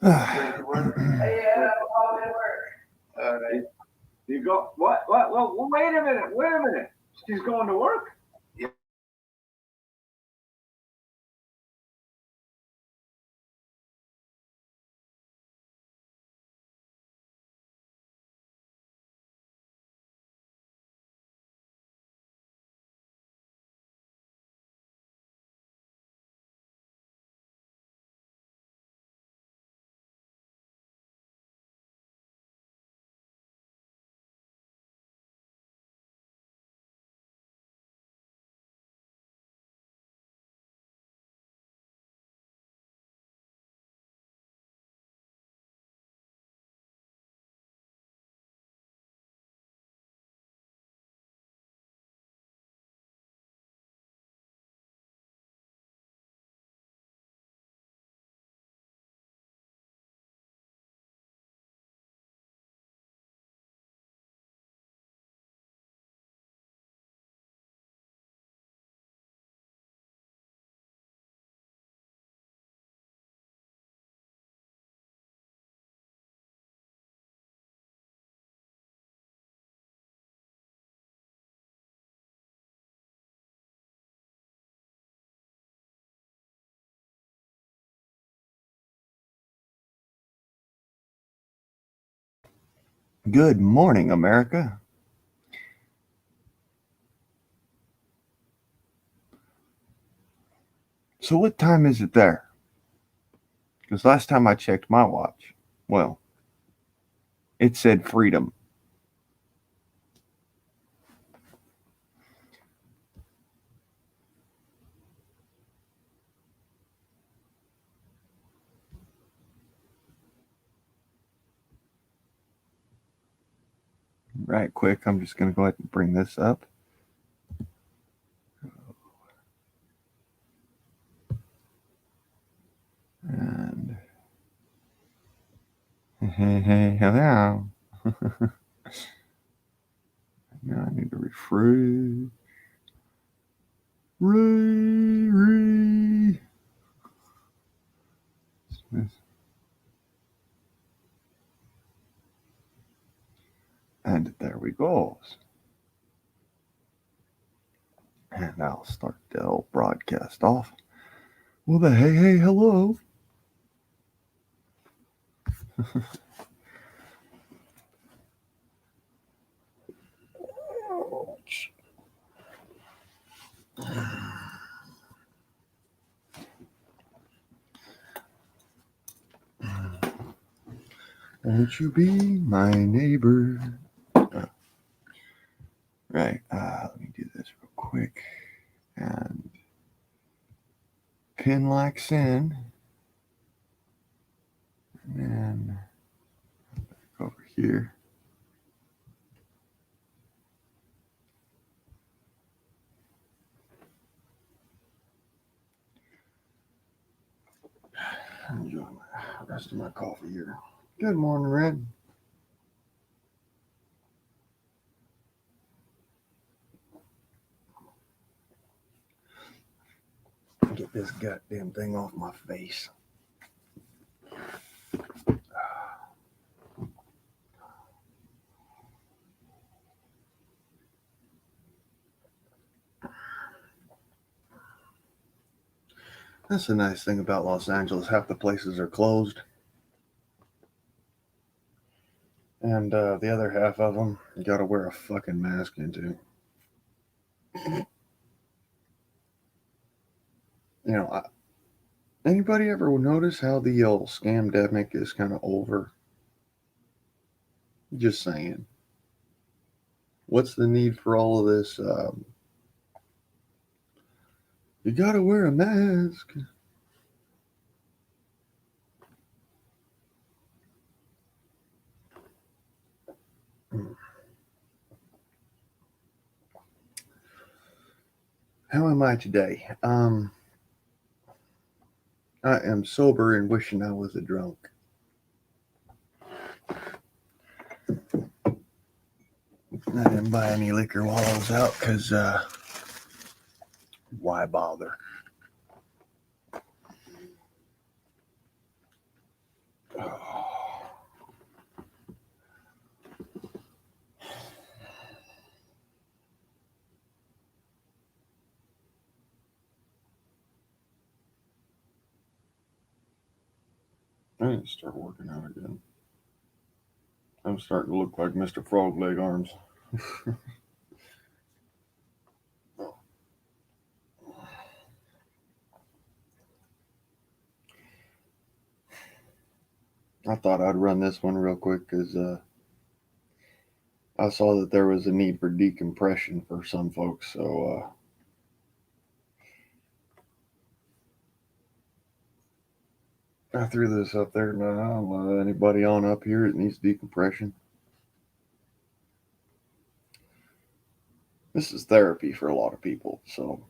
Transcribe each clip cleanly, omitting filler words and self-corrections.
Ready to work? Yeah, I'll be at work. You go. What? Well, wait a minute. Wait a minute. She's going to work. Good morning, America. So, what time is it there? Because last time I checked my watch, well, it said freedom. Right quick, I'm just going to go ahead and bring this up. And hey, hello. Now I need to refresh. Ray. And there we go. And I'll start the old broadcast off. Well, the hey, hello. Won't you be my neighbor? Right. Let me do this real quick. And pin like sin. And then back over here. Enjoy the rest of my coffee here. Good morning, Red. Get this goddamn thing off my face. That's the nice thing about Los Angeles. Half the places are closed. And the other half of them, you gotta wear a fucking mask into. You know, anybody ever notice how the old scamdemic is kind of over? Just saying. What's the need for all of this? You gotta wear a mask. How am I today? I am sober and wishing I was a drunk. I didn't buy any liquor while I was out because why bother? I need to start working out again. I'm starting to look like Mr. Frog Leg Arms. I thought I'd run this one real quick because I saw that there was a need for decompression for some folks. So I threw this up there now. Anybody on up here that needs decompression? This is therapy for a lot of people. So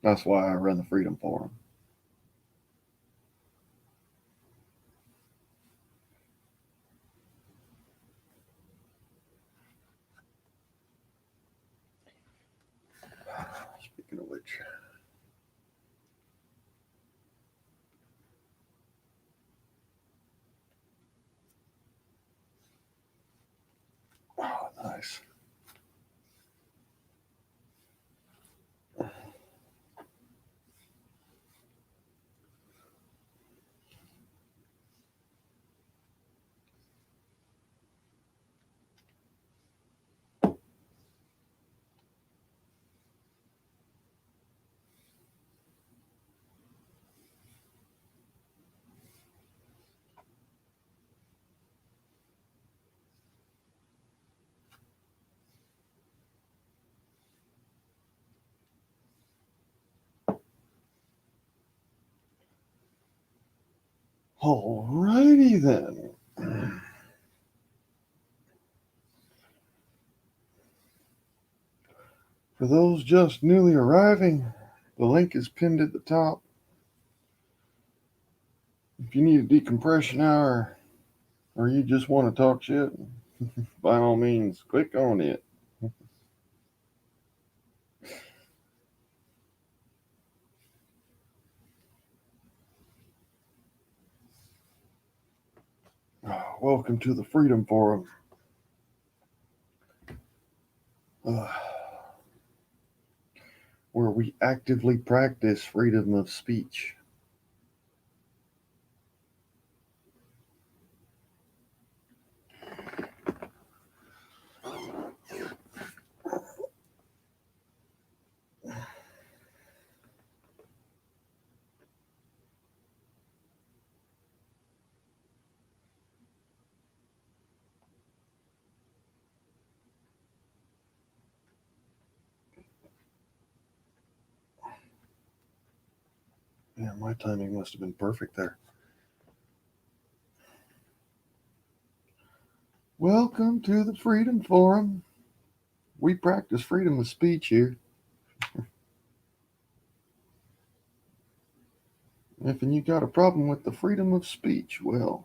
that's why I run the Freedom Forum. Speaking of which, oh, nice. Alrighty then. For those just newly arriving, the link is pinned at the top. If you need a decompression hour or you just want to talk shit, by all means, click on it. Welcome to the Freedom Forum. Where we actively practice freedom of speech. Yeah, my timing must have been perfect there. Welcome to the Freedom Forum. We practice freedom of speech here. If you got a problem with the freedom of speech, well,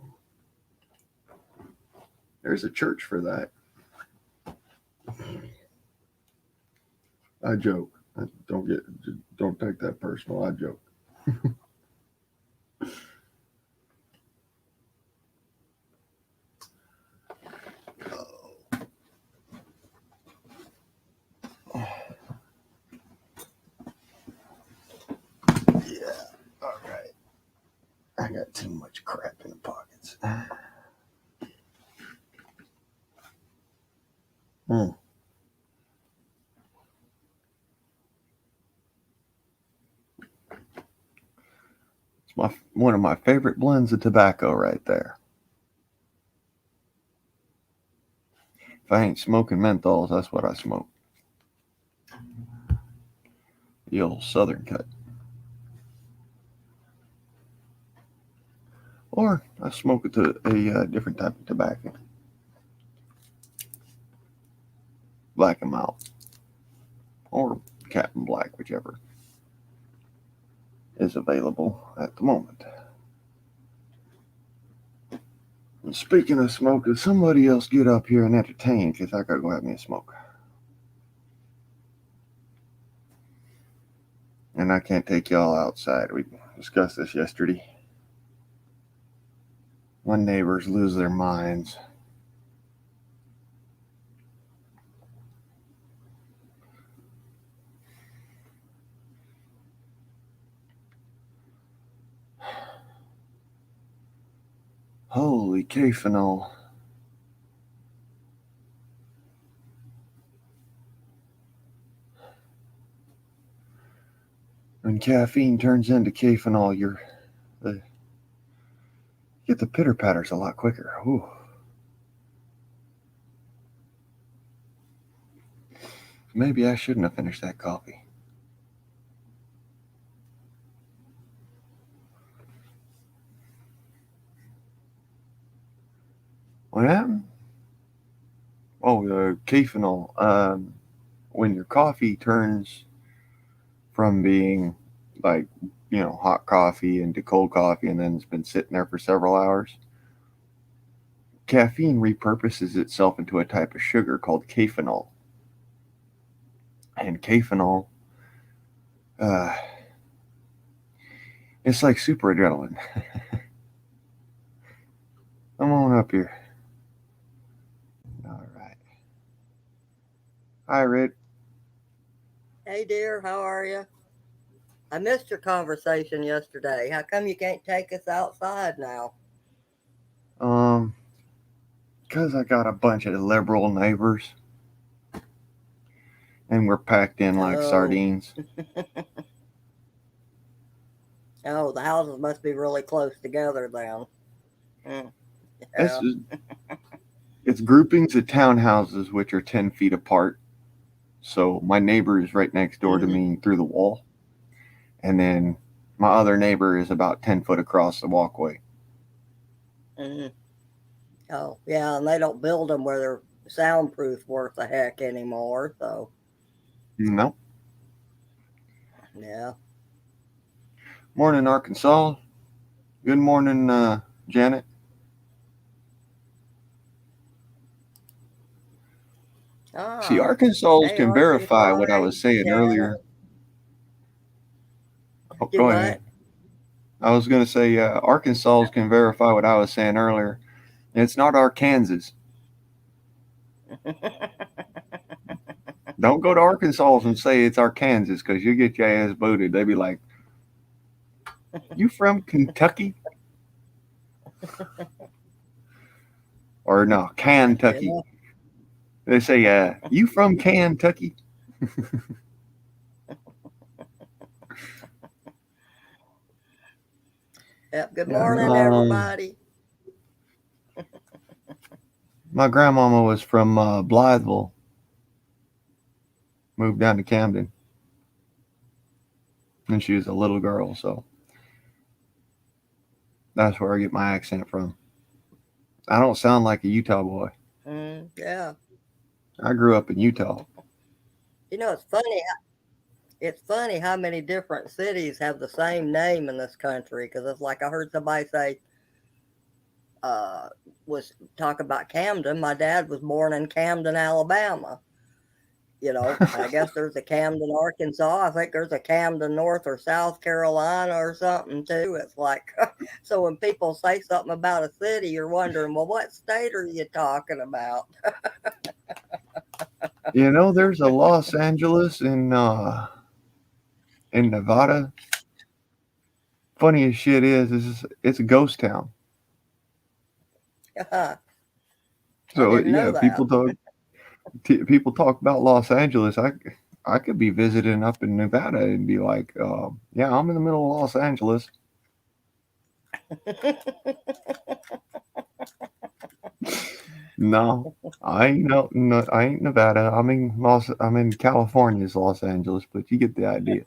there's a church for that. I joke. Don't take that personal. I joke. Yeah. All right. I got too much crap in the pockets. It's one of my favorite blends of tobacco right there. If I ain't smoking menthols, that's what I smoke. The old Southern cut. Or I smoke a different type of tobacco. Black and mild. Or Captain Black, whichever is available at the moment. And speaking of smoking, somebody else get up here and entertain, because I gotta go have me a smoke. And I can't take y'all outside. We discussed this yesterday. When neighbors lose their minds. Holy K-phenol. When caffeine turns into K-phenol, you get the pitter patters a lot quicker. Ooh. Maybe I shouldn't have finished that coffee. What happened? Oh, K-phenol. When your coffee turns from being like, hot coffee into cold coffee and then it's been sitting there for several hours, caffeine repurposes itself into a type of sugar called K-phenol. And K-phenol, it's like super adrenaline. Come on up here. All right. Hi, Rick. Hey, dear, how are you? I missed your conversation yesterday. How come you can't take us outside now? Because I got a bunch of liberal neighbors, and we're packed in like sardines. Oh, the houses must be really close together then. Yeah. It's groupings of townhouses which are 10 feet apart. So my neighbor is right next door to me through the wall. And then my other neighbor is about 10 foot across the walkway. Oh, yeah, and they don't build them where they're soundproof worth a heck anymore, so. No. Yeah. Morning, Arkansas. Good morning, Janet. See, Arkansans can verify what I was saying earlier. Oh, go ahead. I was going to say Arkansans can verify what I was saying earlier. It's not Arkansas. Don't go to Arkansas and say it's Arkansas because you get your ass booted. They'd be like, "You from Kentucky?" Or no, Kentucky. They say, "You from Kentucky?" Yep. Good morning, everybody. My grandmama was from Blytheville. Moved down to Camden. And she was a little girl, so that's where I get my accent from. I don't sound like a Utah boy. Yeah. I grew up in Utah. You know, it's funny how many different cities have the same name in this country, because it's like I heard somebody say, was talk about Camden. My dad was born in Camden, Alabama. I guess there's a Camden, Arkansas. I think there's a Camden, North or South Carolina or something too. It's like, so when people say something about a city, you're wondering, well, what state are you talking about? There's a Los Angeles in Nevada. Funny as shit is it's a ghost town. So yeah, people talk about Los Angeles. I could be visiting up in Nevada and be like, yeah, I'm in the middle of Los Angeles. No, I ain't I ain't Nevada. I'm in California's Los Angeles, but you get the idea.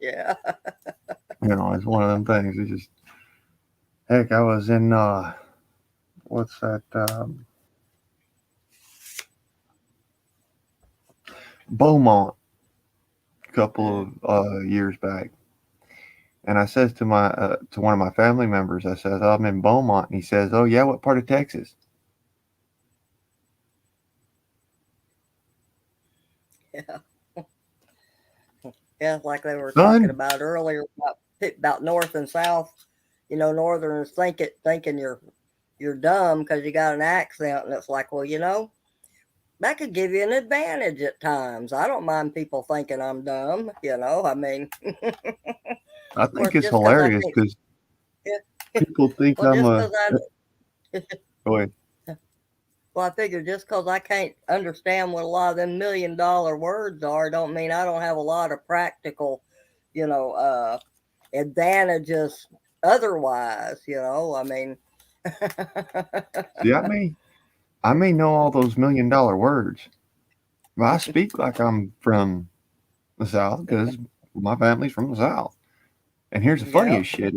Yeah. It's one of them things. It's just, heck, I was in what's that? Beaumont a couple of years back. And I says to one of my family members, I says, I'm in Beaumont. And he says, oh, yeah, what part of Texas? Yeah. Yeah, like they were talking about earlier about North and South. Northerners thinking you're dumb because you got an accent. And it's like, well, that could give you an advantage at times. I don't mind people thinking I'm dumb, I mean. I think it's hilarious because People think Well, I'm just a. because Go ahead. well, I figure just because I can't understand what a lot of them $1 million words are, don't mean I don't have a lot of practical, you know, advantages otherwise. I mean, See, I may know all those $1 million words, but I speak like I'm from the South because my family's from the South. And here's the yeah. funniest shit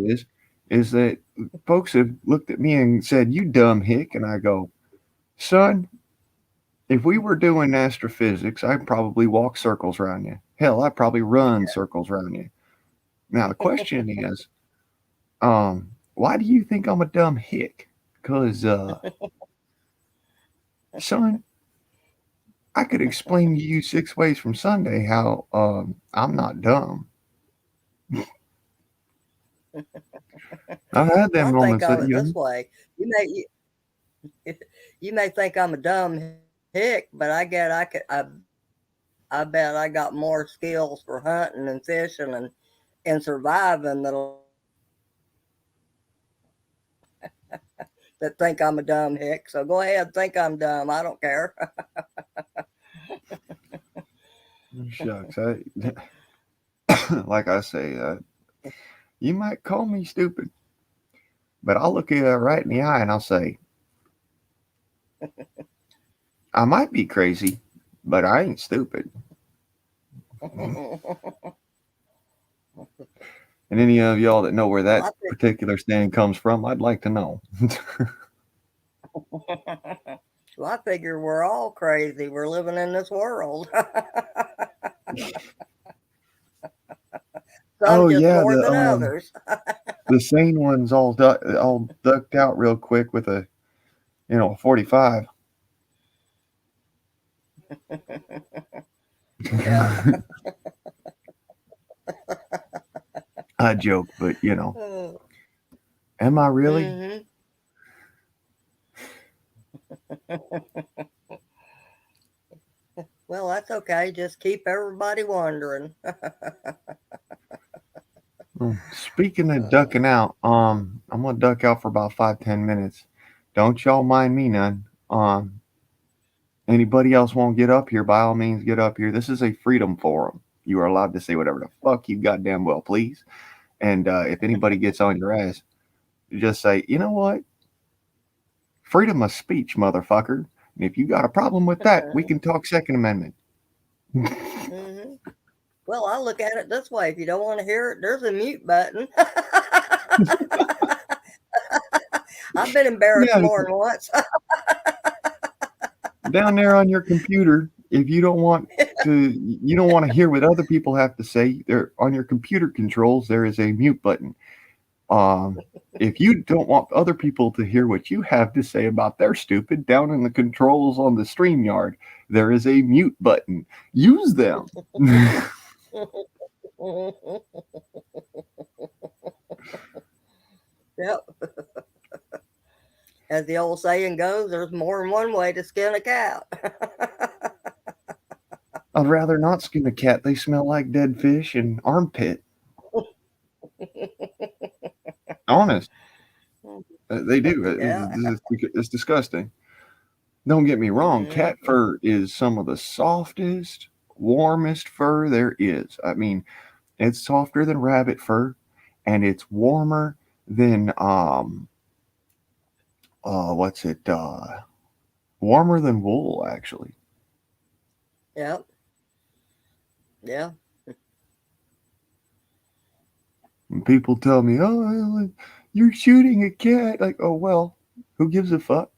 is that folks have looked at me and said, "You dumb hick," and I go, "Son, if we were doing astrophysics, I'd probably walk circles around you. Hell, I'd probably run circles around you." Now the question is, why do you think I'm a dumb hick? Because, son, I could explain to you 6 ways from Sunday how I'm not dumb. I've had Well, them I think moments of that it this way. You may you may think I'm a dumb hick, but I bet I got more skills for hunting and fishing and surviving that think I'm a dumb hick. So go ahead, think I'm dumb. I don't care. shucks, like I say, you might call me stupid, but I'll look you right in the eye and I'll say, I might be crazy, but I ain't stupid. And any of y'all that know where Well, that particular stand comes from, I'd like to know. well, I figure we're all crazy. We're living in this world. Some Oh just yeah, more than others. the sane one's all ducked out real quick with a 45. Yeah. I joke, but am I really? Mm-hmm. Well, that's okay. Just keep everybody wondering. Speaking of ducking out, I'm gonna duck out for about 5-10 minutes. Don't y'all mind me none. Anybody else won't get up here? By all means, get up here. This is a freedom forum. You are allowed to say whatever the fuck you goddamn well please. And if anybody gets on your ass, just say, you know what? Freedom of speech, motherfucker. And if you got a problem with that, we can talk Second Amendment. Mm-hmm. Well, I look at it this way. If you don't want to hear it, there's a mute button. I've been embarrassed Yeah, more than once. down there on your computer, if you don't want to hear what other people have to say, there on your computer controls there is a mute button. If you don't want other people to hear what you have to say about their stupid, down in the controls on the StreamYard, there is a mute button. Use them. Yep. As the old saying goes, there's more than one way to skin a cat. I'd rather not skin a cat. They smell like dead fish and armpit. Honest. They do. Yeah. It's disgusting. Don't get me wrong. Mm-hmm. Cat fur is some of the softest, warmest fur there is. I mean, it's softer than rabbit fur, and it's warmer than what's it? Warmer than wool, actually. Yep. Yeah. When people tell me, "Oh, you're shooting a cat," like, oh well, who gives a fuck?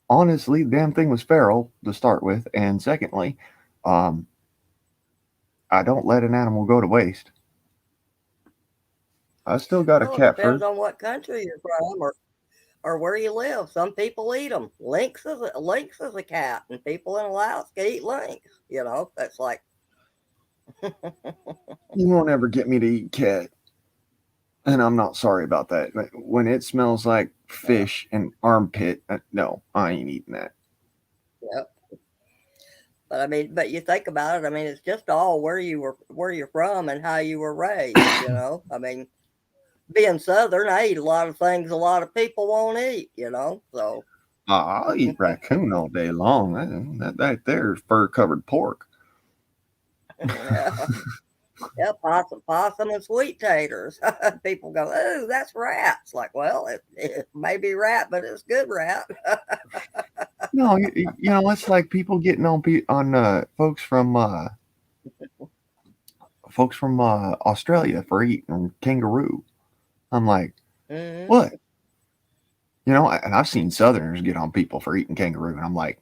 Honestly, the damn thing was feral to start with, and secondly, um, I don't let an animal go to waste. I still got a Well, it cat depends fur. on what country you're from or where you live. Some people eat them. Lynx is a cat, and people in Alaska eat lynx. That's like. You won't ever get me to eat cat, and I'm not sorry about that. When it smells like fish and armpit, no, I ain't eating that. Yep. But I mean, but you think about it. I mean, it's just all where you're from and how you were raised. I mean, being Southern, I eat a lot of things a lot of people won't eat, you know. So I'll eat raccoon all day long. That there's fur covered pork. yeah, yeah, possum and sweet taters. People go, oh, that's rats. Like, well, it may be rat, but it's good rat. No, you know, it's like people getting on folks from Australia for eating kangaroo. I'm like, Hmm. what? You know, and I've seen Southerners get on people for eating kangaroo, and I'm like,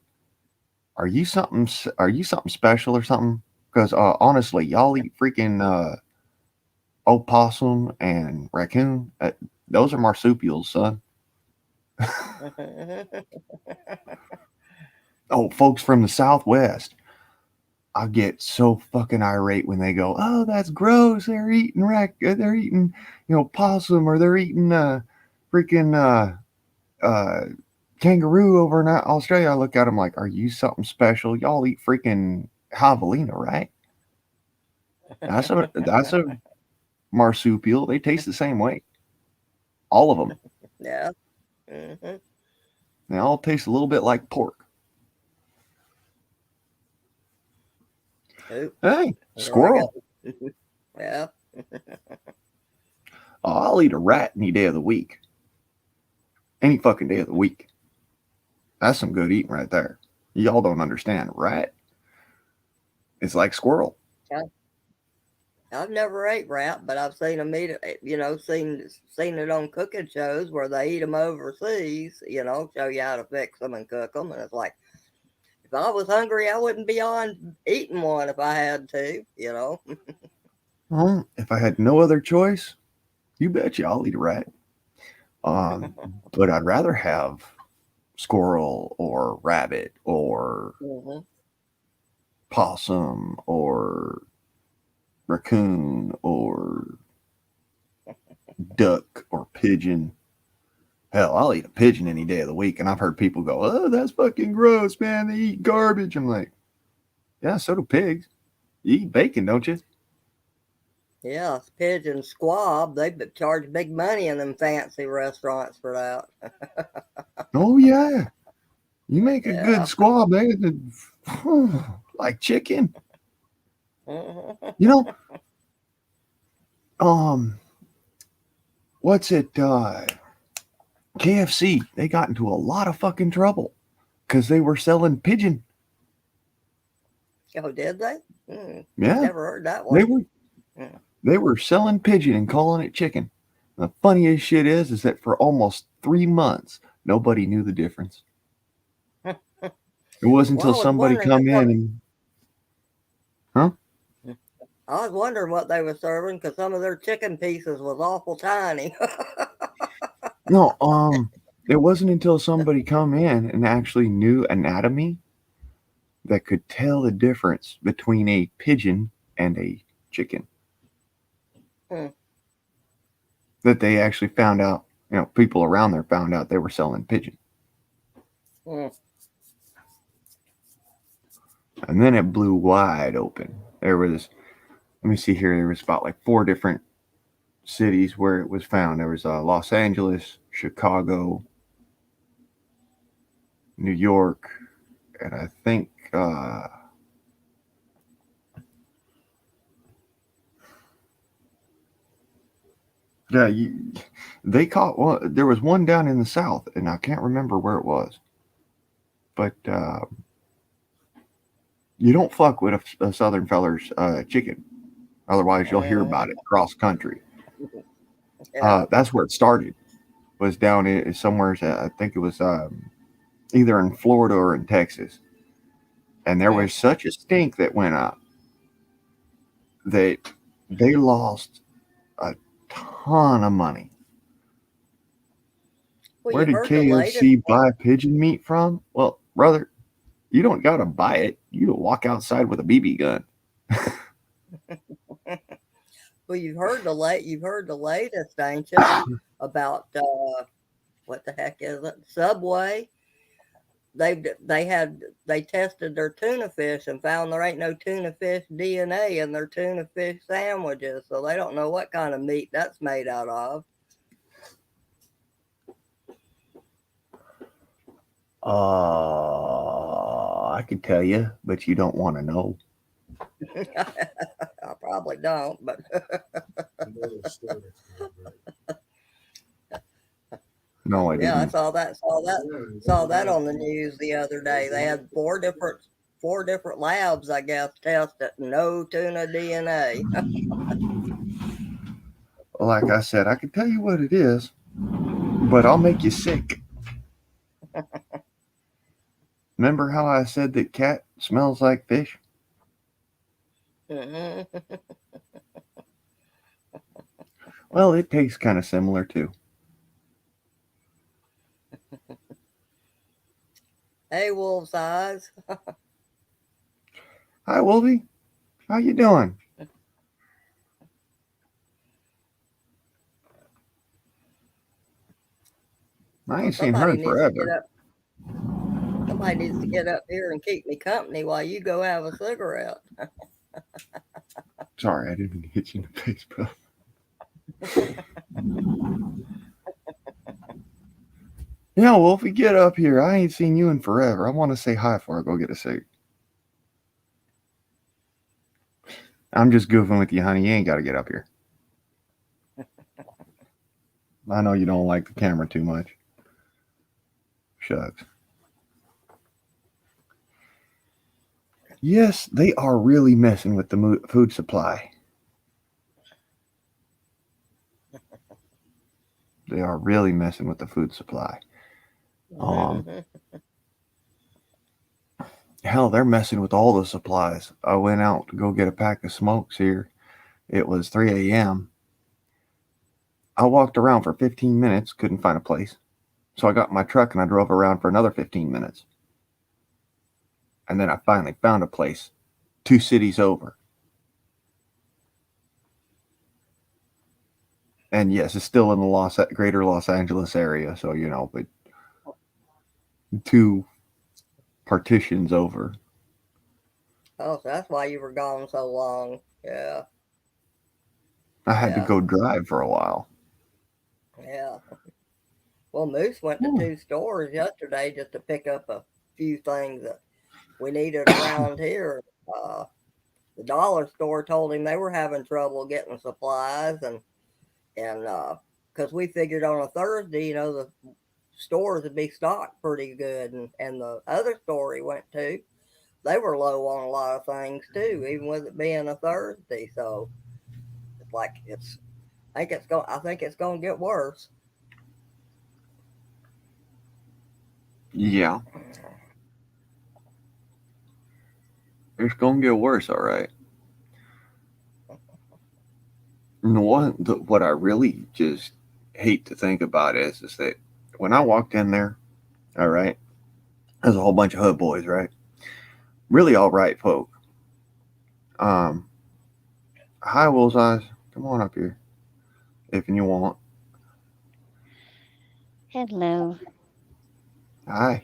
Are you something special or something? Because honestly, y'all eat freaking opossum and raccoon. Those are marsupials, son. Oh, folks from the Southwest. I get so fucking irate when they go, "Oh, that's gross. They're eating, possum, or they're eating freaking uh kangaroo over in Australia." I look at them like, "Are you something special? Y'all eat freaking javelina, right? That's a marsupial. They taste the same way. All of them. Yeah. Hmm. They all taste a little bit like pork." Hey, Here I squirrel. go. Yeah. Oh, I'll eat a rat any day of the week. Any fucking day of the week. That's some good eating right there. Y'all don't understand. Rat is like squirrel. I've never ate rat, but I've seen them eat it. You know, seen it on cooking shows where they eat them overseas. You know, show you how to fix them and cook them, and it's like if I was hungry, I wouldn't be on eating one if I had to. You know. Well, if I had no other choice, you betcha I'll eat a rat. Um, but I'd rather have squirrel or rabbit or Hmm. possum or raccoon or duck or pigeon. Hell, I'll eat a pigeon any day of the week. And I've heard people go, "Oh, that's fucking gross, man. They eat garbage." I'm like, yeah, so do pigs. You eat bacon, don't you? Yeah, pigeon squab. They charge big money in them fancy restaurants for that. Oh, yeah. You make a good Yeah. squab, eh? Like chicken. Hmm. You know, um, what's it? KFC, they got into a lot of fucking trouble because they were selling pigeon. Oh, did they? Mm, Yeah, never heard that they one. were Mm. they were selling pigeon and calling it chicken. The funniest shit is that for almost 3 months, nobody knew the difference. It wasn't Well, until I was somebody wondering come in and, huh? I was wondering what they were serving because some of their chicken pieces was awful tiny. No, it wasn't until somebody come in and actually knew anatomy that could tell the difference between a pigeon and a chicken. Hmm. That they actually found out, people around there found out they were selling pigeon. Hmm. And then it blew wide open. There was, let me see here, there was about like 4 different cities where it was found. There was Los Angeles, Chicago, New York, and I think yeah, they caught one. There was one down in the south, and I can't remember where it was. But you don't fuck with a southern feller's chicken, otherwise you'll hear about it cross country. Yeah. That's where it started. Was down in somewhere. I think it was either in Florida or in Texas, and there Hmm. was such a stink that went up that they lost a ton of money. Well, Where you did heard the latest. KFC buy pigeon meat from? Well, brother, you don't gotta buy it. You walk outside with a BB gun. Well, You've heard the latest, ain't you? About what the heck is it? Subway. They tested their tuna fish and found there ain't no tuna fish DNA in their tuna fish sandwiches, so they don't know what kind of meat that's made out of. I could tell you, but you don't want to know. I probably don't, but No, I yeah, I didn't. saw that on the news the other day. They had four different labs, I guess, tested no tuna DNA. Like I said, I could tell you what it is, but I'll make you sick. Remember how I said that cat smells like fish? Mhm. Well, it tastes kind of similar too. Hey, Wolf's Eyes. Hi, Wolfie. How you doing? I Well, ain't seen her in forever. somebody needs to get up here and keep me company while you go have a cigarette. Sorry, I didn't mean to hit you in the face, bro. Yeah, Wolfie, get up here. I ain't seen you in forever. I want to say hi before I go get a cig. I'm just goofing with you, honey. You ain't got to get up here. I know you don't like the camera too much. Shucks. Yes, they are really messing with the food supply. They are really messing with the food supply. Mhm. Hell, they're messing with all the supplies. I went out to go get a pack of smokes here. It was 3 a.m. I walked around for 15 minutes, couldn't find a place. So I got in my truck and I drove around for another 15 minutes. And then I finally found a place 2 cities over. And yes, it's still in the greater Los Angeles area, so but 2 partitions over. Oh, so that's why you were gone so long. Yeah, I had to yeah, go drive for a while. yeah. Well, Moose went to Hmm. 2 stores yesterday just to pick up a few things that we needed around here. Uh, the dollar store told him they were having trouble getting supplies, and because we figured on a Thursday, the stores would be stocked pretty good, and the other store he went to, they were low on a lot of things too, even with it being a Thursday. So it's like I think it's going to get worse. Yeah, it's gonna get worse, all right. And what I really just hate to think about is that when I walked in there, all right, there's a whole bunch of hood boys, right? Really all right folk. Um, Hi, Will's Eyes. Come on up here if you want. Hello. Hi.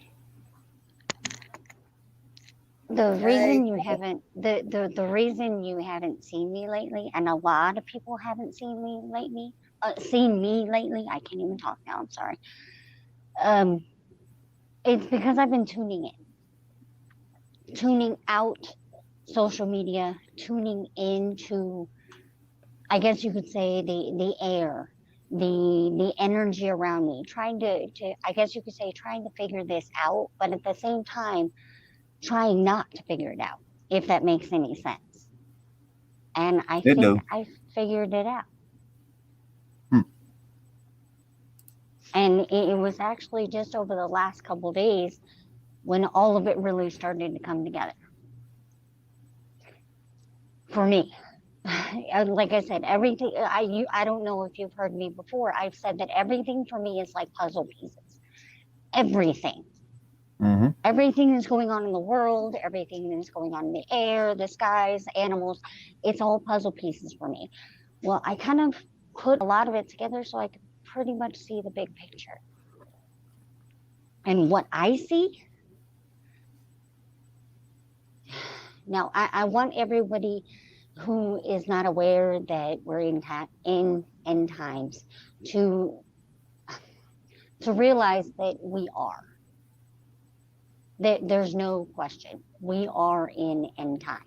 The Hey, reason you haven't the reason you haven't seen me lately, and a lot of people haven't seen me lately. I can't even talk now. I'm sorry. Um, it's because I've been tuning out social media, tuning into, I guess you could say, the air, the energy around me, trying to I guess you could say trying to figure this out, but at the same time trying not to figure it out, if that makes any sense. And I It think do. I figured it out. Hmm. And it was actually just over the last couple of days when all of it really started to come together for me. Like I said, everything, I don't know if you've heard me before. I've said that everything for me is like puzzle pieces. Everything. Mm-hmm. Everything that's going on in the world, everything that's going on in the air, the skies, animals, it's all puzzle pieces for me. Well, I kind of put a lot of it together so I could pretty much see the big picture. And what I see now, I want everybody who is not aware that we're in end times to realize that we are. There's no question. We are in end times.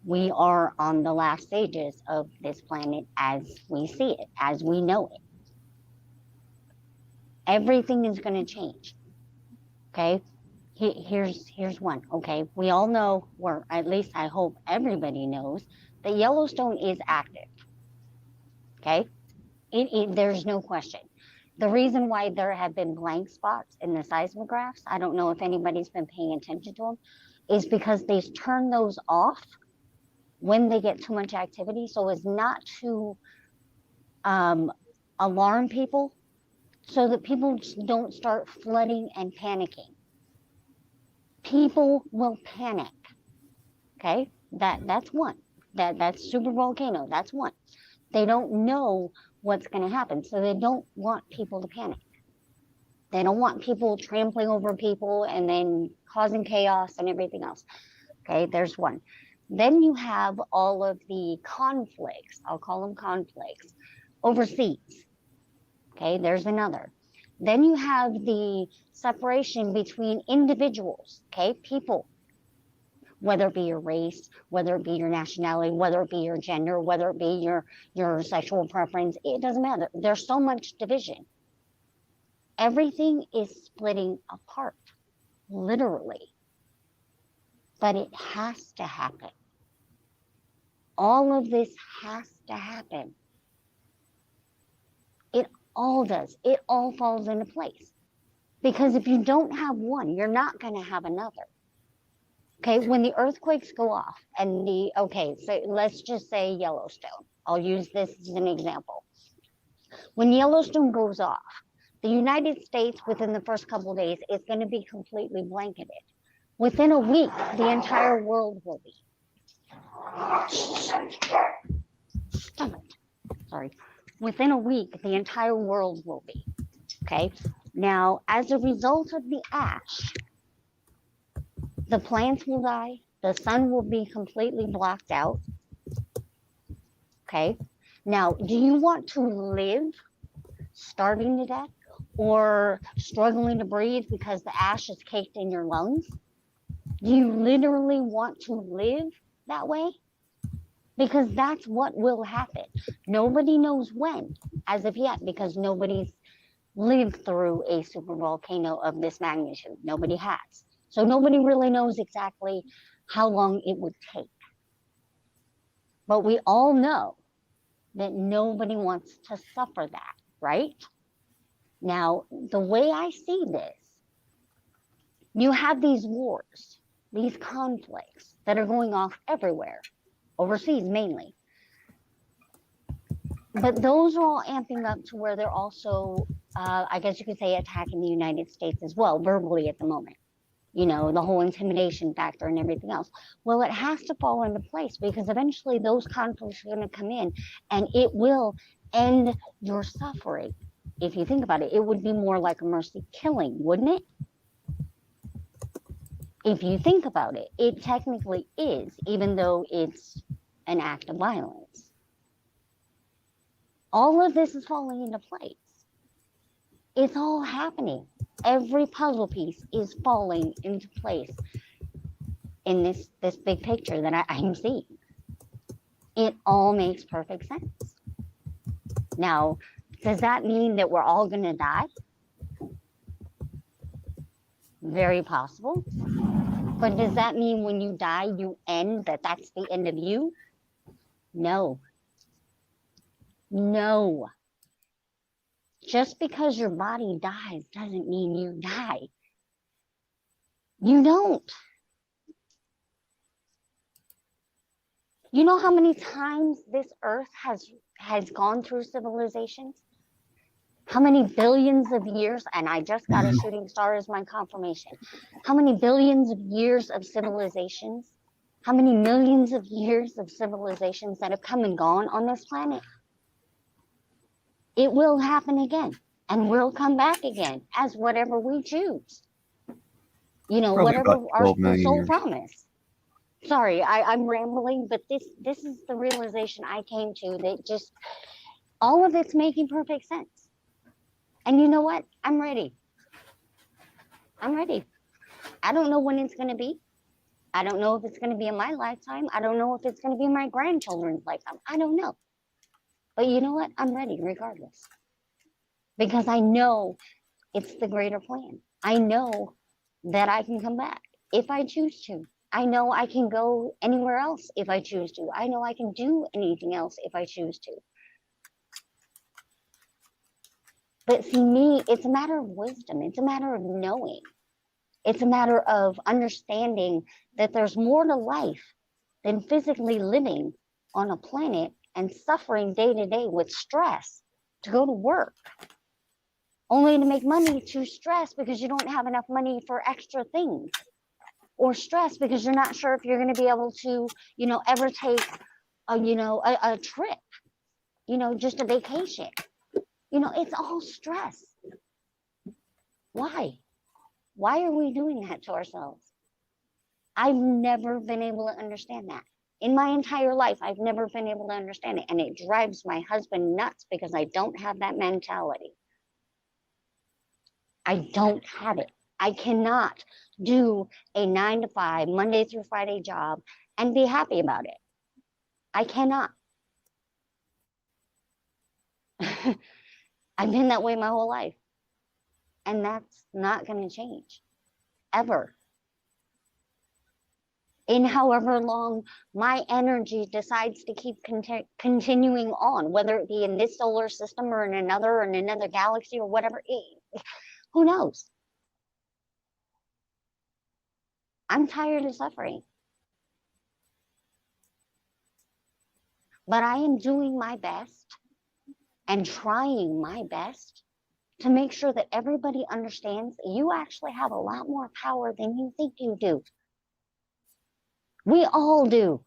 We are on the last stages of this planet as we see it, as we know it. Everything is going to change. Okay? Here's one. Okay? We all know, or at least I hope everybody knows, that Yellowstone is active. Okay? There's no question. The reason why there have been blank spots in the seismographs, I don't know if anybody's been paying attention to them, is because they turn those off when they get too much activity, so as not to alarm people, so that people don't start flooding and panicking. People will panic. Okay, that's one. That's super volcano. That's one. They don't know what's going to happen, so they don't want people to panic. They don't want people trampling over people and then causing chaos and everything else. Okay, there's one. Then you have all of the conflicts, I'll call them conflicts, overseas. Okay, there's another. Then you have the separation between individuals, okay, people, whether it be your race, whether it be your nationality, whether it be your gender, whether it be your sexual preference, it doesn't matter. There's so much division. Everything is splitting apart, literally. But it has to happen. All of this has to happen. It all does. It all falls into place. Because if you don't have one, you're not going to have another. Okay, when the earthquakes go off and so let's just say Yellowstone. I'll use this as an example. When Yellowstone goes off, the United States within the first couple of days is going to be completely blanketed. Within a week, the entire world will be. Stop it. Sorry. Within a week, the entire world will be. Okay. Now, as a result of the ash, the plants will die. The sun will be completely blocked out. Okay. Now, do you want to live starving to death or struggling to breathe because the ash is caked in your lungs? Do you literally want to live that way? Because that's what will happen. Nobody knows when, as of yet, because nobody's lived through a supervolcano of this magnitude. Nobody has. So nobody really knows exactly how long it would take. But we all know that nobody wants to suffer that, right? Now, the way I see this, you have these wars, these conflicts that are going off everywhere, overseas mainly. But those are all amping up to where they're also, I guess you could say, attacking the United States as well, verbally at the moment. You know, the whole intimidation factor and everything else. Well, it has to fall into place because eventually those conflicts are going to come in and it will end your suffering. If you think about it, it would be more like a mercy killing, wouldn't it? If you think about it, it technically is, even though it's an act of violence. All of this is falling into place. It's all happening. Every puzzle piece is falling into place in this big picture that I'm seeing. It all makes perfect sense. Now, does that mean that we're all going to die? Very possible. But does that mean when you die, you end, that's the end of you? No. No. Just because your body dies doesn't mean you die. You don't. You know how many times this earth has gone through civilizations? How many billions of years, and I just got a shooting star as my confirmation. How many billions of years of civilizations? How many millions of years of civilizations that have come and gone on this planet? It will happen again, and we'll come back again as whatever we choose. You know, Probably whatever about our 12 million soul years. promise. Sorry, I'm rambling, but this is the realization I came to, that just all of it's making perfect sense. And you know what? I'm ready. I'm ready. I don't know when it's going to be. I don't know if it's going to be in my lifetime. I don't know if it's going to be in my grandchildren's lifetime. I don't know. But you know what? I'm ready regardless. Because I know it's the greater plan. I know that I can come back if I choose to. I know I can go anywhere else if I choose to. I know I can do anything else if I choose to. But see, me, it's a matter of wisdom. It's a matter of knowing. It's a matter of understanding that there's more to life than physically living on a planet and suffering day to day with stress to go to work, only to make money to stress because you don't have enough money for extra things, or stress because you're not sure if you're going to be able to, ever take a trip, just a vacation. It's all stress. Why? Why are we doing that to ourselves? I've never been able to understand that. In my entire life, I've never been able to understand it. And it drives my husband nuts because I don't have that mentality. I don't have it. I cannot do a 9 to 5, Monday through Friday job and be happy about it. I cannot. I've been that way my whole life. And that's not going to change. Ever. In however long my energy decides to keep continuing on, whether it be in this solar system or in another galaxy or whatever, who knows? I'm tired of suffering. But I am doing my best and trying my best to make sure that everybody understands that you actually have a lot more power than you think you do. We all do.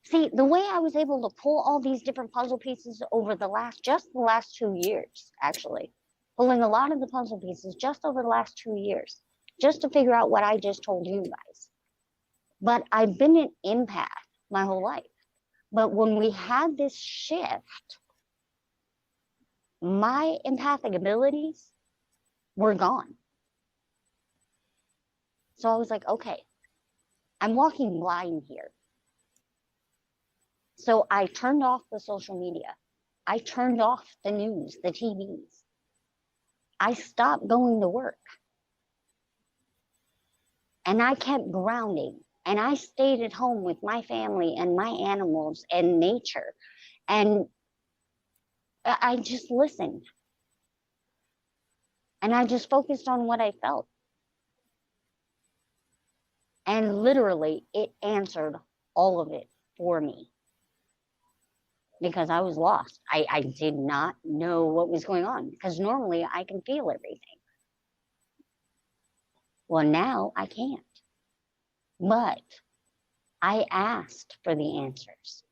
See, the way I was able to pull all these different puzzle pieces over the last 2 years, actually, pulling a lot of the puzzle pieces just over the last 2 years, just to figure out what I just told you guys. But I've been an empath my whole life. But when we had this shift, my empathic abilities were gone. So I was like, okay, I'm walking blind here. So I turned off the social media. I turned off the news, the TVs. I stopped going to work. And I kept grounding. And I stayed at home with my family and my animals and nature. And I just listened. And I just focused on what I felt. And literally, it answered all of it for me. Because I was lost. I did not know what was going on. Because normally I can feel everything. Well, now I can't. But I asked for the answers.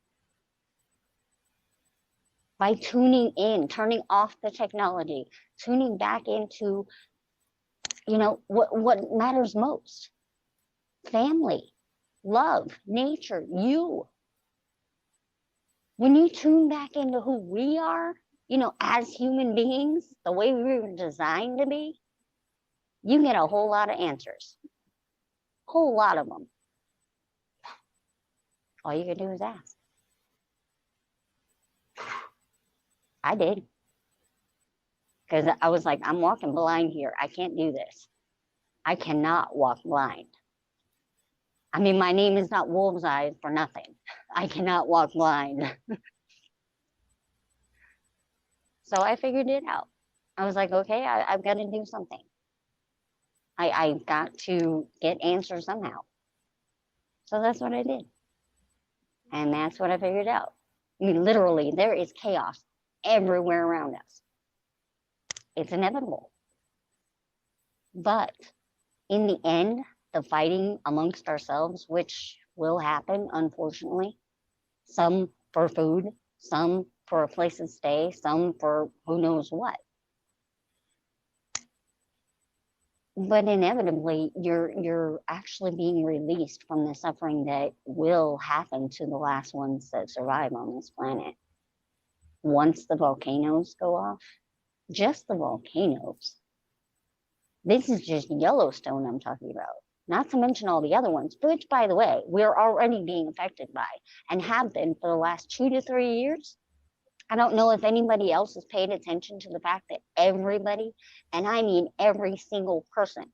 By tuning in, turning off the technology, tuning back into, what matters most. Family, love, nature, you. When you tune back into who we are, as human beings, the way we were designed to be, you get a whole lot of answers. Whole lot of them. All you can do is ask. I did. Because I was like, I'm walking blind here. I can't do this. I cannot walk blind. I mean, my name is not Wolf's Eyes for nothing. I cannot walk blind. So I figured it out. I was like, okay, I've got to do something. I've got to get answers somehow. So that's what I did. And that's what I figured out. I mean, literally, there is chaos everywhere around us. It's inevitable. But in the end, the fighting amongst ourselves, which will happen, unfortunately, some for food, some for a place to stay, some for who knows what. But inevitably, you're actually being released from the suffering that will happen to the last ones that survive on this planet. Once the volcanoes go off, just the volcanoes, This is just Yellowstone I'm talking about, not to mention all the other ones, which, by the way, we're already being affected by and have been for the last 2 to 3 years. I don't know if anybody else has paid attention to the fact that everybody, and I mean every single person,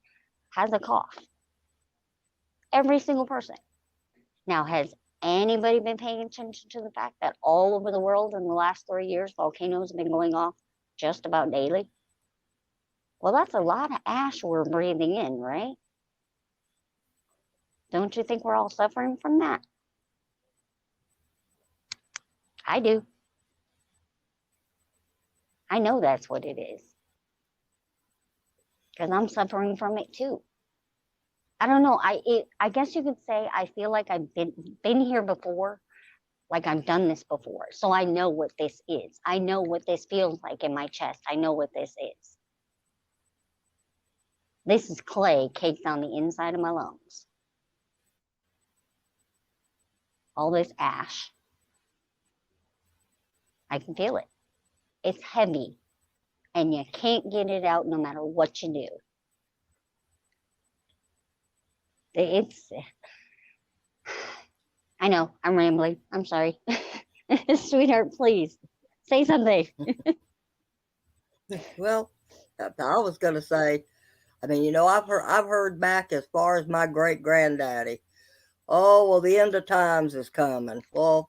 has a cough. Every single person. Now, has anybody been paying attention to the fact that all over the world in the last 3 years, volcanoes have been going off just about daily? Well, that's a lot of ash we're breathing in, right? Don't you think we're all suffering from that? I do. I know that's what it is. Because I'm suffering from it too. I don't know. I guess you could say I feel like I've been here before, like I've done this before. So I know what this is. I know what this feels like in my chest. I know what this is. This is clay caked on the inside of my lungs. All this ash. I can feel it. It's heavy, and you can't get it out no matter what you do. I know, I'm rambling. I'm sorry. Sweetheart, please, say something. Well, I was going to say, I mean, I've heard back as far as my great granddaddy. Oh, well, the end of times is coming. Well,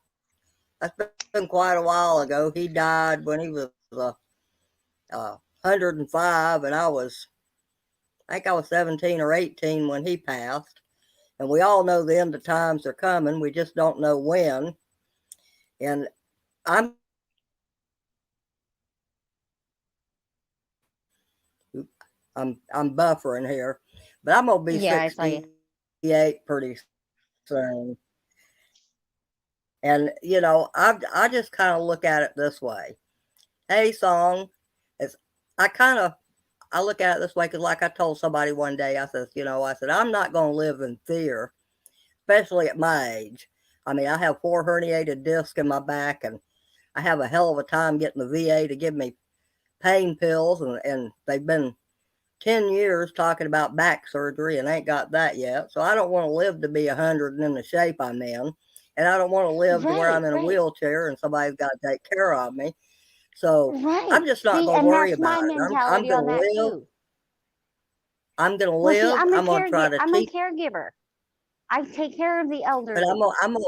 that's been quite a while ago. He died when he was 105, and I think I was 17 or 18 when he passed. And we all know the end of times are coming. We just don't know when. And I'm buffering here, but I'm gonna be 68 pretty soon. And I just kind of look at it this way. Hey, song, I look at it this way because, like I told somebody one day, I said, I'm not going to live in fear, especially at my age. I mean, I have 4 herniated discs in my back, and I have a hell of a time getting the VA to give me pain pills, and they've been 10 years talking about back surgery and ain't got that yet. So I don't want to live to be 100 and in the shape I'm in. And I don't want to live to where I'm in a wheelchair and somebody's got to take care of me. So I'm just not going to worry about it. I'm going to live. I'm going to live. I'm going to try to I'm a caregiver. I take care of the elderly. But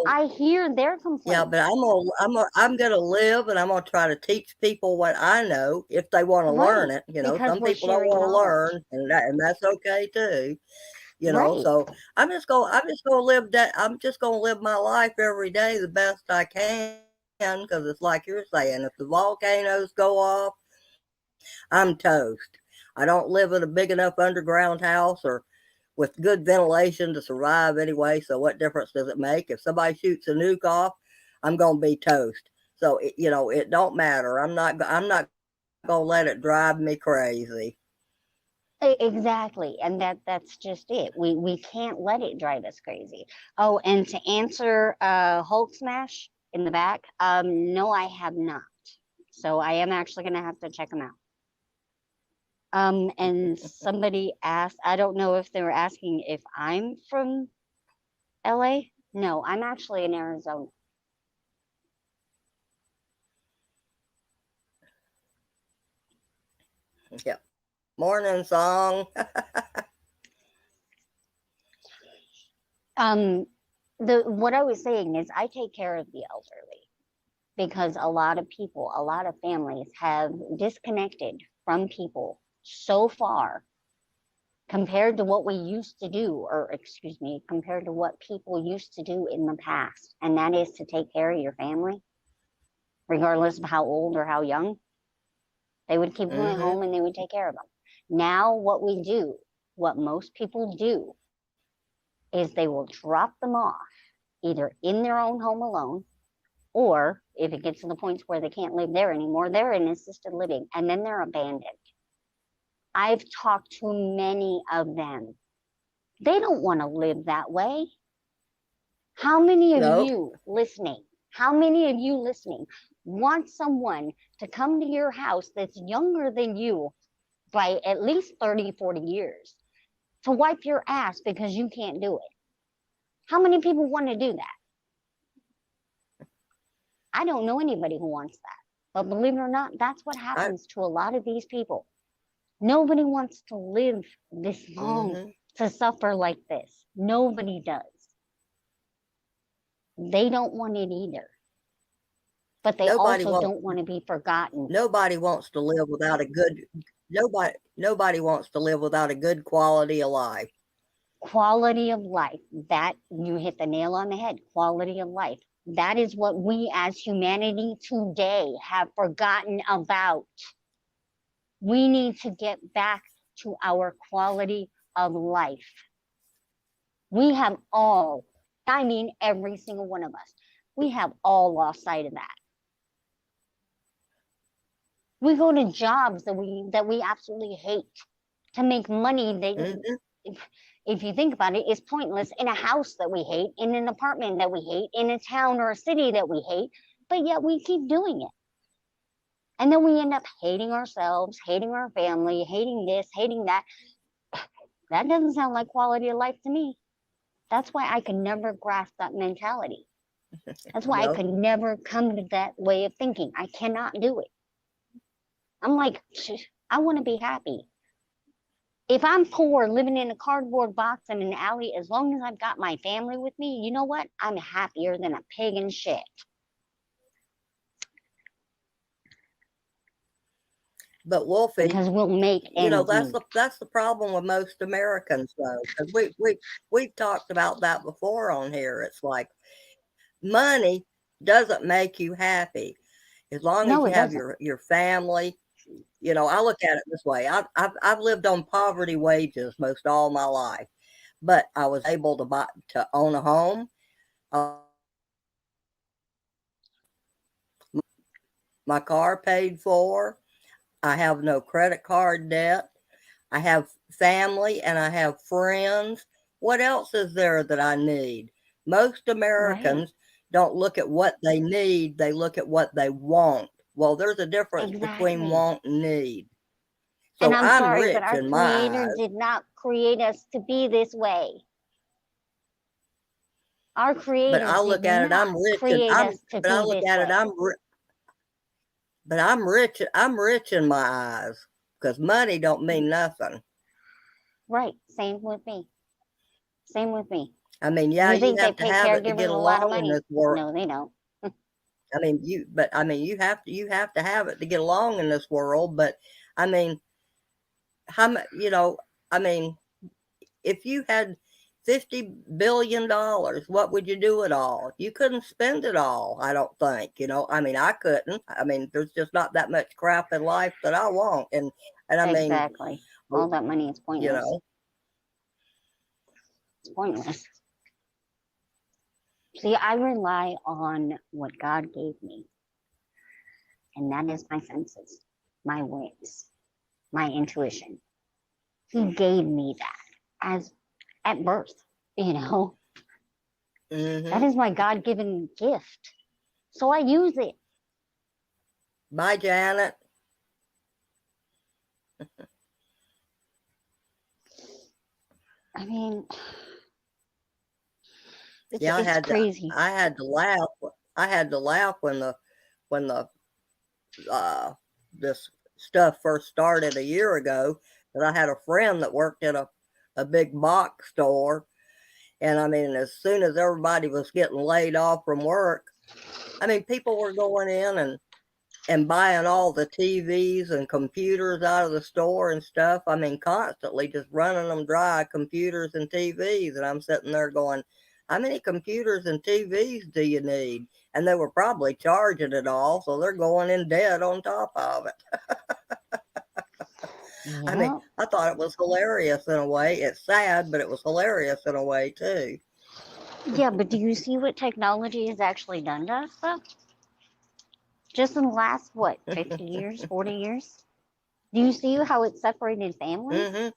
I hear their complaints. Yeah, but I'm going to live, and I'm going to try to teach people what I know if they want to learn it. Some people don't want to learn, and that's okay too. So I'm just going to live that. I'm just going to live my life every day the best I can, because it's like you're saying, if the volcanoes go off, I'm toast. I don't live in a big enough underground house or with good ventilation to survive anyway. So what difference does it make? If somebody shoots a nuke off, I'm going to be toast. So it don't matter. I'm not going to let it drive me crazy. Exactly. And that's just it. We can't let it drive us crazy. Oh, and to answer Hulk Smash in the back, no, I have not. So I am actually going to have to check them out. And somebody asked, I don't know if they were asking if I'm from LA. No, I'm actually in Arizona. Yep. Morning, song. What I was saying is I take care of the elderly because a lot of people, a lot of families have disconnected from people so far compared to what we used to do, or excuse me, compared to what people used to do in the past. And that is to take care of your family, regardless of how old or how young. They would keep them at home and they would take care of them. Now what we do, what most people do, is they will drop them off either in their own home alone, or if it gets to the point where they can't live there anymore, they're in assisted living, and then they're abandoned. I've talked to many of them. They don't want to live that way. How many of you listening, want someone to come to your house that's younger than you, by at least 30, 40 years to wipe your ass because you can't do it. How many people want to do that? I don't know anybody who wants that. But believe it or not, that's what happens to a lot of these people. Nobody wants to live this long to suffer like this. Nobody does. They don't want it either. But they also don't want to be forgotten. Nobody wants to live without a good nobody wants to live without a good quality of life. Quality of life. That, you hit the nail on the head. Quality of life. That is what we as humanity today have forgotten about. We need to get back to our quality of life. We have all, I mean every single one of us, we have all lost sight of that. We go to jobs that we absolutely hate to make money that, if you think about it, is pointless, in a house that we hate, in an apartment that we hate, in a town or a city that we hate, but yet we keep doing it. And then we end up hating ourselves, hating our family, hating this, hating that. That doesn't sound like quality of life to me. That's why I could never grasp that mentality. That's why I could never come to that way of thinking. I cannot do it. I'm like, I want to be happy. If I'm poor, living in a cardboard box in an alley, as long as I've got my family with me, you know what? I'm happier than a pig in shit. But Wolfie, because we'll make that's the problem with most Americans, though, because we've talked about that before on here. It's like money doesn't make you happy as long as you have your family. You know, I look at it this way. I've lived on poverty wages most all my life, but I was able to own a home. My car paid for. I have no credit card debt. I have family and I have friends. What else is there that I need? Most Americans don't look at what they need. They look at what they want. Well, there's a difference between want and need. So and I'm sorry, rich but our Creator did not create us to be this way. Our Creator but I look at it, I'm rich, but I look at it, but I'm rich. I'm rich in my eyes because money don't mean nothing. Right. Same with me. Same with me. I mean, yeah, you have to have it to get along in this world. No, they don't. I mean, you have to have it to get along in this world. But I mean, I mean, if you had $50 billion, what would you do it all? You couldn't spend it all, I don't think. I mean, I couldn't. I mean, there's just not that much crap in life that I want. And I mean, exactly. All that money is pointless. It's pointless. See, I rely on what God gave me. And that is my senses, my wits, my intuition. He gave me that at birth, That is my God-given gift. So I use it. Bye, Janet. I mean, it's crazy. I had to laugh. I had to laugh when the this stuff first started a year ago. That I had a friend that worked at a big box store, and I mean, as soon as everybody was getting laid off from work, I mean, people were going in and buying all the TVs and computers out of the store and stuff. I mean, constantly just running them dry, computers and TVs. And I'm sitting there going, how many computers and TVs do you need? And they were probably charging it all, so they're going in debt on top of it. Yeah. I mean, I thought it was hilarious in a way. It's sad, but it was hilarious in a way, too. Yeah, but do you see what technology has actually done to us, though? Just in the last, 50 years, 40 years? Do you see how it separated families?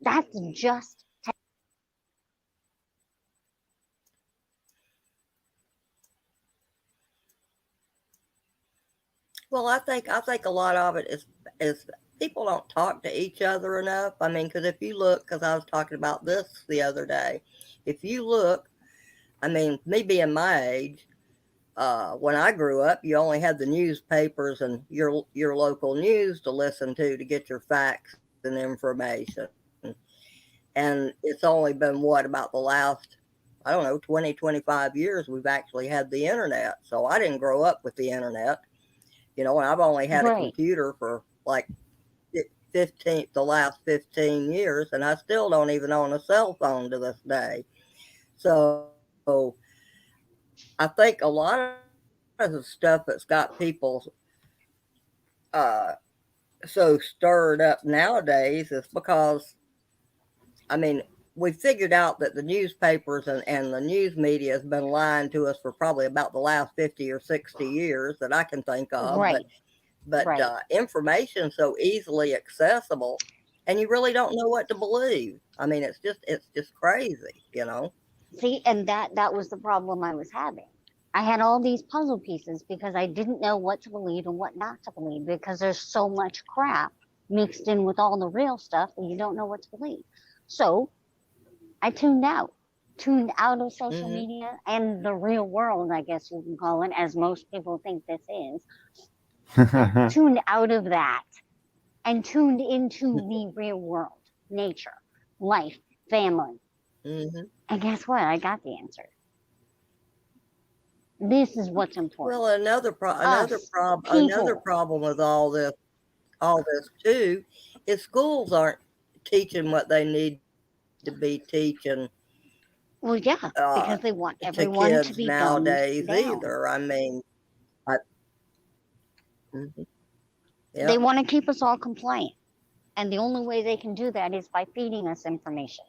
That's just Well, I think a lot of it is people don't talk to each other enough. I mean, because if you look, because I was talking about this the other day, if you look, I mean, me being my age, when I grew up, you only had the newspapers and your local news to listen to get your facts and information. And it's only been what about the last, I don't know, 20, 25 years we've actually had the internet. So I didn't grow up with the internet, and I've only had a Right. computer for like the last 15 years, and I still don't even own a cell phone to this day. So I think a lot of the stuff that's got people uh, so stirred up nowadays is because, I mean, we figured out that the newspapers and the news media has been lying to us for probably about the last 50 or 60 years that I can think of. Right. But Right. information so easily accessible, and you really don't know what to believe. I mean, it's just crazy. See, and that was the problem I was having. I had all these puzzle pieces because I didn't know what to believe and what not to believe because there's so much crap mixed in with all the real stuff that you don't know what to believe. So I tuned out of social Hmm. media and the real world, I guess you can call it, as most people think this is. Tuned out of that and tuned into the real world, nature, life, family. Hmm. And guess what? I got the answer. This is what's important. Well, Us, another people. problem with all this too is schools aren't teaching what they need to be teaching Well, yeah, uh, because they want to everyone to kids be dumbed nowadays down. either. I mean, I, mhm, They yeah. want to keep us all compliant. And the only way they can do that is by feeding us information.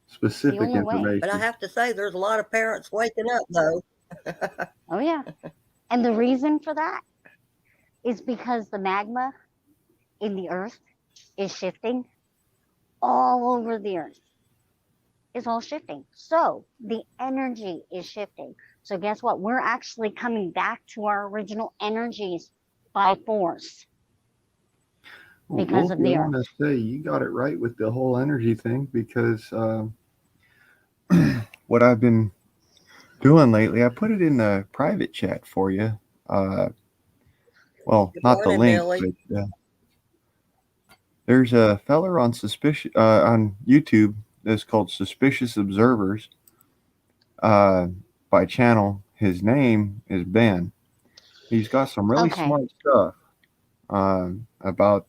The Specific only way. But I information. have to say, there's a lot of parents waking up though. Oh, yeah. And the reason for that is because the magma in the earth is shifting all over the earth. It's all shifting. So the energy is shifting. So guess what? We're actually coming back to our original energies by force because of Wolfie, I the want to earth. say you got it right with the whole energy thing because what I've been doing lately, I put it in the private chat for you. Well, Good not the morning, link, Millie. but there's a feller on YouTube that's called Suspicious Observers. Uh, by channel, his name is Ben. He's got some really Okay. smart stuff about.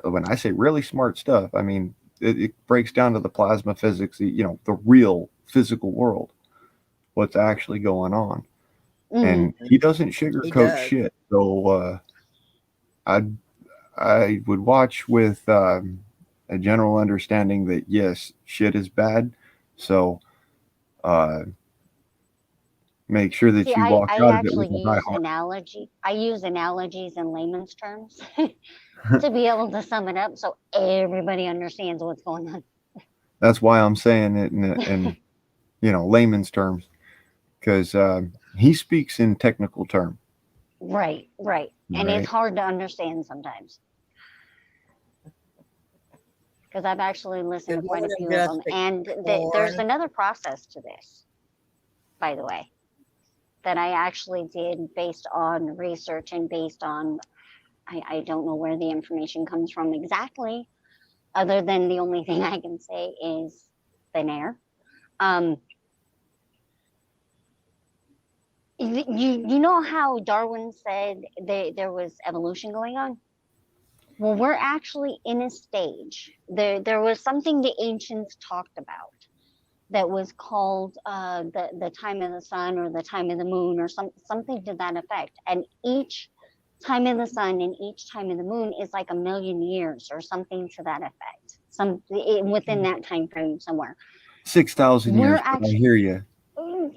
When I say really smart stuff, I mean it breaks down to the plasma physics, the real physical world, what's actually going on, Hmm. and he doesn't He sugarcoat does. shit. So I I would watch with a general understanding that yes, shit is bad. So uh, make sure See, that you walk I out of it actually with a high use heart. I use analogies in layman's terms to be able to sum it up so everybody understands what's going on. That's why I'm saying it in layman's terms, because he speaks in technical terms, Right, right. And it's right? hard to understand sometimes because I've actually listened to Good quite a morning, few of them. Justin And there's Warren. another process to this, by the way, that I actually did based on research and based on, I don't know where the information comes from exactly, other than the only thing I can say is thin air. Um, you know how Darwin said there was evolution going on? Well, we're actually in a stage. There was something the ancients talked about that was called the time of the sun or the time of the moon or something to that effect. And each time of the sun and each time of the moon is like a million years or something to that effect. Within that time frame somewhere. 6,000 We're years, but I actually hear you.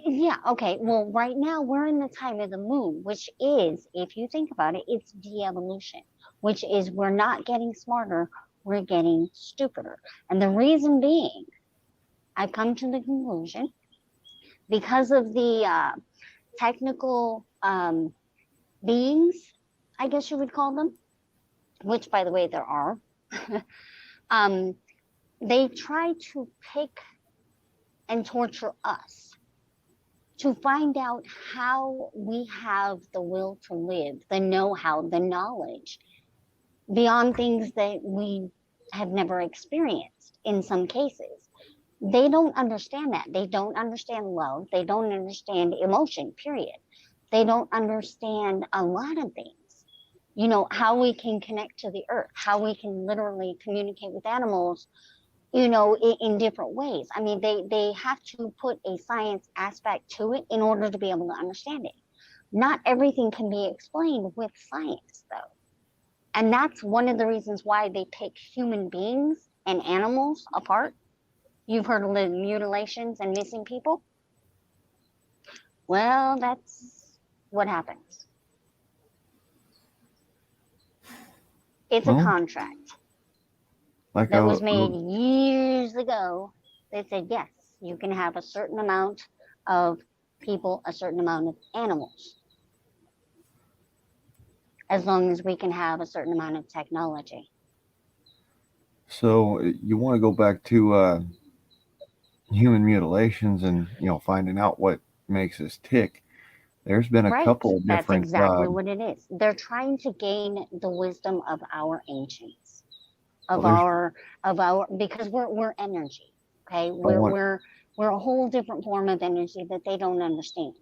yeah, okay. Well, right now we're in the time of the moon, which is, if you think about it, it's de-evolution, which is we're not getting smarter, we're getting stupider. And the reason being, I've come to the conclusion because of technical beings, I guess you would call them, which by the way there are. They try to pick and torture us to find out how we have the will to live, the know-how, the knowledge beyond things that we have never experienced in some cases. They don't understand that. They don't understand love. They don't understand emotion, period. They don't understand a lot of things. You know, how we can connect to the earth, how we can literally communicate with animals, you know, in different ways. I mean, they have to put a science aspect to it in order to be able to understand it. Not everything can be explained with science, though. And that's one of the reasons why they pick human beings and animals apart. You've heard of the mutilations and missing people? Well, that's what happens. It's a contract Like that was made years ago that said, yes, you can have a certain amount of people, a certain amount of animals, as long as we can have a certain amount of technology. So you want to go back to human mutilations and, you know, finding out what makes us tick. There's been a Right. couple of That's different exactly what it is. They're trying to gain the wisdom of our ancients, of Well, our because we're energy. Okay, we're a whole different form of energy that they don't understand.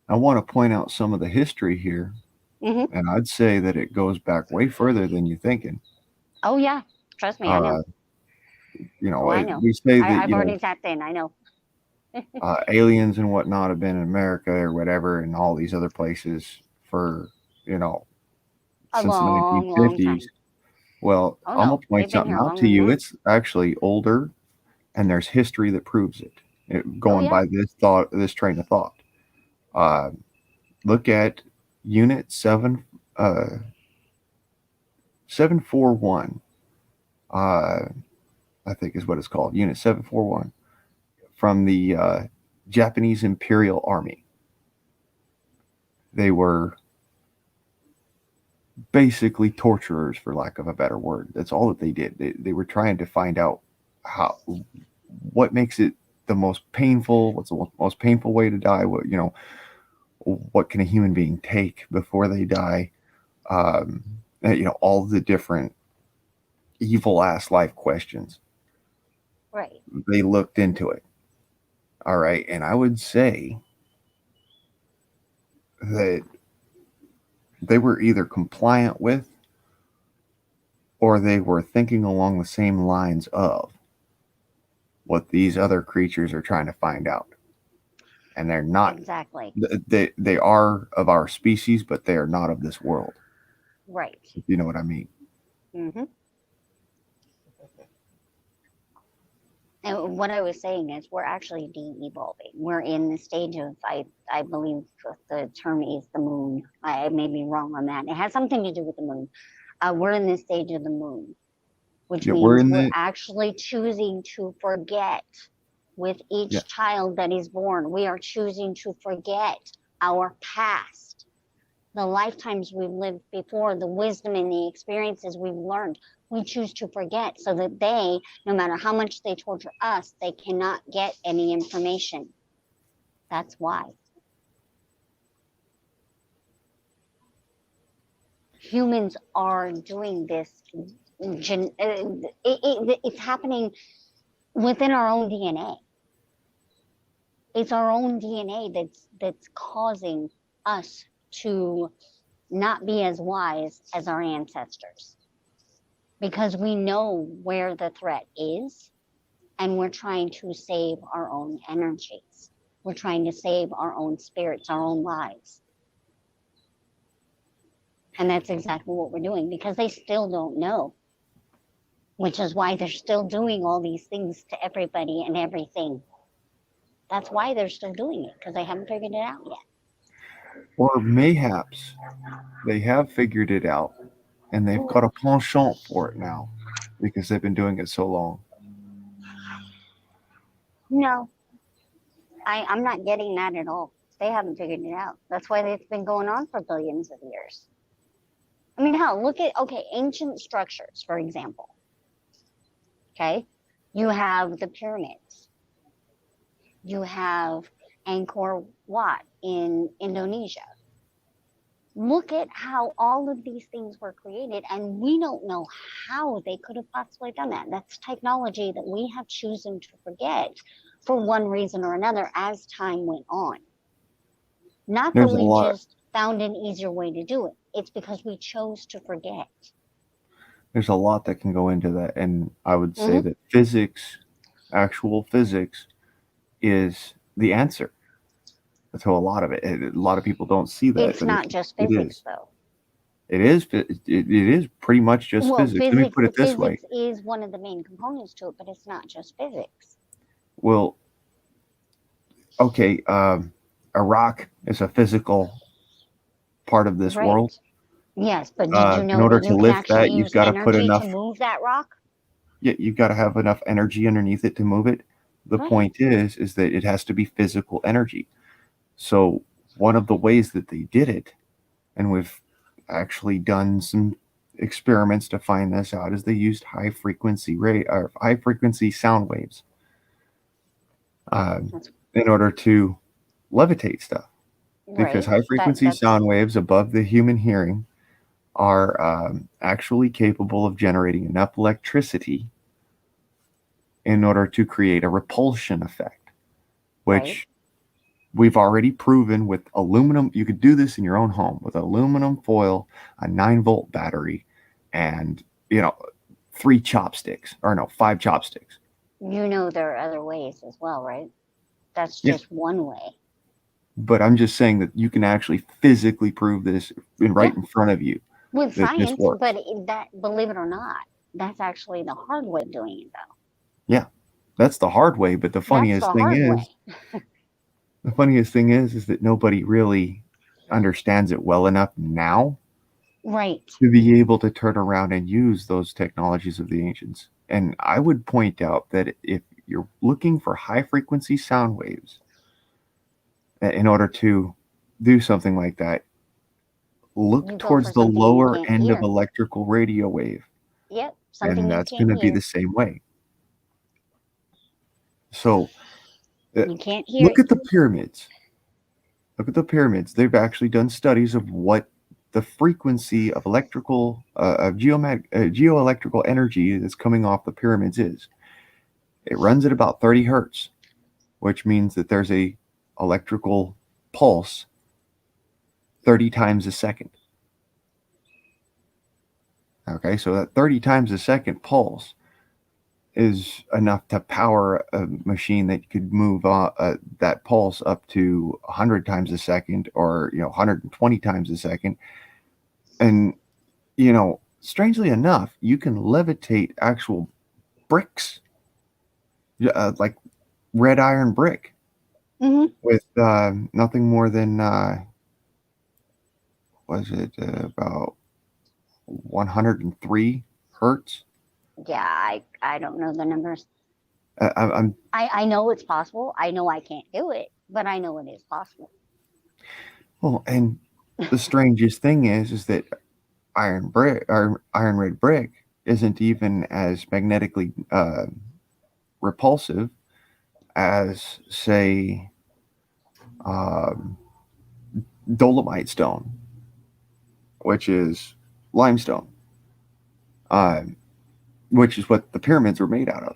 I want to point out some of the history here, Mm-hmm. and I'd say that it goes back way further than you're thinking. Oh yeah, trust me, I know. You know, Oh, I know. we say that I've you know already tapped in. I know. aliens and whatnot have been in America or whatever, and all these other places for, you know, A since the long, long time. 1950s. Well, Oh I'm gonna no, point they've been something here out longer to than you. that. It's actually older, and there's history that proves it. Oh Going yeah. by this train of thought. Look at Unit 741. I think is what it's called. Unit 741 from the Japanese Imperial Army. They were basically torturers, for lack of a better word. That's all that they did. They were trying to find out what makes it the most painful. What's the most painful way to die? What can a human being take before they die? All the different evil ass life questions. Right. They looked into it. All right, and I would say that they were either compliant with or they were thinking along the same lines of what these other creatures are trying to find out. And they're not exactly. They are of our species, but they are not of this world. Right. If you know what I mean. Mm-hmm. And what I was saying is we're actually de-evolving. We're in the stage of, I believe the term is the moon. I may be wrong on that. It has something to do with the moon. We're in the stage of the moon, which means we're actually choosing to forget with each child that is born. We are choosing to forget our past, the lifetimes we've lived before, the wisdom and the experiences we've learned. We choose to forget so that they, no matter how much they torture us, they cannot get any information. That's why. Humans are doing this. It's happening within our own DNA. It's our own DNA that's causing us to not be as wise as our ancestors. Because we know where the threat is, and we're trying to save our own energies. We're trying to save our own spirits, our own lives. And that's exactly what we're doing, because they still don't know, which is why they're still doing all these things to everybody and everything. That's why they're still doing it, because they haven't figured it out yet. Or mayhaps they have figured it out, and they've got a penchant for it now because they've been doing it so long. No, I'm not getting that at all. They haven't figured it out. That's why it's been going on for billions of years. I mean, hell, look at, okay, ancient structures, for example. Okay? You have the pyramids. You have Angkor Wat in Indonesia. Look at how all of these things were created, and we don't know how they could have possibly done that. That's technology that we have chosen to forget for one reason or another as time went on. Not There's that a we lot. just found an easier way to do it. It's because we chose to forget. There's a lot that can go into that, and I would say Mhm. that physics, actual physics, is the answer to a lot of it. A lot of people don't see that, It's but not just it physics, is. though. It is. It is pretty much just Well, physics. Let me put it this way. physics is one of the main components to it, but it's not just physics. Well, okay, a rock is a physical part of this Right. world. Yes, but did you In know order that to you can lift actually that, you've use got to put energy enough. to move that rock? Yeah, you've got to have enough energy underneath it to move it. The Right. point is that it has to be physical energy. So one of the ways that they did it, and we've actually done some experiments to find this out, is they used high frequency sound waves That's in order to levitate stuff. Because right. high frequency That's sound waves above the human hearing are actually capable of generating enough electricity in order to create a repulsion effect, which right. we've already proven with aluminum. You could do this in your own home with aluminum foil, a 9-volt battery, and 5 chopsticks. You know there are other ways as well, right? That's Yeah, just one way. but I'm just saying that you can actually physically prove this right in front of you With that this science, works. but that, believe it or not, that's actually the hard way of doing it, though. Yeah, that's the hard way. But That's the hard way. the funniest thing is that nobody really understands it well enough now Right. to be able to turn around and use those technologies of the ancients. And I would point out that if you're looking for high frequency sound waves in order to do something like that, look You go towards for the something you lower can't end of hear. electrical radio wave, Yep. and Something you that's going can't to be hear. the same way. So You can't hear look it. at the pyramids. Look at the pyramids. They've actually done studies of what the frequency of geoelectrical energy that's coming off the pyramids is. It runs at about 30 hertz, which means that there's a electrical pulse 30 times a second. Okay, so that 30 times a second pulse is enough to power a machine that could move that pulse up to 100 times a second, or 120 times a second. And strangely enough, you can levitate actual bricks, like red iron brick, with nothing more than about 103 hertz. Yeah, I don't know the numbers. I'm I know it's possible. I know I can't do it, but I know it is possible. Well, and the strangest thing is that iron red brick isn't even as magnetically repulsive as, say, dolomite stone, which is limestone, which is what the pyramids were made out of.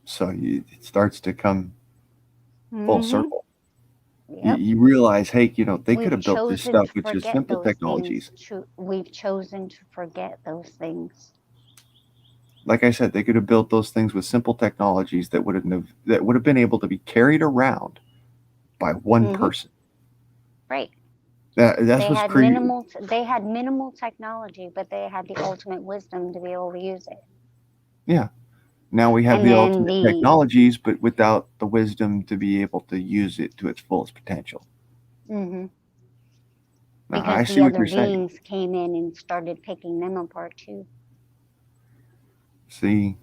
So it starts to come full circle. Yep. You realize, hey, they We've could have built this chosen stuff to with just forget simple those technologies. We've chosen to forget those things. Like I said, they could have built those things with simple technologies that would have been able to be carried around by one person. Right. That's They what's had crazy. They had minimal technology, but they had the ultimate wisdom to be able to use it. Yeah. Now we have And the then ultimate technologies, but without the wisdom to be able to use it to its fullest potential. Because I see the what other you're saying. beings came in and started picking them apart too. See,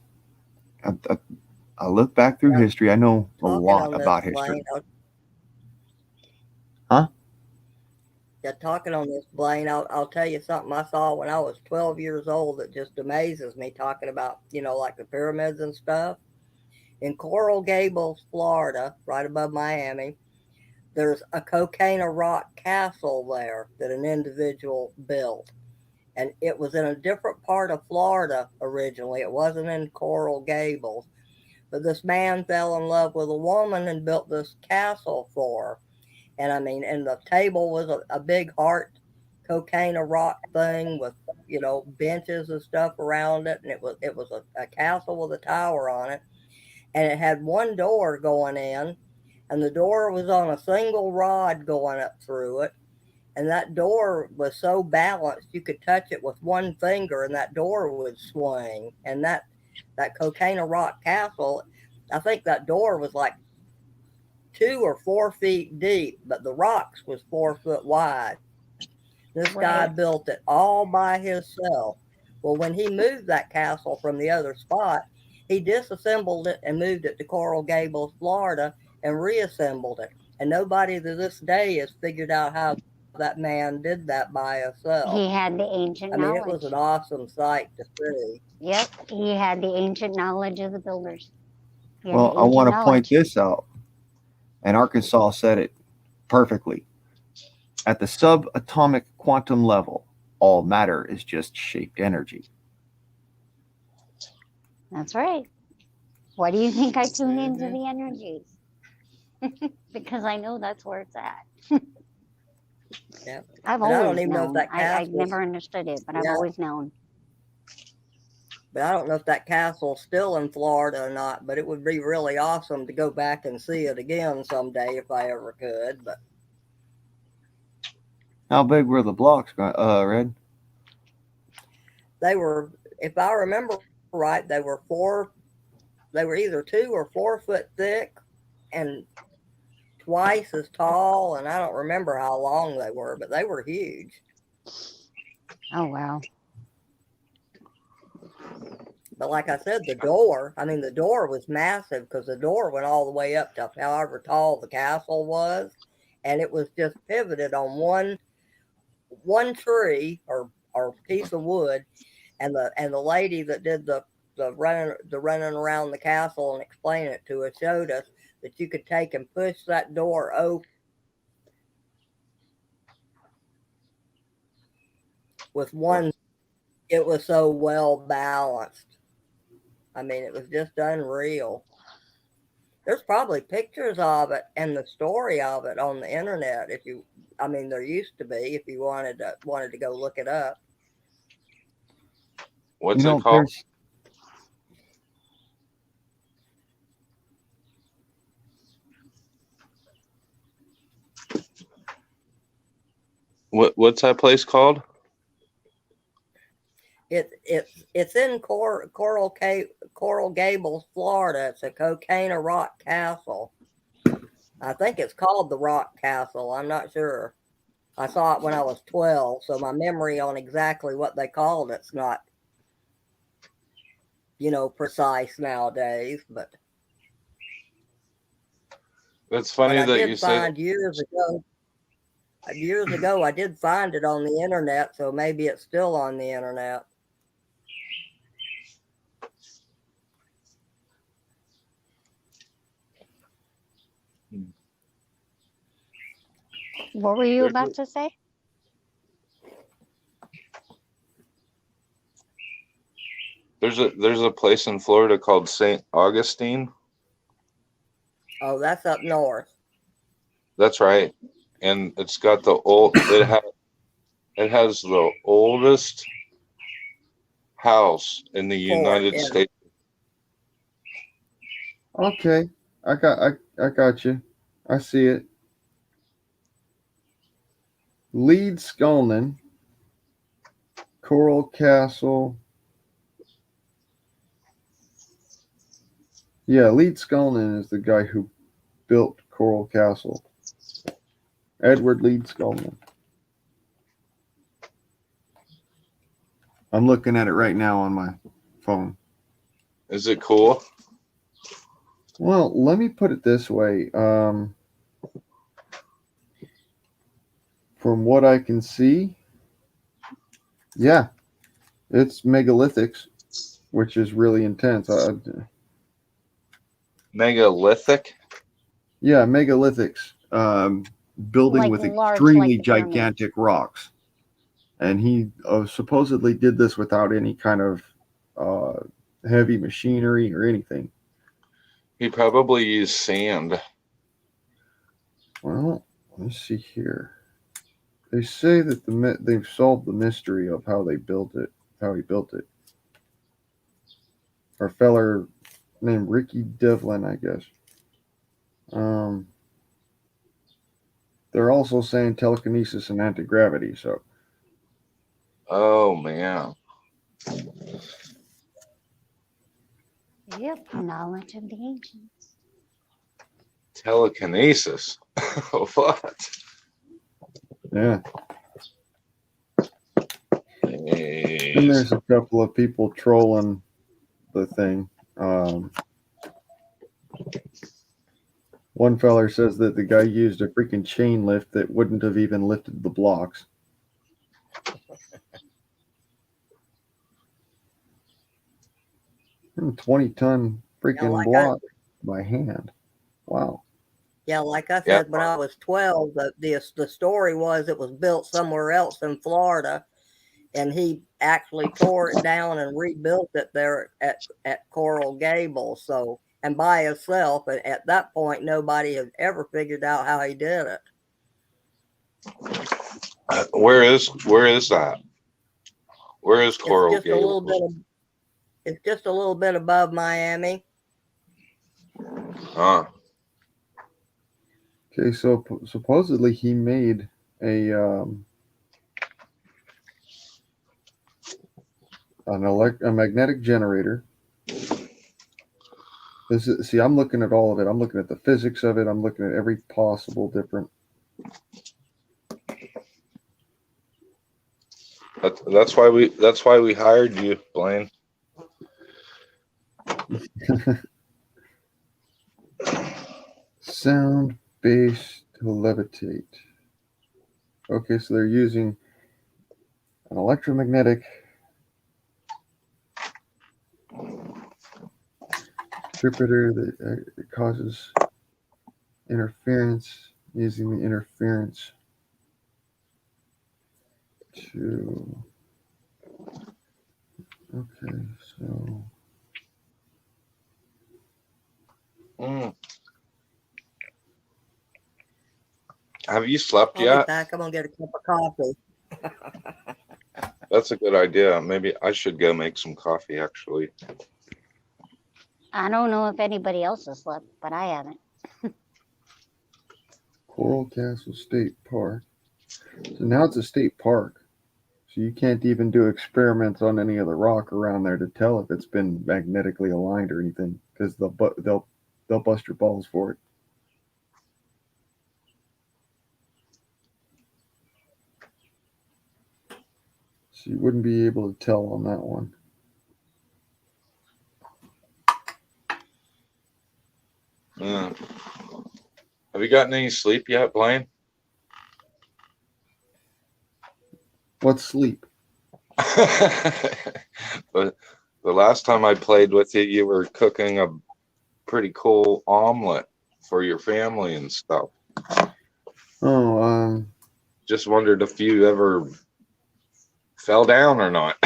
I look back through history. I know a Talking lot on this, about history. Blaine, Huh? yeah, talking on this, Blaine, I'll tell you something I saw when I was 12 years old that just amazes me, talking about, like the pyramids and stuff. In Coral Gables, Florida, right above Miami, there's a Cocaina Rock castle there that an individual built. And it was in a different part of Florida originally. It wasn't in Coral Gables. But this man fell in love with a woman and built this castle for her. And I mean, and the table was a big heart Cocaina Rock thing with, benches and stuff around it. And it was a castle with a tower on it. And it had one door going in, and the door was on a single rod going up through it. And that door was so balanced you could touch it with one finger and that door would swing. And that Cocaina Rock castle, I think that door was like 2 or 4 feet deep, but the rocks was 4 foot wide. This guy Right. built it all by himself. Well, when he moved that castle from the other spot, he disassembled it and moved it to Coral Gables, Florida, and reassembled it. And nobody to this day has figured out how that man did that by himself. He had the ancient I mean, knowledge. it was an awesome sight to see. Yep, he had the ancient knowledge of the builders. Well, I want to point this out, and Arkansas said it perfectly. At the subatomic quantum level, all matter is just shaped energy. That's right. Why do you think I tune into the energies? Because I know that's where it's at. Yeah. I've But I don't always even know if known. that I've castle- never understood it, but I've Yeah. always known. But I don't know if that castle's still in Florida or not, but it would be really awesome to go back and see it again someday if I ever could. But How big were the blocks, Red? they were, if I remember right, they were either 2 or 4 foot thick and twice as tall. And I don't remember how long they were, but they were huge. Oh, wow. But like I said, the door was massive because the door went all the way up to however tall the castle was. And it was just pivoted on one tree or piece of wood. And the lady that did the running around the castle and explaining it to us showed us that you could take and push that door open with one. It was so well balanced. I mean, it was just unreal. There's probably pictures of it and the story of it on the internet. There used to be, if you wanted to go look it up. What's it called? What's that place called? It's in Coral Gables, Florida. It's a Cocaina Rock Castle. I think it's called the Rock Castle. I'm not sure. I saw it when I was 12, so my memory on exactly what they called it's not, precise nowadays. But It's funny I that did you say find years ago, I did find it on the internet, so maybe it's still on the internet. What were you about to say? there's a place in Florida called St. Augustine. Oh, that's up north. That's right, and it's got it has the oldest house in the United yeah. States. Okay, I got you. I see it. Leeds Scullin, Coral Castle. Yeah, Leeds Scullin is the guy who built Coral Castle. Edward Leeds Scullin. I'm looking at it right now on my phone. Is it cool? Well, let me put it this way. From what I can see, yeah, it's megalithics, which is really intense. Megalithic? Yeah, megalithics. Building Like with large, extremely like the pyramids. gigantic rocks. And he supposedly did this without any kind of heavy machinery or anything. He probably used sand. Well, let's see here. They say that they've solved the mystery of how they built it, how he built it. Our feller named Ricky Devlin, I guess. They're also saying telekinesis and anti-gravity. So, Oh man. Yep, knowledge of the ancients. Telekinesis. What? yeah. And Jeez. there's a couple of people trolling the thing. One feller says that the guy used a freaking chain lift that wouldn't have even lifted the blocks. And 20-ton freaking like block by hand. Wow. Yeah, like I Yep. said, when I was 12, the story was it was built somewhere else in Florida, and he actually tore it down and rebuilt it there at Coral Gables. So, and by himself, and at that point, nobody had ever figured out how he did it. Where is that? Where is It's Coral just a little bit Gables? it's just a little bit above Miami. Okay, so supposedly he made a magnetic generator. See, I'm looking at all of it. I'm looking at the physics of it. I'm looking at every possible different. That's why we hired you, Blaine. Sound base to levitate. Okay, so they're using an electromagnetic distributor that causes interference, using the interference to. Okay, so. Have you slept I'll yet? be back. I'm gonna get a cup of coffee. That's a good idea. Maybe I should go make some coffee, actually. I don't know if anybody else has slept, but I haven't. Coral Castle State Park. So now it's a state park. So you can't even do experiments on any of the rock around there to tell if it's been magnetically aligned or anything, because they'll bust your balls for it. So you wouldn't be able to tell on that one. Have you gotten any sleep yet, Blaine? What's sleep? But the last time I played with you, you were cooking a pretty cool omelet for your family and stuff. Oh, Just wondered if you ever fell down or not.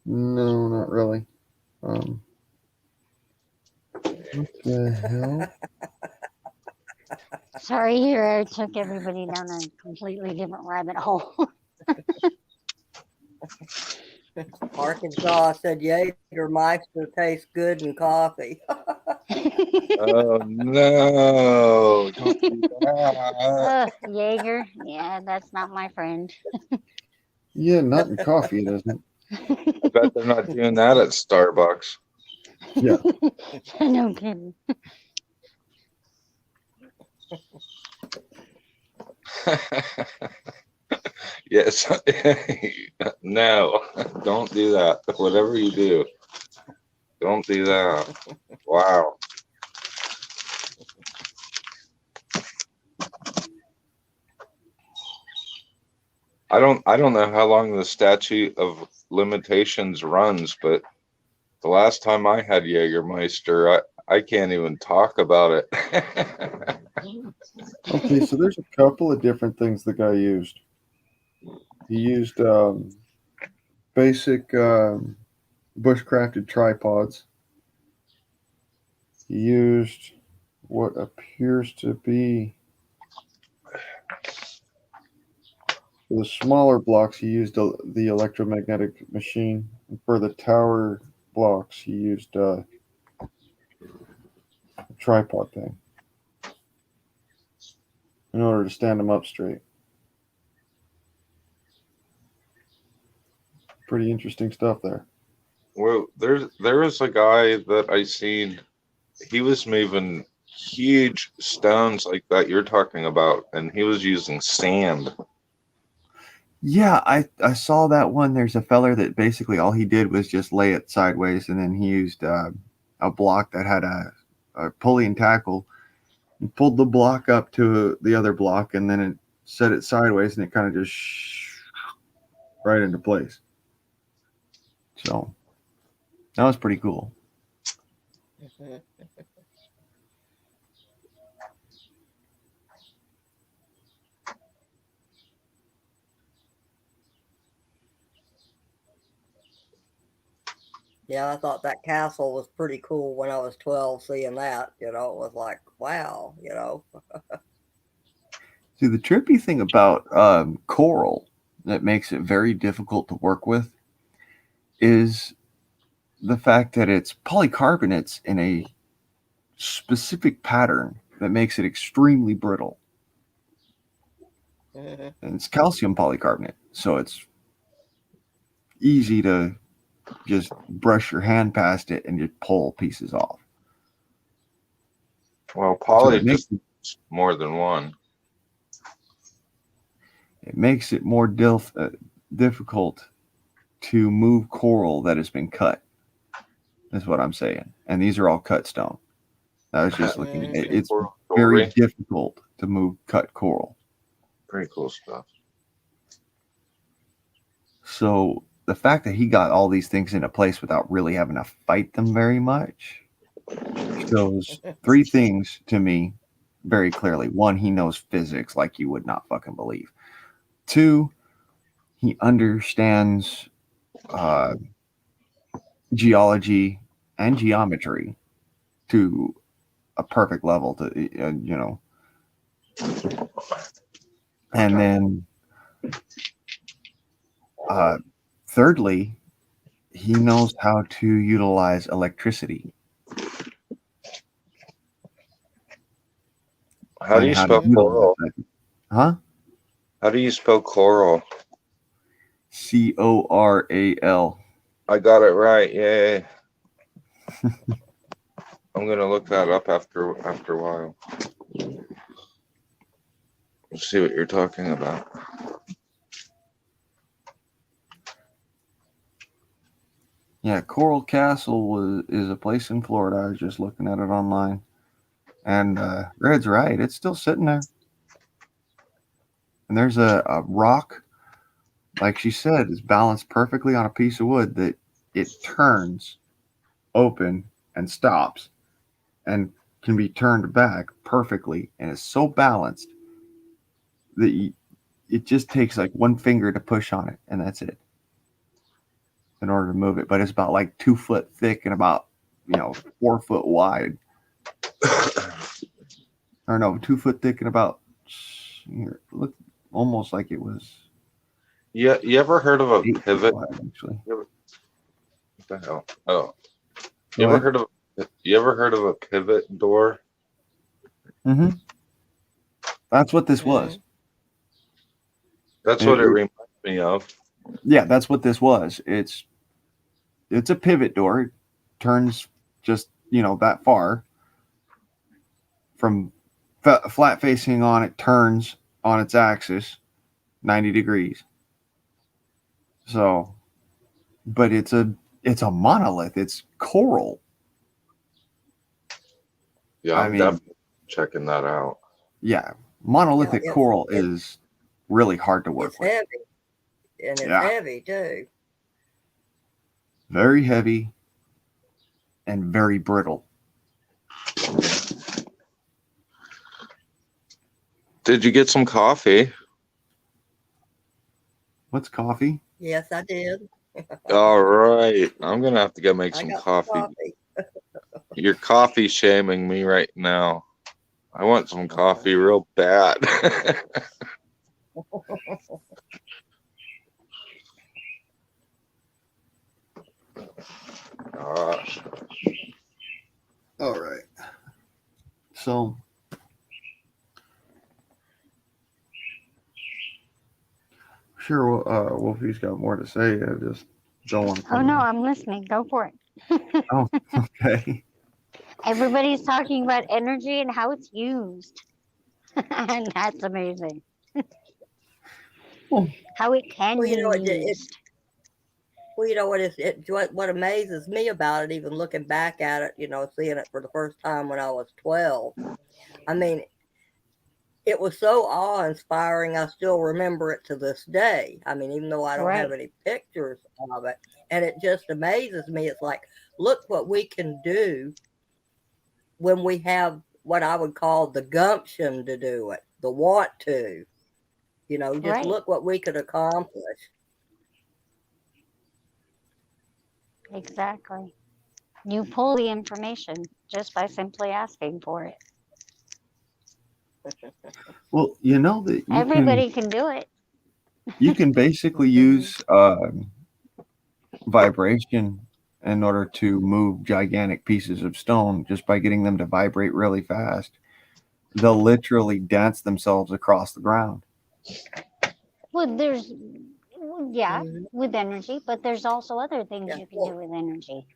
no, not really. What the hell? Sorry, here I took everybody down a completely different rabbit hole. Arkansas said Jägermeister tastes good in coffee. Oh no! Don't do that. Jaeger, yeah, that's not my friend. Yeah, not in coffee, it isn't. I bet they're not doing that at Starbucks. Yeah. No kidding. Yes. No, don't do that. Whatever you do, don't do that. Wow. I don't know how long the statute of limitations runs, but the last time I had Jägermeister, I can't even talk about it. Okay, so there's a couple of different things the guy used. He used basic bushcrafted tripods. He used what appears to be for the smaller blocks. He used the electromagnetic machine. And for the tower blocks, he used a tripod thing in order to stand them up straight. Pretty interesting stuff there. Well, there was a guy that I seen. He was moving huge stones like that you're talking about, and he was using sand. Yeah, I saw that one. There's a feller that basically all he did was just lay it sideways, and then he used a block that had a pulley and tackle. He pulled the block up to the other block, and then it set it sideways, and it kind of just right into place. So that was pretty cool. Yeah, I thought that castle was pretty cool when I was 12, seeing that, it was like, wow, See, the trippy thing about coral that makes it very difficult to work with is the fact that it's polycarbonates in a specific pattern that makes it extremely brittle. Mhm. And it's calcium polycarbonate, so it's easy to just brush your hand past it and just pull pieces off. Well, So poly it makes just more than one. it more difficult to move coral that has been cut, is what I'm saying. And these are all cut stone. I was just looking at it. It's very difficult to move cut coral. Pretty cool stuff. So the fact that he got all these things into place without really having to fight them very much shows three things to me very clearly. One, he knows physics like you would not fucking believe. Two, he understands geology and geometry to a perfect level to and then thirdly, he knows how to utilize electricity. How do you spell coral? Huh? How do you spell coral? Coral. I got it right. Yay. I'm gonna look that up after a while. Let's see what you're talking about. Yeah, Coral Castle is a place in Florida. I was just looking at it online. And Red's right. It's still sitting there. And there's a rock, like she said, is balanced perfectly on a piece of wood that it turns open and stops and can be turned back perfectly. And it's so balanced that it just takes like one finger to push on it, and that's it, in order to move it. But it's about like 2 foot thick and about 4 foot wide. Or no, 2 foot thick and about look almost like it was. Yeah, you ever heard of a 8 foot pivot? wide, actually. What the hell? Oh, you ever heard of a pivot door? Mm-hmm. That's what this was. That's what it reminds me of. Yeah, that's what this was. It's a pivot door. It turns just that far from flat facing on. It turns on its axis, 90 degrees. So, but it's a monolith. It's coral. Yeah, I I'm mean, definitely checking that out. yeah, monolithic Yeah, coral is really hard to work It's with. heavy, and it's Yeah. heavy too. Very heavy and very brittle. Did you get some coffee? What's coffee? Yes, I did. All right. I'm going to have to go make I some got coffee. some coffee. You're coffee shaming me right now. I want some coffee real bad. Gosh. All right. So, sure, Wolfie's got more to say. I just don't want to. Oh no, I'm listening. Go for it. Oh, okay. Everybody's talking about energy and how it's used. And that's amazing. Well, How it can Well, be you know, used. Well, you know what amazes me about it, even looking back at it, you know, seeing it for the first time when I was 12. I mean, it was so awe-inspiring. I still remember it to this day. I mean, even though I don't have Right. any pictures of it, and it just amazes me. It's like, look what we can do when we have what I would call the gumption to do it, the want to. You know, just Right. look what we could accomplish. Exactly. You pull the information just by simply asking for it. well, you know that Everybody can do it. you can basically use vibration in order to move gigantic pieces of stone just by getting them to vibrate really fast. They'll literally dance themselves across the ground. Well, yeah, Mhm. with energy, but there's also other things Yeah, you can well- do with energy.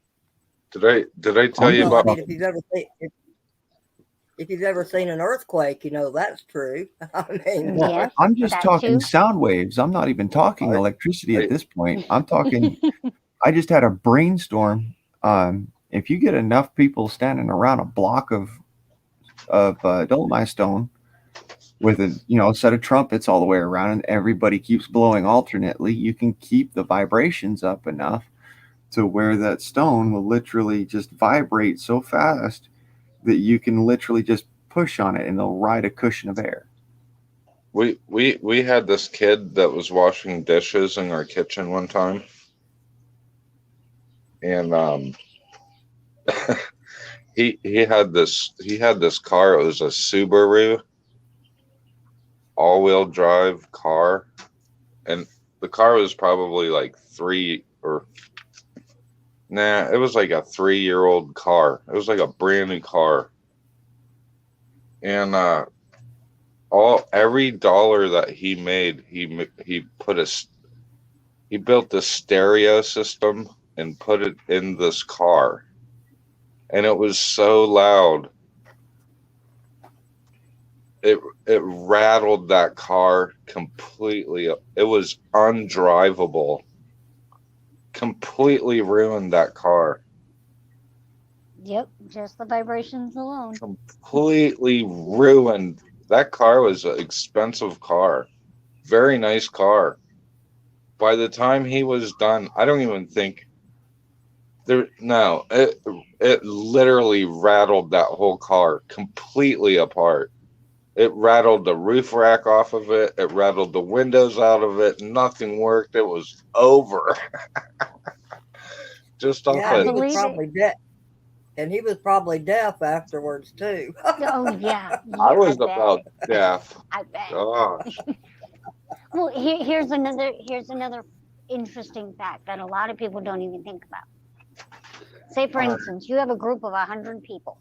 Did I tell you I'm Well, I about mean, if you've ever seen an earthquake, you know that's true. I mean, Well, Yes, I'm just that talking too. sound waves. I'm not even talking I- electricity I- at this point. I'm talking. I just had a brainstorm. If you get enough people standing around a block of dolomite stone with a set of trumpets all the way around, and everybody keeps blowing alternately, you can keep the vibrations up enough to where that stone will literally just vibrate so fast that you can literally just push on it and they'll ride a cushion of air. we had this kid that was washing dishes in our kitchen one time, and he had this car. It was a Subaru all-wheel drive car, and the car was probably like it was like a 3-year-old car. It was like a brand new car, and every dollar that he made, he built this stereo system and put it in this car, and it was so loud. It rattled that car completely. It was undrivable. Completely ruined that car. Yep, just the vibrations alone. Completely ruined. That car was an expensive car. Very nice car. By the time he was done, I don't even think it literally rattled that whole car completely apart. It rattled the roof rack off of it. It rattled the windows out of it. Nothing worked. It was over. Just off yeah, I he of was believe it. probably deaf, and he was probably deaf afterwards too. Oh yeah, I yeah, was bet. about deaf. I bet. Gosh. Well, here's another interesting fact that a lot of people don't even think about. Say, for instance, you have a group of 100 people.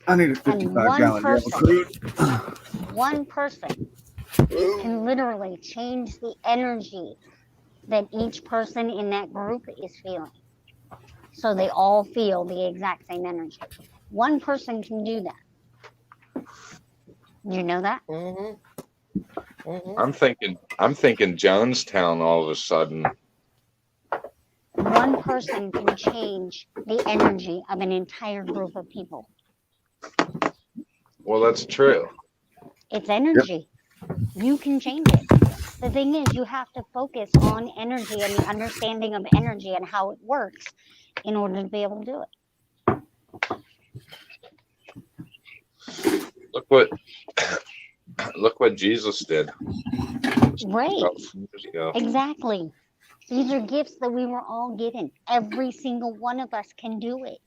I need a And 55-gallon one person can literally change the energy that each person in that group is feeling. So they all feel the exact same energy. One person can do that. You know that? Mm-hmm. Mhm. I'm thinking Jonestown all of a sudden. One person can change the energy of an entire group of people. Well, that's true. It's energy. You can change it. The thing is, you have to focus on energy and the understanding of energy and how it works in order to be able to do it. Look what Jesus did. Right. 2,000 years ago. Exactly. These are gifts that we were all given. Every single one of us can do it.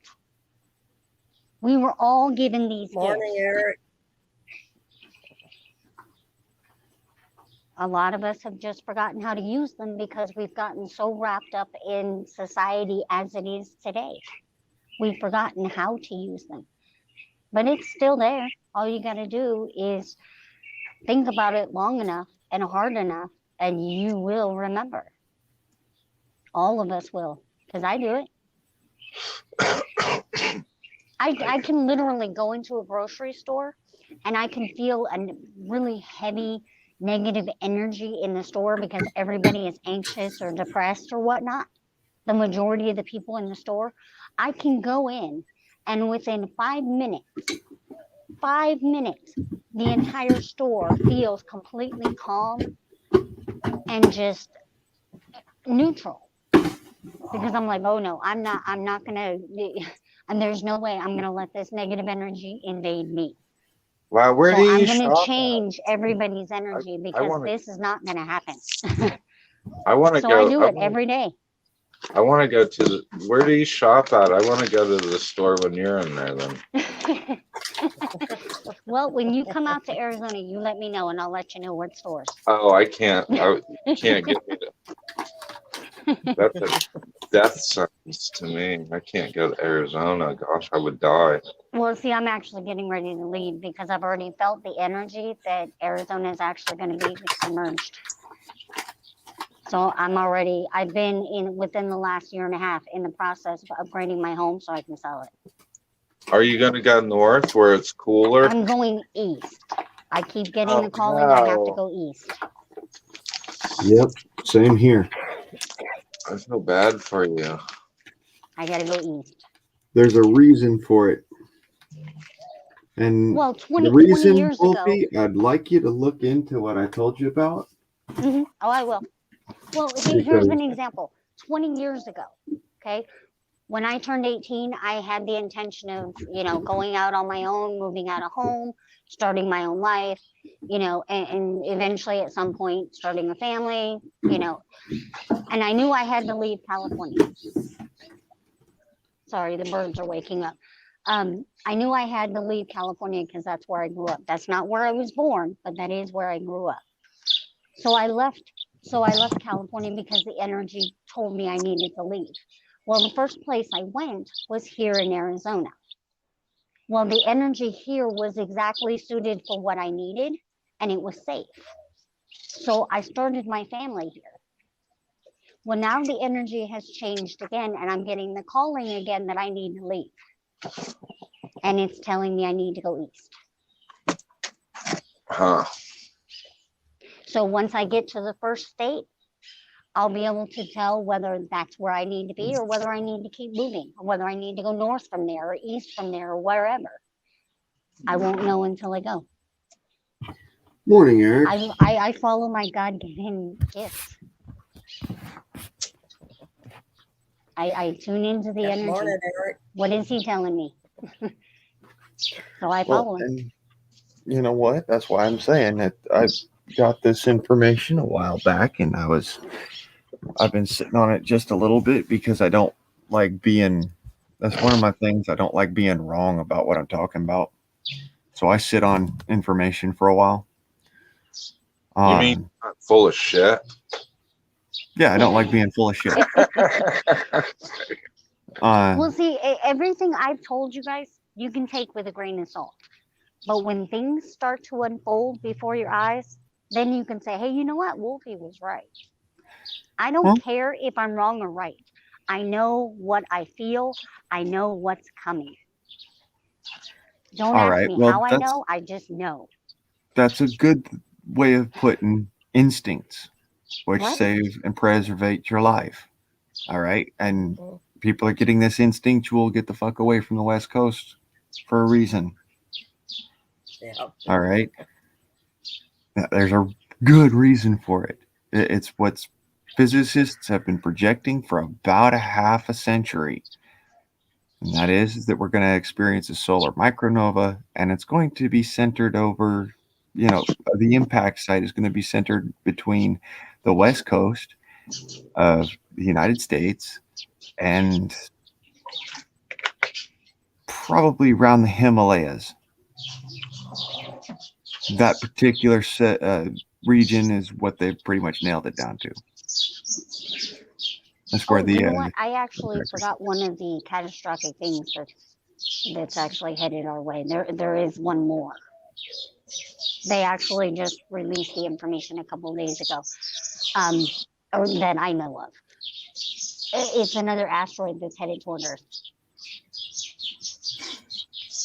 We were all given these Morning, gifts. Eric. A lot of us have just forgotten how to use them because we've gotten so wrapped up in society as it is today. We've forgotten how to use them. But it's still there. All you got to do is think about it long enough and hard enough, and you will remember. All of us will, because I do it. I can literally go into a grocery store and I can feel a really heavy negative energy in the store because everybody is anxious or depressed or whatnot. The majority of the people in the store, I can go in and within 5 minutes, the entire store feels completely calm and just neutral. Because I'm like, oh no, I'm not gonna, and there's no way I'm gonna let this negative energy invade me. Wow, where So do I'm you gonna shop? change everybody's energy because this is not gonna happen. I want to So go. I do it every day. I want to go to where do you shop at? I want to go to the store when you're in there then. Well, when you come out to Arizona, you let me know and I'll let you know what stores. Oh, I can't get me to. That's a death sentence to me. I can't go to Arizona. Gosh, I would die. Well, see, I'm actually getting ready to leave because I've already felt the energy that Arizona is actually going to be submerged. So I've been within the last year and a half in the process of upgrading my home so I can sell it. Are you going to go north where it's cooler? I'm going east. I keep getting the calling. I have to go east. Yep, same here. I feel bad for you. I got to go east. There's a reason for it. And Well, the 20 reason, years ago. Wolfie, I'd like you to look into what I told you about. Oh, I will. Well, here's an example. 20 years ago, okay, when I turned 18, I had the intention of, going out on my own, moving out of home, starting my own life, and eventually at some point starting a family, and I knew I had to leave California. Sorry, the birds are waking up. I knew I had to leave California because that's where I grew up. That's not where I was born, but that is where I grew up. So I left California because the energy told me I needed to leave. Well, the first place I went was here in Arizona. Well, the energy here was exactly suited for what I needed, and it was safe. So I started my family here. Well, now the energy has changed again, and I'm getting the calling again that I need to leave. And it's telling me I need to go east. Huh. So once I get to the first state, I'll be able to tell whether that's where I need to be or whether I need to keep moving or whether I need to go north from there or east from there or wherever. I won't know until I go. Morning, Eric. I follow my God-given gifts. I tune into the energy. Morning, Eric. What is he telling me? So I follow him. And you know what? That's why I'm saying that I got this information a while back, and I've been sitting on it just a little bit because I don't like being. That's one of my things. I don't like being wrong about what I'm talking about. So I sit on information for a while. You mean full of shit? Yeah, I don't like being full of shit. Well, see, everything I've told you guys, you can take with a grain of salt. But when things start to unfold before your eyes, then you can say, hey, you know what? Wolfie was right. I don't care if I'm wrong or right. I know what I feel. I know what's coming. Don't ask me how I know. I just know. That's a good way of putting instincts, which Right. save and preserve your life. All right. And people are getting this instinctual get the fuck away from the West Coast for a reason. Yeah. All right. Now, there's a good reason for it. It's what physicists have been projecting for about a half a century. And that is that we're going to experience a solar micronova, and it's going to be centered over, the impact site is going to be centered between the West Coast of the United States and probably around the Himalayas. That particular region is what they've pretty much nailed it down to. That's where You know what? I actually forgot one of the catastrophic things that's actually headed our way. There is one more. They actually just released the information a couple of days ago, or that I know of. It's another asteroid that's headed toward Earth.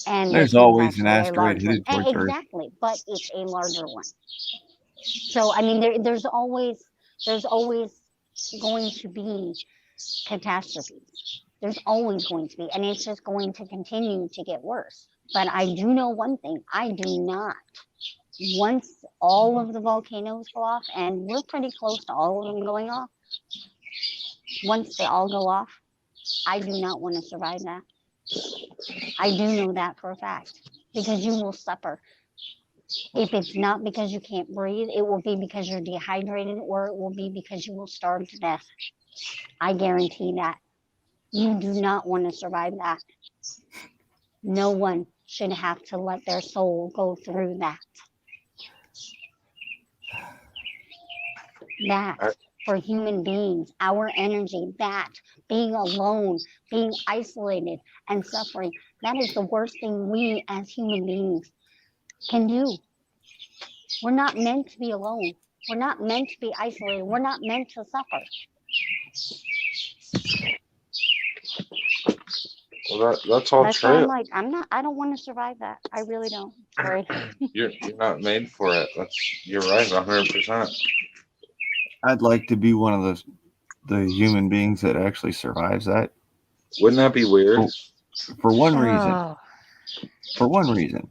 And there's always an asteroid headed towards Earth. Exactly, but it's a larger one. So I mean, there's always going to be catastrophes. There's always going to be, and it's just going to continue to get worse. But I do know one thing: I do not. Once all of the volcanoes go off, and we're pretty close to all of them going off. Once they all go off, I do not want to survive that. I do know that for a fact, because you will suffer. If it's not because you can't breathe, it will be because you're dehydrated, or it will be because you will starve to death. I guarantee that. You do not want to survive that. No one should have to let their soul go through that. That, for human beings, our energy, that, being alone, being isolated and suffering, that is the worst thing we as human beings can do. We're not meant to be alone. We're not meant to be isolated. We're not meant to suffer. Well, that's all That's why true. I'm like, I don't want to survive that. I really don't. Sorry. You're not made for it. You're right, 100%. I'd like to be one of the human beings that actually survives that. Wouldn't that be weird? For one reason. Oh. For one reason.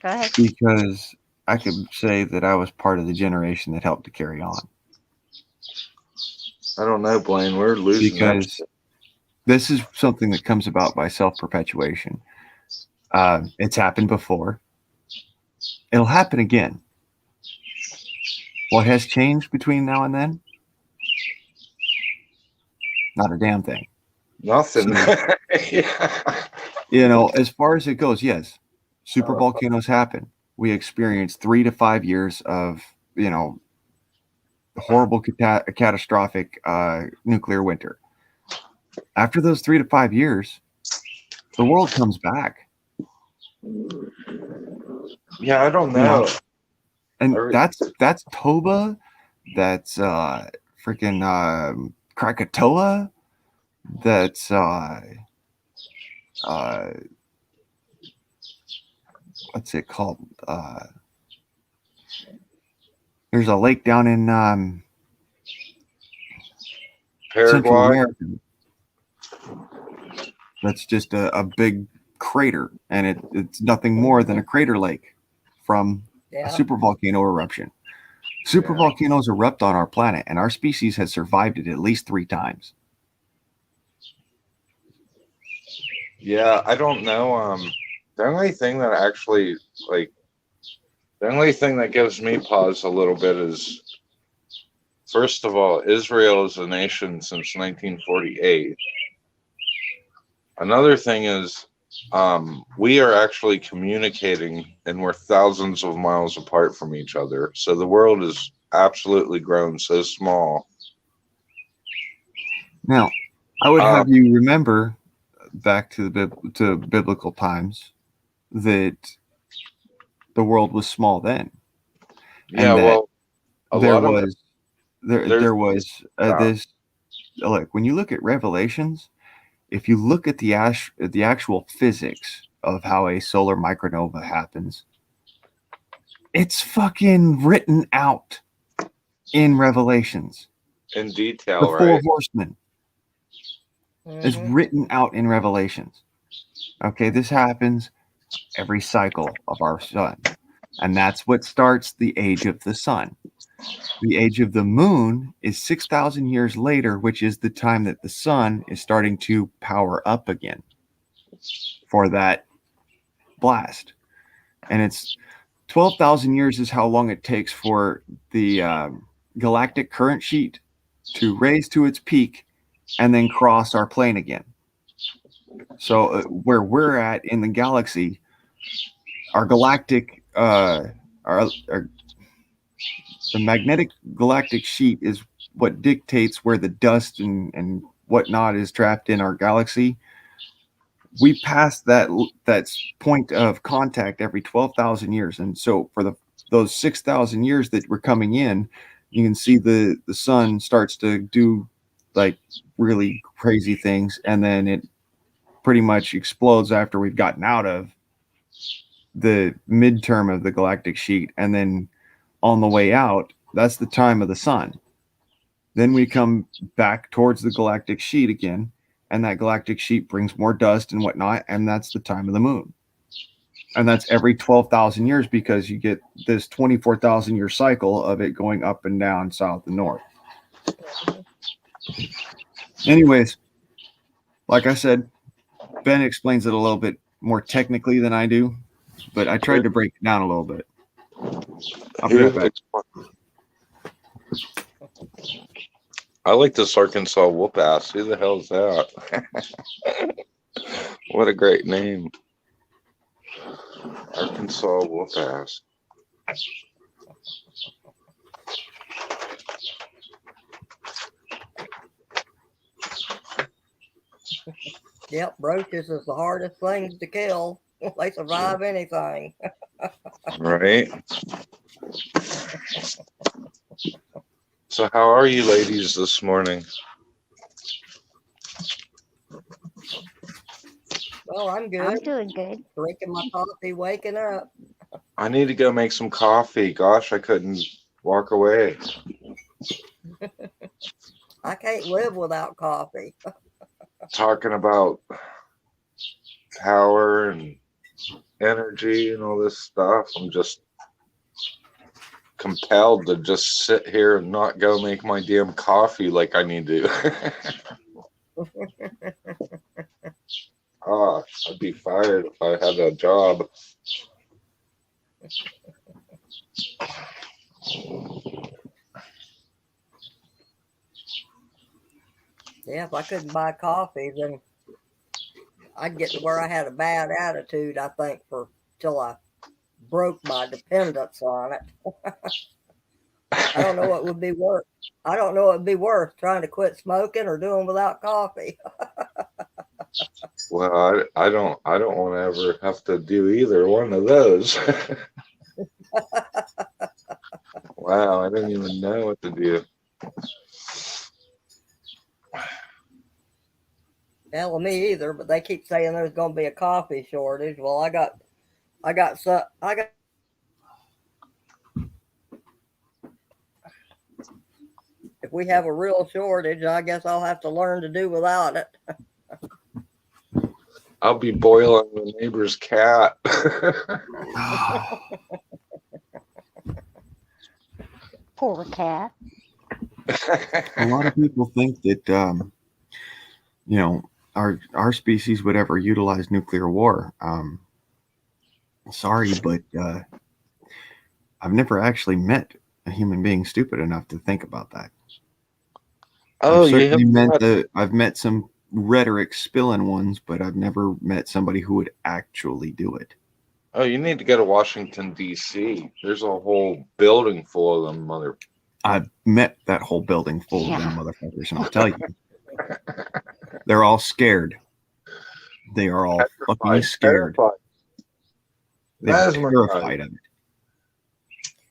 Go ahead. Because I could say that I was part of the generation that helped to carry on. I don't know, Blaine. We're losing. Because this is something that comes about by self-perpetuation. It's happened before. It'll happen again. What has changed between now and then? Not a damn thing. Nothing. Yeah. As far as it goes, yes, super volcanoes happen. We experience 3 to 5 years of, horrible, catastrophic nuclear winter. After those 3 to 5 years, the world comes back. Yeah, I don't know. And that's Toba, that's freaking Krakatoa, that's what's it called? There's a lake down in Central Paraguay. America. That's just a big crater, and it's nothing more than a crater lake from a supervolcano eruption. Supervolcanoes erupt on our planet, and our species has survived it at least 3 times. Yeah, I don't know. The only thing that actually, the only thing that gives me pause a little bit is, first of all, Israel is a nation since 1948. Another thing is, we are actually communicating, and we're thousands of miles apart from each other. So the world is absolutely grown so small. Now, I would have you remember back to biblical times that the world was small then. Yeah, well, there was this. Like when you look at Revelations, if you look at the actual physics of how a solar micronova happens, It's fucking written out in Revelations. In The detail, four right? horsemen is Mhm. written out in Revelations. Okay, this happens every cycle of our sun. And that's what starts the age of the sun. The age of the moon is 6,000 years later, which is the time that the sun is starting to power up again for that blast. And it's 12,000 years is how long it takes for the galactic current sheet to raise to its peak and then cross our plane again. So where we're at in the galaxy, our galactic, the magnetic galactic sheet is what dictates where the dust and whatnot is trapped in our galaxy. We pass that point of contact every 12,000 years, and so for those 6,000 years that we're coming in, you can see the sun starts to do like really crazy things, and then it pretty much explodes after we've gotten out of the midterm of the galactic sheet, and then on the way out, that's the time of the sun. Then we come back towards the galactic sheet again, and that galactic sheet brings more dust and whatnot, and that's the time of the moon. And that's every 12,000 years because you get this 24,000 year cycle of it going up and down, south and north. Anyways, like I said, Ben explains it a little bit more technically than I do, but I tried to break it down a little bit. I'll be right back. I like this Arkansas whoop ass. Who the hell is that? What a great name. Arkansas whoop ass. Yep, roaches is the hardest things to kill. They survive anything. Right? So how are you ladies this morning? Well, I'm I'm good. doing good. Drinking my coffee, waking up. I need to go make some coffee. Gosh, I couldn't walk away. I can't live without coffee. Talking about power and energy and all this stuff. I'm just compelled to just sit here and not go make my damn coffee like I need to. I'd be fired if I had a job. Yeah, if I couldn't buy coffee, then I'd get to where I had a bad attitude, I think, till I broke my dependence on it. I don't know what would be worse. I don't know what would be worse, trying to quit smoking or doing without coffee. Well, I don't want to ever have to do either one of those. Wow, I didn't even know what to do. Hell, me either. But they keep saying there's going to be a coffee shortage. Well, I got. If we have a real shortage, I guess I'll have to learn to do without it. I'll be boiling the neighbor's cat. Poor cat. A lot of people think that our species would ever utilize nuclear war. Sorry, but I've never actually met a human being stupid enough to think about that. Oh, I've met some rhetoric spilling ones, but I've never met somebody who would actually do it. Oh, you need to go to Washington, D.C. There's a whole building full of them mother. I've met that whole building full of them motherfuckers, and I'll tell you, they're all scared. They are all fucking scared. They're terrified of it.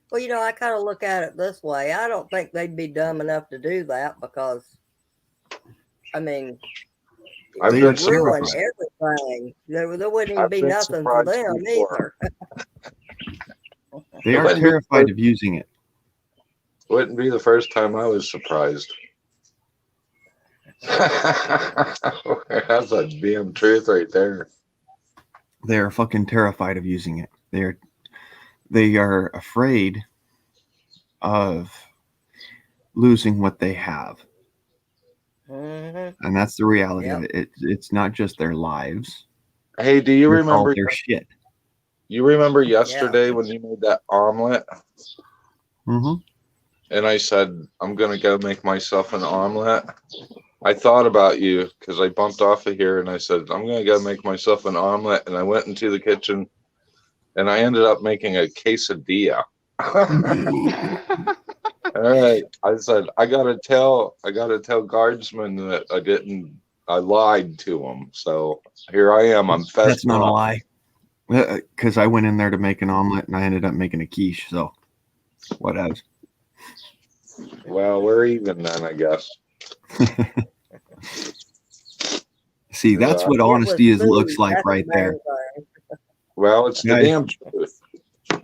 Well, I kind of look at it this way. I don't think they'd be dumb enough to do that because, I mean, I've they been ruin surprised. everything. There wouldn't even I've be been nothing for surprised them before. either. They are Wouldn't be- terrified of using it. Wouldn't be the first time I was surprised. That's a damn truth right there. They are fucking terrified of using it. They are afraid of losing what they have. Mm-hmm. And that's the reality Yep. of it. It's not just their lives. Hey, do you It's all remember their shit. you remember yesterday when you made that omelet? Mm-hmm. And I said, I'm going to go make myself an omelet. I thought about you because I bumped off of here and I said, I'm going to go make myself an omelet. And I went into the kitchen and I ended up making a quesadilla. All right. I said, I got to tell guardsmen that I lied to them. So here I am. I'm fessing That's not a up. lie. Because I went in there to make an omelet and I ended up making a quiche. So, whatever. Well, we're even then, I guess. See, that's what It was honesty food. looks like That's right the there. main thing. Well, it's the Guys. damn truth.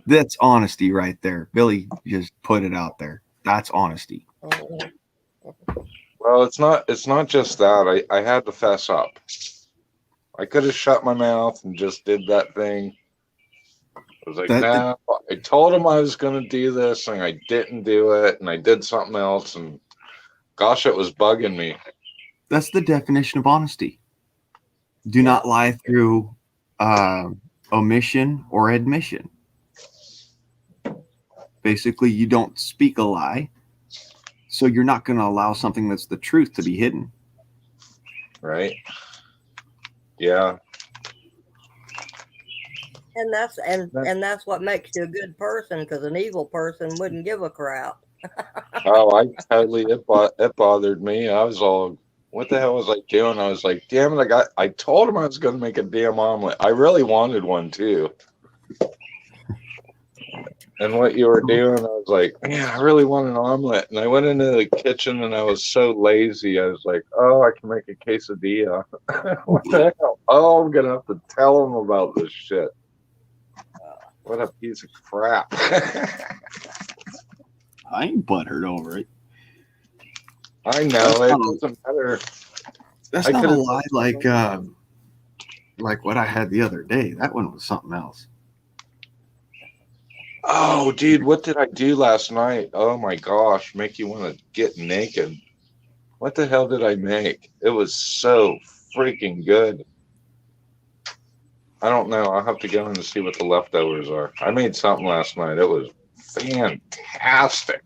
That's honesty right there. Billy just put it out there. That's honesty. Mhm. Well, it's not just that. I had to fess up. I could have shut my mouth and just did that thing. I was like, no, I told him I was going to do this and I didn't do it and I did something else and gosh, it was bugging me. That's the definition of honesty. Do not lie through omission or admission. Basically, you don't speak a lie, so you're not going to allow something that's the truth to be hidden. Right? Yeah. And that's what makes you a good person, because an evil person wouldn't give a crap. Oh, it bothered me. I was all, what the hell was I doing? I was like, damn it, I told him I was going to make a damn omelet. I really wanted one too. And what you were doing, I was like, man, I really want an omelet. And I went into the kitchen and I was so lazy. I was like, oh, I can make a quesadilla. What the hell? Oh, I'm going to have to tell him about this shit. What a piece of crap. I ain't butthurt over it. I know, it doesn't matter. That's not a lie like what I had the other day. That one was something else. Oh, dude, what did I do last night? Oh my gosh, make you want to get naked. What the hell did I make? It was so freaking good. I don't know. I'll have to go in to see what the leftovers are. I made something last night. It was fantastic.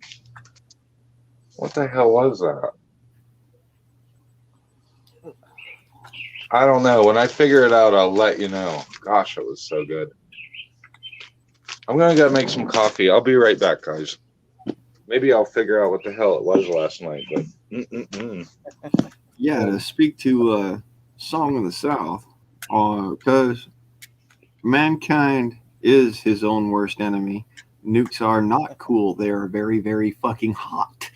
What the hell was that? I don't know. When I figure it out, I'll let you know. Gosh, it was so good. I'm going to go make some coffee. I'll be right back, guys. Maybe I'll figure out what the hell it was last night. But Yeah, to speak to Song of the South, because mankind is his own worst enemy. Nukes are not cool. They are very, very fucking hot.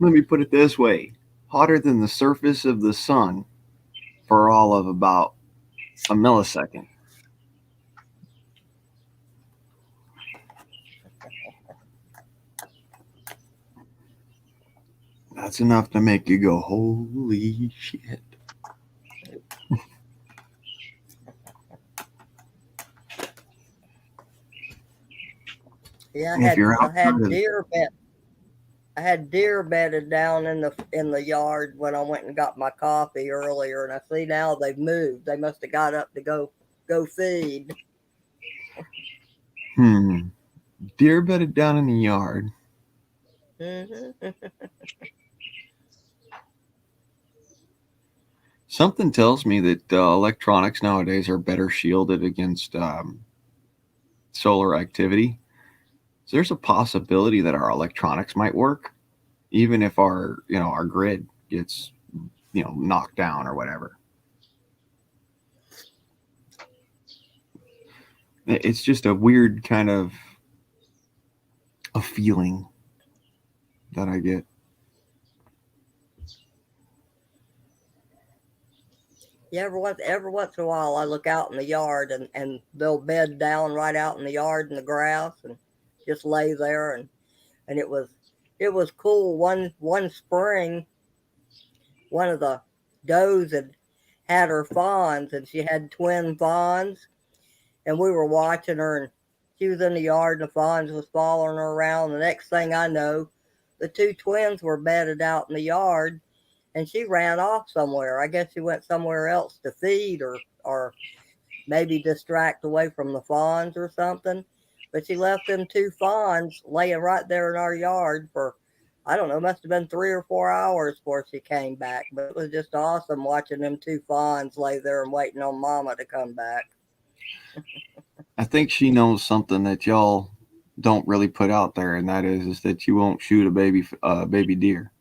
Let me put it this way. Hotter than the surface of the sun for all of about a millisecond. That's enough to make you go, holy shit. Yeah, If you're I had outside of- I had deer bedded down in the yard when I went and got my coffee earlier, and I see now they've moved. They must have got up to go feed. Deer bedded down in the yard. Mm-hmm. Something tells me that electronics nowadays are better shielded against solar activity. So there's a possibility that our electronics might work, even if our grid gets knocked down or whatever. It's just a weird kind of a feeling that I get. Yeah, every once in a while, I look out in the yard and they'll bed down right out in the yard in the grass and just lay there and it was cool. One spring, one of the does had her fawns and she had twin fawns and we were watching her and she was in the yard and the fawns was following her around. The next thing I know, the two twins were bedded out in the yard and she ran off somewhere. I guess she went somewhere else to feed or maybe distract away from the fawns or something. But she left them two fawns laying right there in our yard for, I don't know, must have been 3 or 4 hours before she came back. But it was just awesome watching them two fawns lay there and waiting on Mama to come back. I think she knows something that y'all don't really put out there, and that is that you won't shoot a baby deer.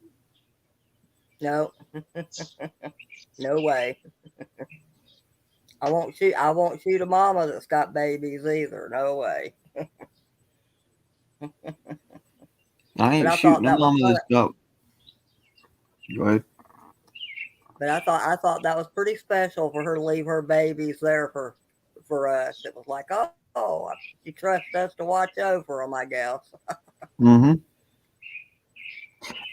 No, no way. I won't shoot a mama that's got babies either. No way. I ain't I shooting thought a that was mama fun. that's got. Go ahead. But I thought that was pretty special for her to leave her babies there for us. It was like, oh, she trusts us to watch over them, I guess. Mm-hmm.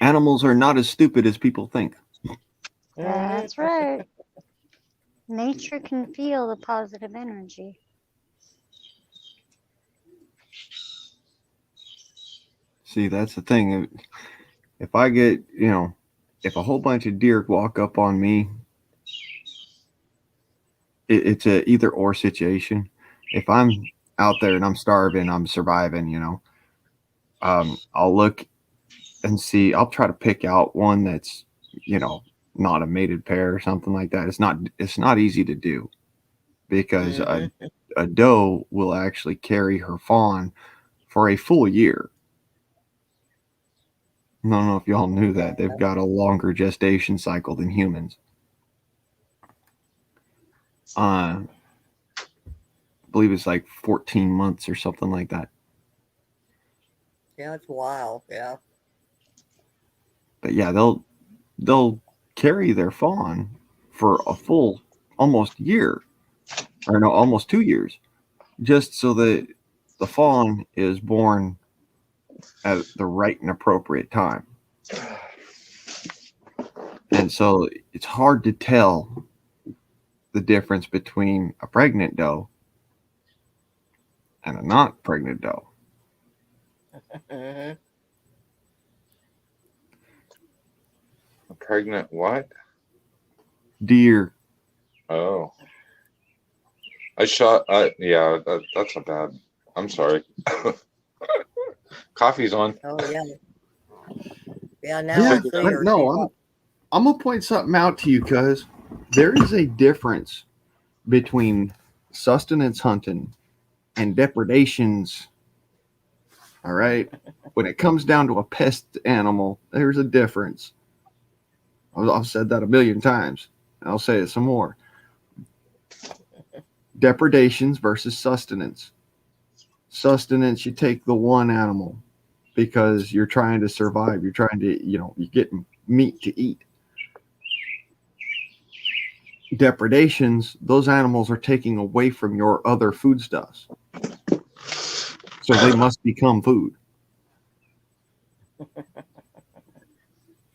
Animals are not as stupid as people think. That's right. Nature can feel the positive energy. See, that's the thing. If I get, if a whole bunch of deer walk up on me, it's a either or situation. If I'm out there and I'm starving, I'm surviving, I'll look and see. I'll try to pick out one that's, not a mated pair or something like that. It's not easy to do because a doe will actually carry her fawn for a full year. I don't know if y'all knew that. They've got a longer gestation cycle than humans. I believe it's like 14 months or something like that. Yeah, it's wild. Yeah. But yeah, they'll carry their fawn for a full almost year, or no, almost 2 years, just so that the fawn is born at the right and appropriate time. And so it's hard to tell the difference between a pregnant doe and a not pregnant doe. Mm-hmm. A pregnant what? Deer. Oh. that's a bad. I'm sorry. Coffee's on. Oh yeah. Yeah. Now I see her. No, I'm gonna point something out to you, cuz there is a difference between sustenance hunting and depredations. All right. When it comes down to a pest animal, there's a difference. I've said that a million times. I'll say it some more. Depredations versus sustenance. Sustenance, you take the one animal because you're trying to survive. You're trying to, you get meat to eat. Depredations, those animals are taking away from your other foodstuffs. So they must become food.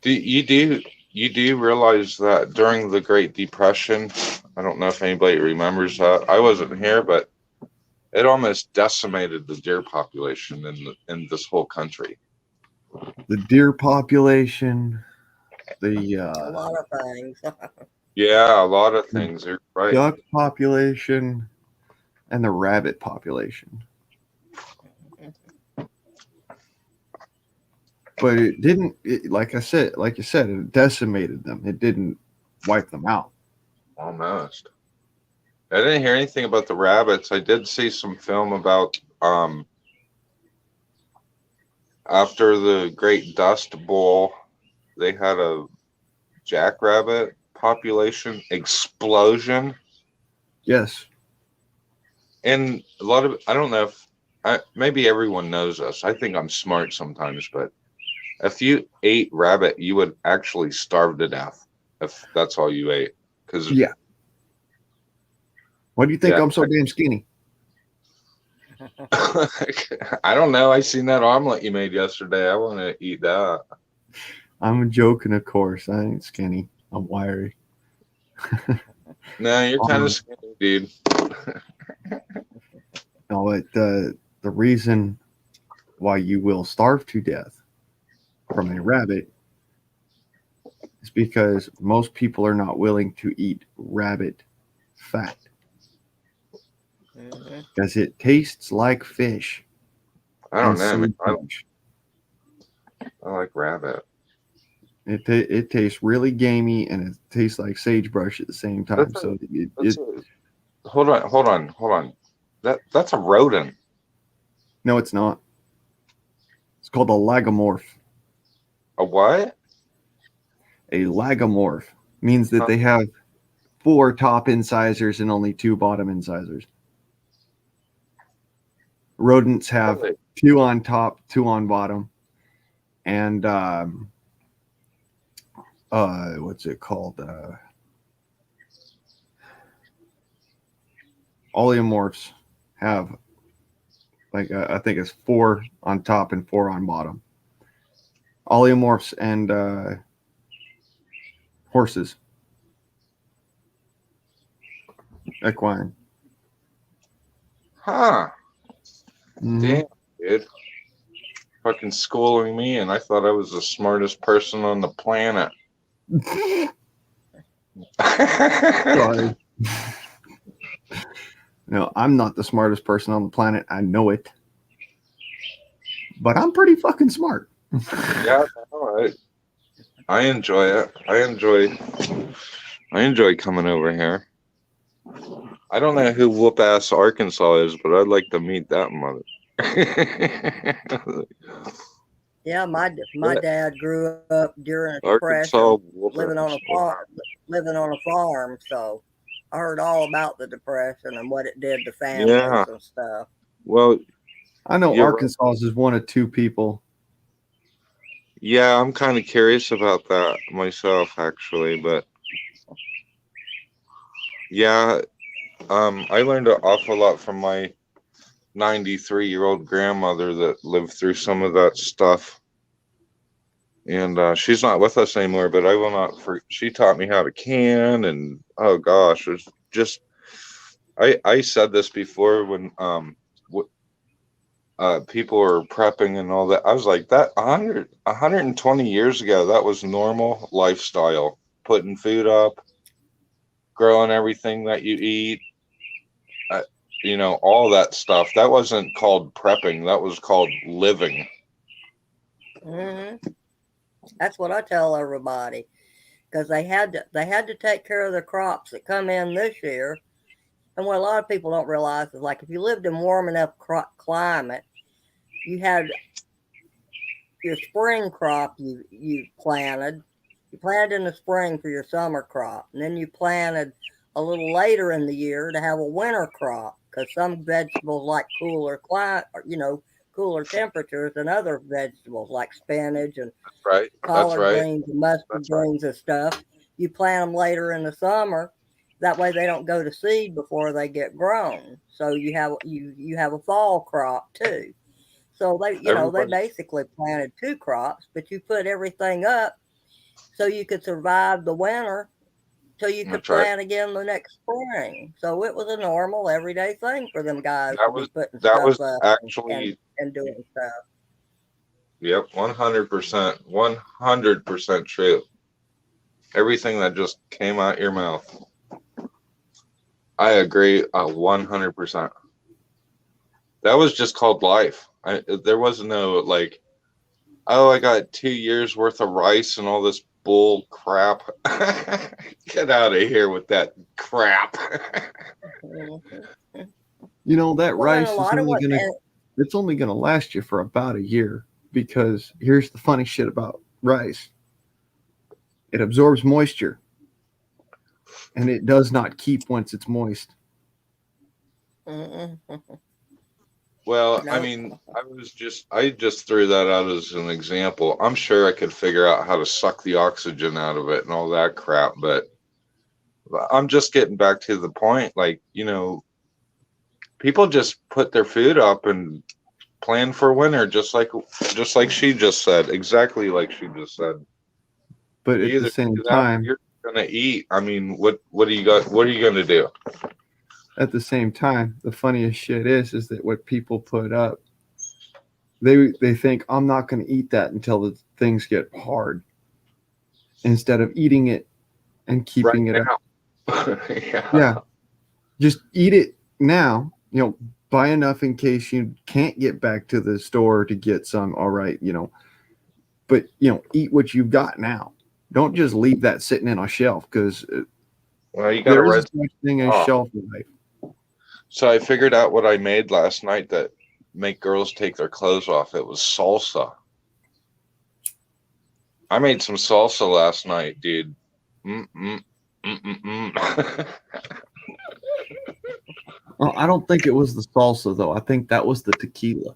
Do you realize that during the Great Depression, I don't know if anybody remembers that. I wasn't here, but it almost decimated the deer population in this whole country. The deer population, a lot of things. Yeah, a lot of things. You're right. duck population, and the rabbit population. But it didn't, like you said, it decimated them. It didn't wipe them out. Almost. I didn't hear anything about the rabbits. I did see some film about after the Great Dust Bowl, they had a jackrabbit population explosion. Yes. And a lot of, I don't know if, maybe everyone knows this. I think I'm smart sometimes, but if you ate rabbit, you would actually starve to death if that's all you ate. Because Why do you think Yeah. I'm so damn skinny? I don't know. I seen that omelet you made yesterday. I want to eat that. I'm joking, of course. I ain't skinny. I'm wiry. No, you're kind of skinny, dude. No, the reason why you will starve to death from a rabbit is because most people are not willing to eat rabbit fat Mhm. because it tastes like fish. I don't and know, man. sagebrush. I like rabbit. It tastes really gamey and it tastes like sagebrush at the same time. That's a- So That's hold on. That's a rodent. no, it's not. It's called a lagomorph. A what? A lagomorph means that they have 4 top incisors and only 2 bottom incisors. Rodents have Really? 2 on top, 2 on bottom, and what's it called? Oleomorphs have like I think it's 4 on top and 4 on bottom. Oleomorphs and horses, equine. Huh. Mhm. Damn, dude. Fucking schooling me, and I thought I was the smartest person on the planet. Sorry. No, I'm not the smartest person on the planet. I know it. But I'm pretty fucking smart. Yeah, I enjoy it. I enjoy coming over here. I don't know who whoop ass Arkansas is, but I'd like to meet that mother. Yeah, my dad grew up during a Arkansas depression, whoop living on ass. a farm. So I heard all about the depression and what it did to families Yeah. and stuff. Well, I know You're right. Arkansas is one of 2 people. yeah, I'm kind of curious about that myself, actually, but yeah, I learned an awful lot from my 93-year-old grandmother that lived through some of that stuff. And she's not with us anymore, but I will not. She taught me how to can, and oh gosh, it's just. I said this before when people were prepping and all that. I was like, that 120 years ago, that was normal lifestyle. Putting food up, growing everything that you eat, all that stuff. That wasn't called prepping. That was called living. Hmm. That's what I tell everybody, because they had to take care of the crops that come in this year. And what a lot of people don't realize is, like, if you lived in warm enough climate, you had your spring crop you planted in the spring for your summer crop, and then you planted a little later in the year to have a winter crop, because some vegetables like cooler temperatures than other vegetables like spinach and Right. That's collard right. greens and mustard That's right. greens and stuff. You plant them later in the summer. That way they don't go to seed before they get grown. So you have a fall crop too. So they Everybody- basically planted 2 crops, but you put everything up so you could survive the winter till you could That's right. plant again the next spring. So it was a normal everyday thing for them guys That to be putting that stuff was up actually and doing stuff. Yep, 100%, 100% true. Everything that just came out your mouth. I agree 100%. That was just called life. There was no like, oh, I got 2 years worth of rice and all this bull crap. Get out of here with that crap. You know, that Well, and rice a is lot of it's only gonna last you for about a year, because here's the funny shit about rice. It absorbs moisture and it does not keep once it's moist. Well, I Nope. mean, I just threw that out as an example. I'm sure I could figure out how to suck the oxygen out of it and all that crap, but I'm just getting back to the point. Like, people just put their food up and plan for winter, just like she just said, exactly like she just said. But You at either the same do that or time, you're gonna eat. I mean, what do you got? What are you gonna do? at the same time, the funniest shit is that what people put up, they think I'm not going to eat that until the things get hard, instead of eating it and keeping Right it up. now. Yeah, just eat it now. Buy enough in case you can't get back to the store to get some. All right, but eat what you've got now. Don't just leave that sitting in a shelf, because Well, you got to there is red. such thing as Oh. shelf life. So I figured out what I made last night that make girls take their clothes off. It was salsa. I made some salsa last night, dude. Well, I don't think it was the salsa though. I think that was the tequila.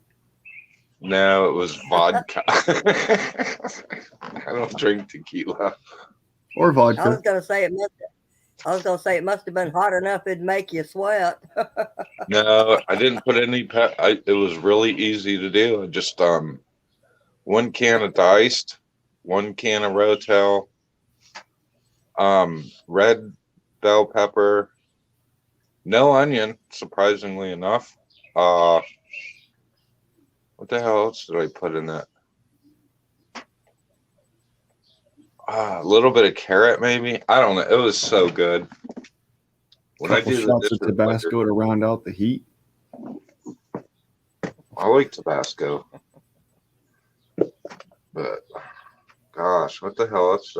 No, it was vodka. I don't drink tequila. Or I was vodka. gonna say it must have been hot enough it'd make you sweat. No, I didn't put any it was really easy to do. I just 1 can of diced, 1 can of Rotel, red bell pepper, no onion, surprisingly enough. What the hell else did I put in that? A little bit of carrot, maybe. I don't know. It was so good. When I Couple do the shots of dishes Tabasco later, to round out the heat. I like Tabasco, but gosh, what the hell else?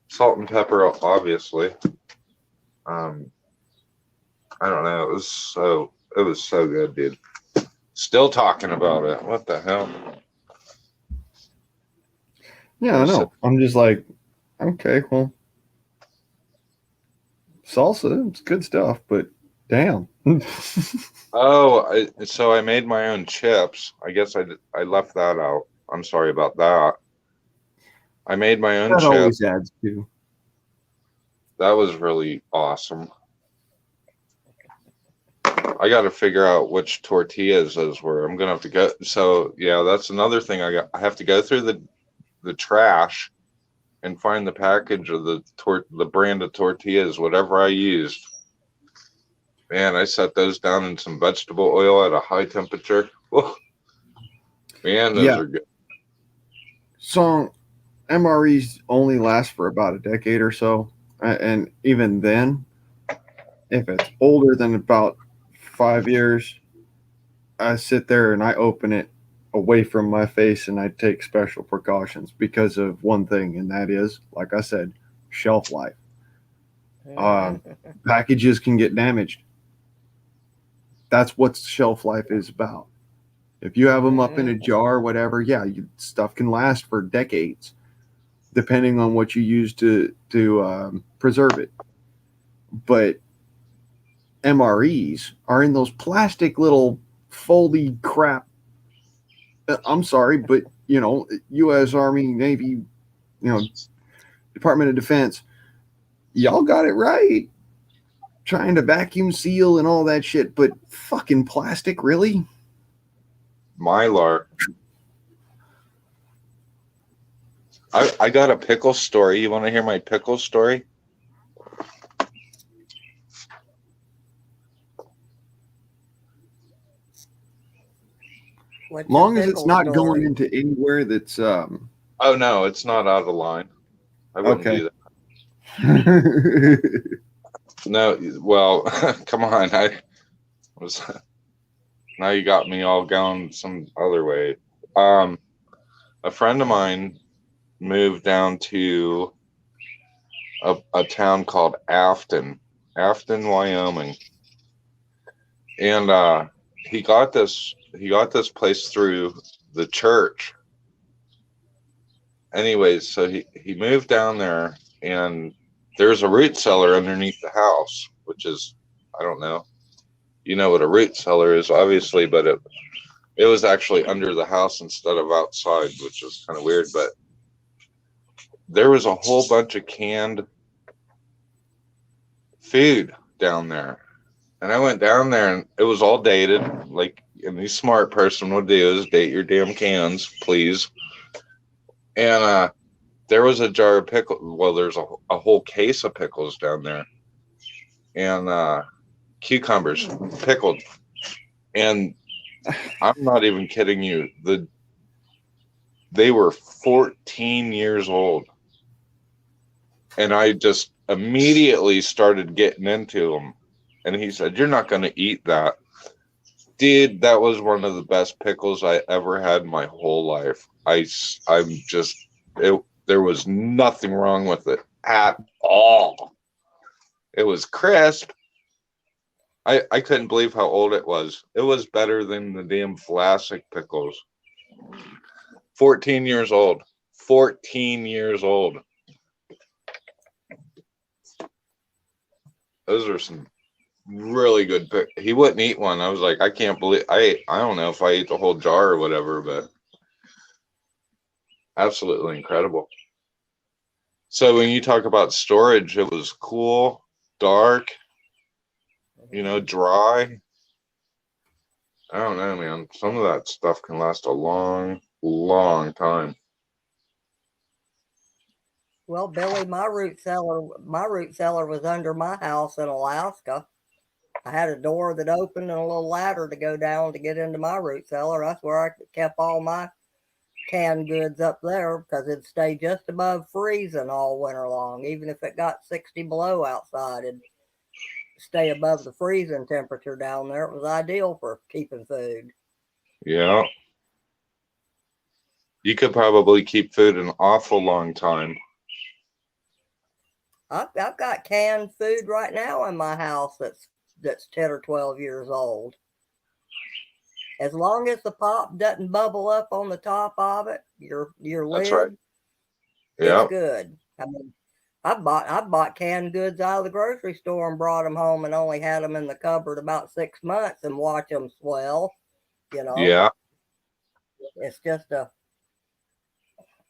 Salt and pepper, obviously. I don't know. It was so good, dude. Still talking about it. What the hell? Yeah, I know. I'm just like, okay, well, salsa, it's good stuff, but damn. Oh, so I made my own chips. I guess I left that out. I'm sorry about that. I made my own That chips. always adds to. That was really awesome. I got to figure out which tortillas those were. I'm gonna have to go. So yeah, that's another thing. I have to go through the trash and find the package of the brand of tortillas, whatever I used. Man, I set those down in some vegetable oil at a high temperature. Whoa. Man, those are good. So MREs only last for about a decade or so. And even then, if it's older than about 5 years, I sit there and I open it away from my face and I take special precautions because of one thing, and that is, like I said, shelf life. Packages can get damaged. That's what shelf life is about. If you have them up in a jar, whatever, yeah, stuff can last for decades, depending on what you use to preserve it. But MREs are in those plastic little foldy crap. I'm sorry, but U.S. Army, Navy, Department of Defense, y'all got it right. Trying to vacuum seal and all that shit, but fucking plastic, really? Mylar. I got a pickle story. You want to hear my pickle story? Long as it's not going into anywhere that's Oh no, it's not out of line. I wouldn't do that. No, well, come on. Now you got me all going some other way. A friend of mine moved down to a town called Afton, Wyoming. And he got this place through the church. Anyways, so he moved down there, and there's a root cellar underneath the house, which is, I don't know. You know what a root cellar is, obviously, but it was actually under the house instead of outside, which was kind of weird. But there was a whole bunch of canned food down there. And I went down there and it was all dated, like any smart person would do is date your damn cans, please. And there was a jar of pickles. Well, there's a whole case of pickles down there. And cucumbers, pickled. And I'm not even kidding you. They were 14 years old. And I just immediately started getting into them. And he said, "You're not going to eat that." Dude, that was one of the best pickles I ever had in my whole life. There was nothing wrong with it at all. It was crisp. I couldn't believe how old it was. It was better than the damn Vlasic pickles. 14 years old. 14 years old. Those are some really good he wouldn't eat one. I was like, I can't believe I don't know if I ate the whole jar or whatever, but absolutely incredible. So when you talk about storage, it was cool, dark, dry. I don't know, man. Some of that stuff can last a long time. Well, Billy, my root cellar was under my house in Alaska. I had a door that opened and a little ladder to go down to get into my root cellar. That's where I kept all my canned goods up there because it'd stay just above freezing all winter long. Even if it got 60 below outside, it'd stay above the freezing temperature down there. It was ideal for keeping food. Yeah. You could probably keep food an awful long time. I've got canned food right now in my house that's 10 or 12 years old. As long as the pop doesn't bubble up on the top of it, your lid, That's right. Yeah. it's good. I mean, I bought canned goods out of the grocery store and brought them home and only had them in the cupboard about 6 months and watch them swell. Yeah. It's just I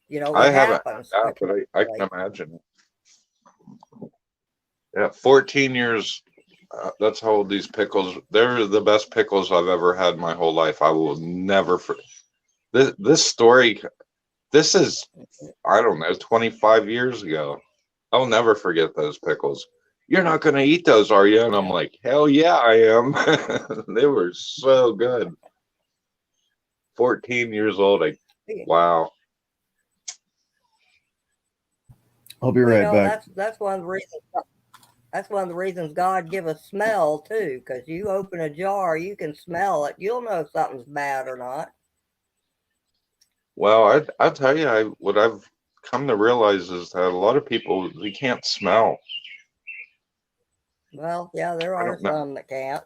it haven't happens. had that, but I can imagine it. Yeah, 14 years. That's how old these pickles. They're the best pickles I've ever had in my whole life. I will never forget this story. This is, I don't know, 25 years ago. I'll never forget those pickles. "You're not going to eat those, are you?" And I'm like, hell yeah, I am. They were so good. 14 years old. Wow. I'll be right back. That's one of the reasons. That's one of the reasons God give us smell too, because you open a jar, you can smell it. You'll know if something's bad or not. Well, I'll tell you, what I've come to realize is that a lot of people, they can't smell. Well, yeah, there are some that can't.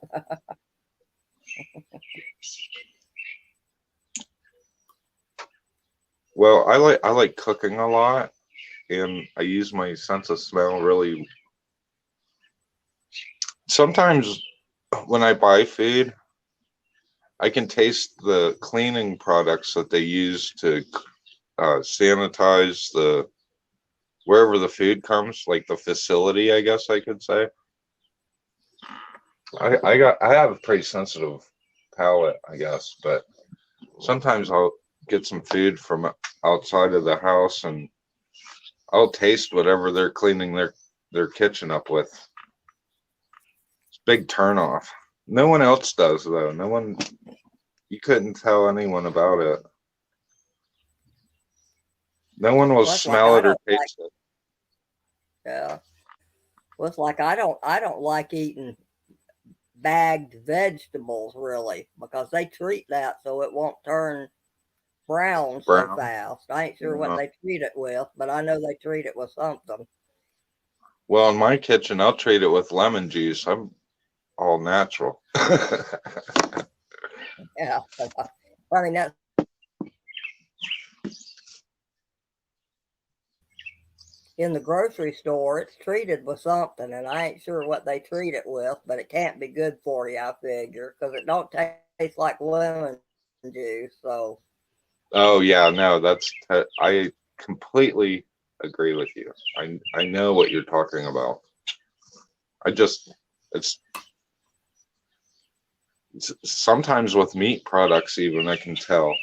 Well, I like cooking a lot, and I use my sense of smell really. Sometimes when I buy food, I can taste the cleaning products that they use to sanitize wherever the food comes, like the facility, I guess I could say. I have a pretty sensitive palate, I guess, but sometimes I'll get some food from outside of the house and I'll taste whatever they're cleaning their kitchen up with. It's a big turn off. No one else does though. You couldn't tell anyone about it. No one will smell it or taste it. Yeah. Well, it's like I don't like eating bagged vegetables really, because they treat that so it won't turn brown so fast. I ain't sure what they treat it with, but I know they treat it with something. Well, in my kitchen, I'll treat it with lemon juice. I'm all natural. Yeah. I mean, that's in the grocery store, it's treated with something, and I ain't sure what they treat it with, but it can't be good for you, I figure, because it don't taste like lemon juice. So. Oh yeah, no, I completely agree with you. I know what you're talking about. it's sometimes with meat products, even I can tell.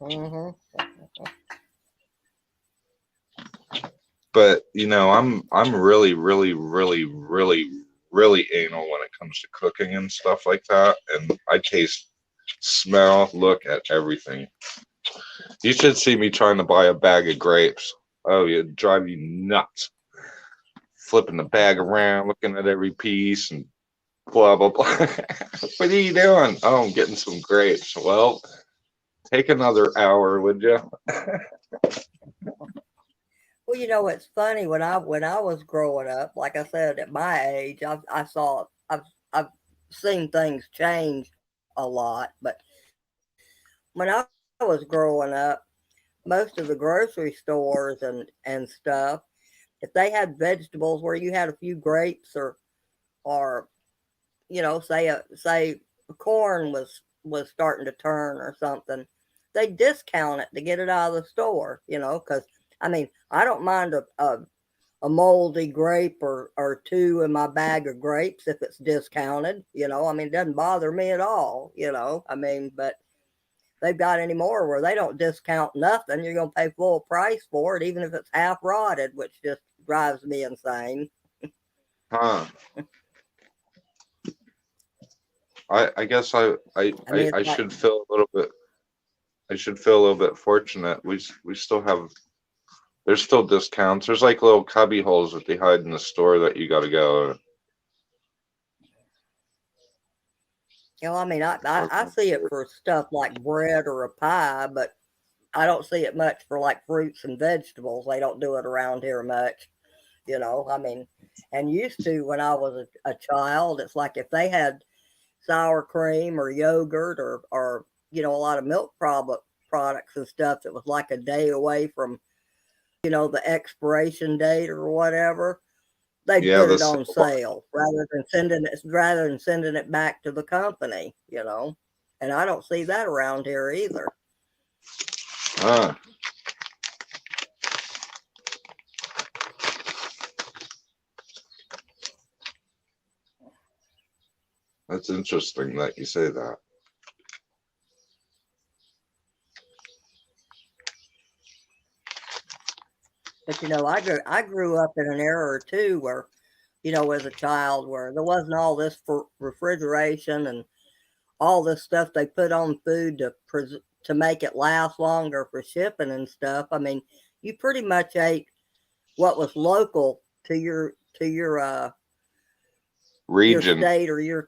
Mm-hmm. But you know, I'm really, really, really, really, really anal when it comes to cooking and stuff like that. And I taste, smell, look at everything. You should see me trying to buy a bag of grapes. Oh, it'd drive you nuts. Flipping the bag around, looking at every piece and blah, blah, blah. What are you doing? Oh, I'm getting some grapes. Well, take another hour, would you? Well, you know, it's funny when I was growing up, like I said, at my age, I've seen things change a lot. But when I was growing up, most of the grocery stores and stuff, if they had vegetables where you had a few grapes or you know, say corn was starting to turn or something, they discount it to get it out of the store, you know, because I mean, I don't mind a moldy grape or two in my bag of grapes if it's discounted, you know. I mean, it doesn't bother me at all, you know. I mean, but they've got any more where they don't discount nothing. You're gonna pay full price for it, even if it's half rotted, which just drives me insane. Huh. I guess I mean, I it's like, should feel a little bit. I should feel a little bit fortunate. We still have. There's still discounts. There's like little cubby holes that they hide in the store that you got to go. you know, I mean, I see it for stuff like bread or a pie, but I don't see it much for like fruits and vegetables. They don't do it around here much, you know. I mean, and used to when I was a child, it's like if they had sour cream or yogurt or you know, a lot of milk products and stuff that was like a day away from, you know, the expiration date or whatever, they'd Yeah, put the it on sale rather than sending it back to the company, you know. And I don't see that around here either. Huh. That's interesting that you say that. But you know, I grew up in an era or two where, you know, as a child, where there wasn't all this for refrigeration and all this stuff they put on food to make it last longer for shipping and stuff. I mean, you pretty much ate what was local to your Region. state or your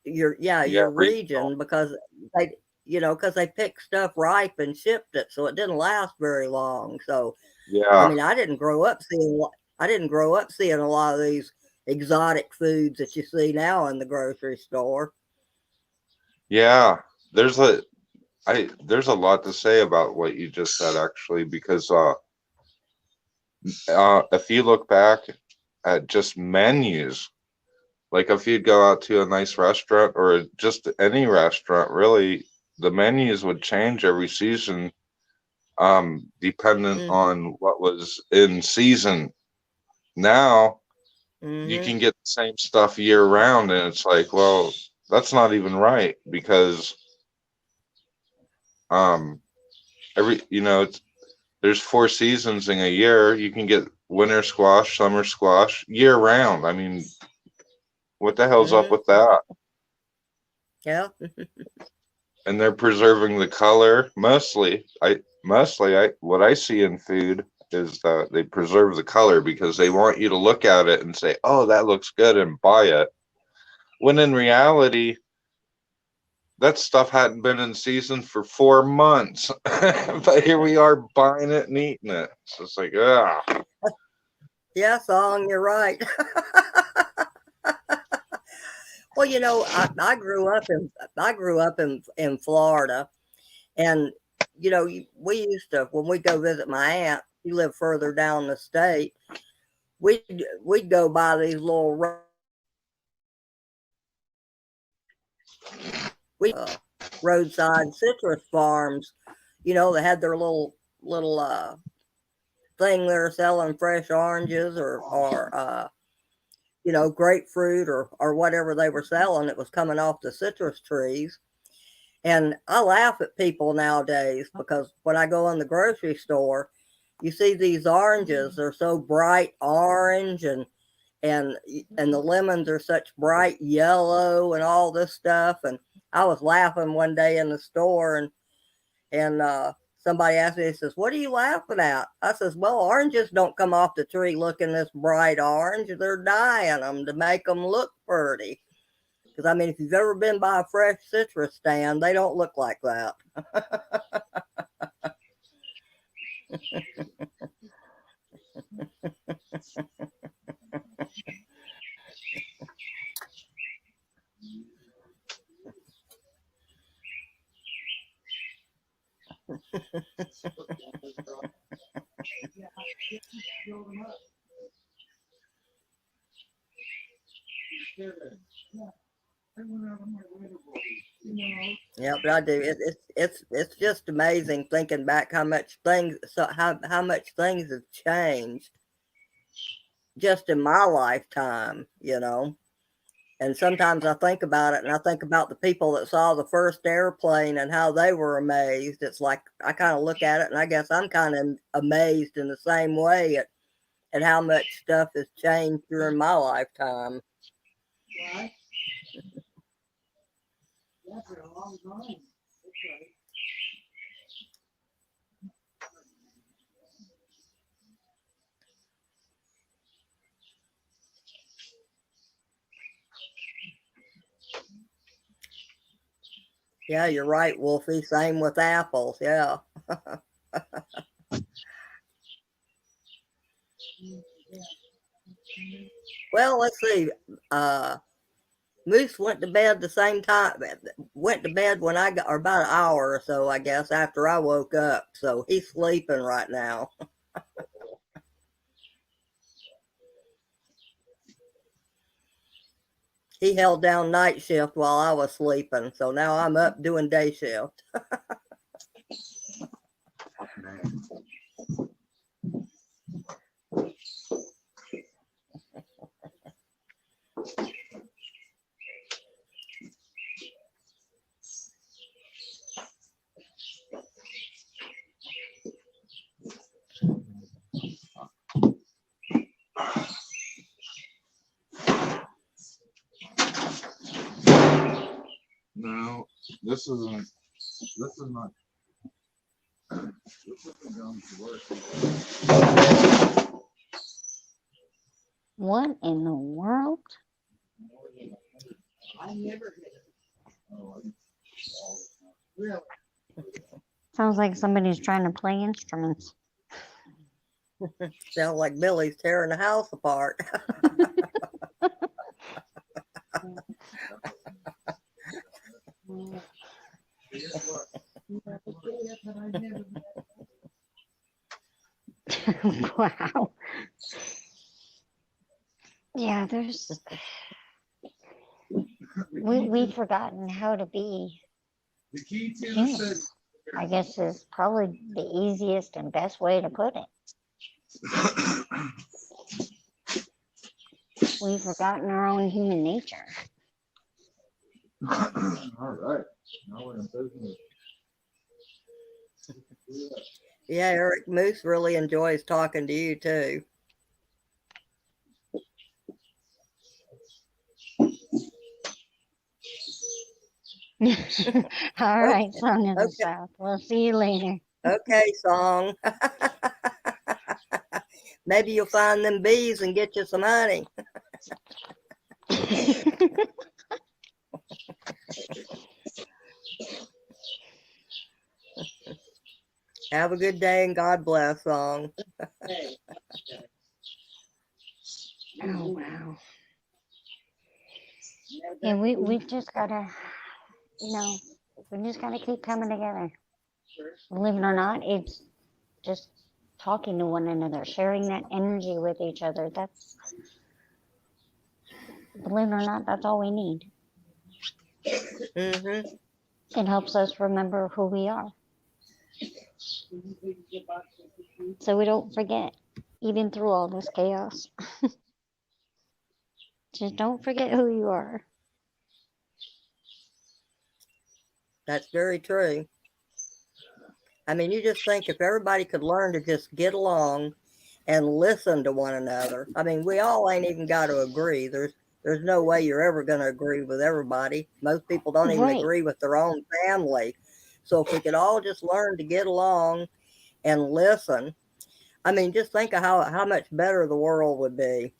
Yeah, your regional. region, because they, you know, because they picked stuff ripe and shipped it, so it didn't last very long. So I Yeah. mean, I didn't grow up seeing a lot of these exotic foods that you see now in the grocery store. Yeah. There's a lot to say about what you just said actually, because if you look back at just menus, like if you'd go out to a nice restaurant or just any restaurant, really, the menus would change every season, dependent Mm-hmm. on what was in season. Now you Mm-hmm. can get the same stuff year round, and it's like, well, that's not even right because um every you know there's 4 seasons in a year. You can get winter squash, summer squash year round. I mean, what the hell's up with Mm-hmm. that? Yeah. And they're preserving the color mostly. I what I see in food is that they preserve the color because they want you to look at it and say, "Oh, that looks good," and buy it. When in reality, that stuff hadn't been in season for 4 months, but here we are buying it and eating it. So it's like, ah, Yeah, Song, you're right. Well, you know, I grew up in Florida, and you know, we used to when we go visit my aunt. She lived further down the state. We'd go by these little roadside citrus farms. You know, they had their little thing there selling fresh oranges or grapefruit or whatever they were selling that was coming off the citrus trees. And I laugh at people nowadays because when I go in the grocery store, you see these oranges, they're so bright orange and the lemons are such bright yellow and all this stuff. And I was laughing one day in the store and somebody asked me, he says, "What are you laughing at?" I says, "Well, oranges don't come off the tree looking this bright orange. They're dyeing them to make them look pretty." Because I mean, if you've ever been by a fresh citrus stand, they don't look like that. Yeah, but I do. It's just amazing thinking back how much things have changed just in my lifetime. And sometimes I think about it and I think about the people that saw the first airplane and how they were amazed. It's like I kind of look at it and I guess I'm kind of amazed in the same way at how much stuff has changed during my lifetime. Right. Yeah, for a long time. That's right. Yeah, you're right, Wolfie. Same with apples. Yeah. Well, let's see. Moose went to bed the same time. Went to bed when I got, or about an hour or so, I guess, after I woke up. So he's sleeping right now. He held down night shift while I was sleeping. So now I'm up doing day shift. No, this isn't going to work. What in the world? I never hit it. Really? Sounds like somebody's trying to play instruments. Sounds like Billy's tearing the house apart. Wow. Yeah, we've forgotten how to be The key to human, I guess is probably the easiest and best way to put it. We've forgotten our own human nature. All right. Now we're in business. Yeah, Eric, Moose really enjoys talking to you too. All right, Son of the Okay. South. We'll see you later. Okay, Song. Maybe you'll find them bees and get you some honey. Have a good day and God bless, Song. Oh, wow. Yeah, we've just gotta, we just gotta keep coming together. Believe it or not, it's just talking to one another, sharing that energy with each other. Believe it or not, that's all we need. Mm-hmm. It helps us remember who we are, so we don't forget, even through all this chaos. Just don't forget who you are. That's very true. I mean, you just think if everybody could learn to just get along and listen to one another. I mean, we all ain't even got to agree. There's no way you're ever going to agree with everybody. Most people don't even Right. agree with their own family. So if we could all just learn to get along and listen, I mean, just think of how much better the world would be.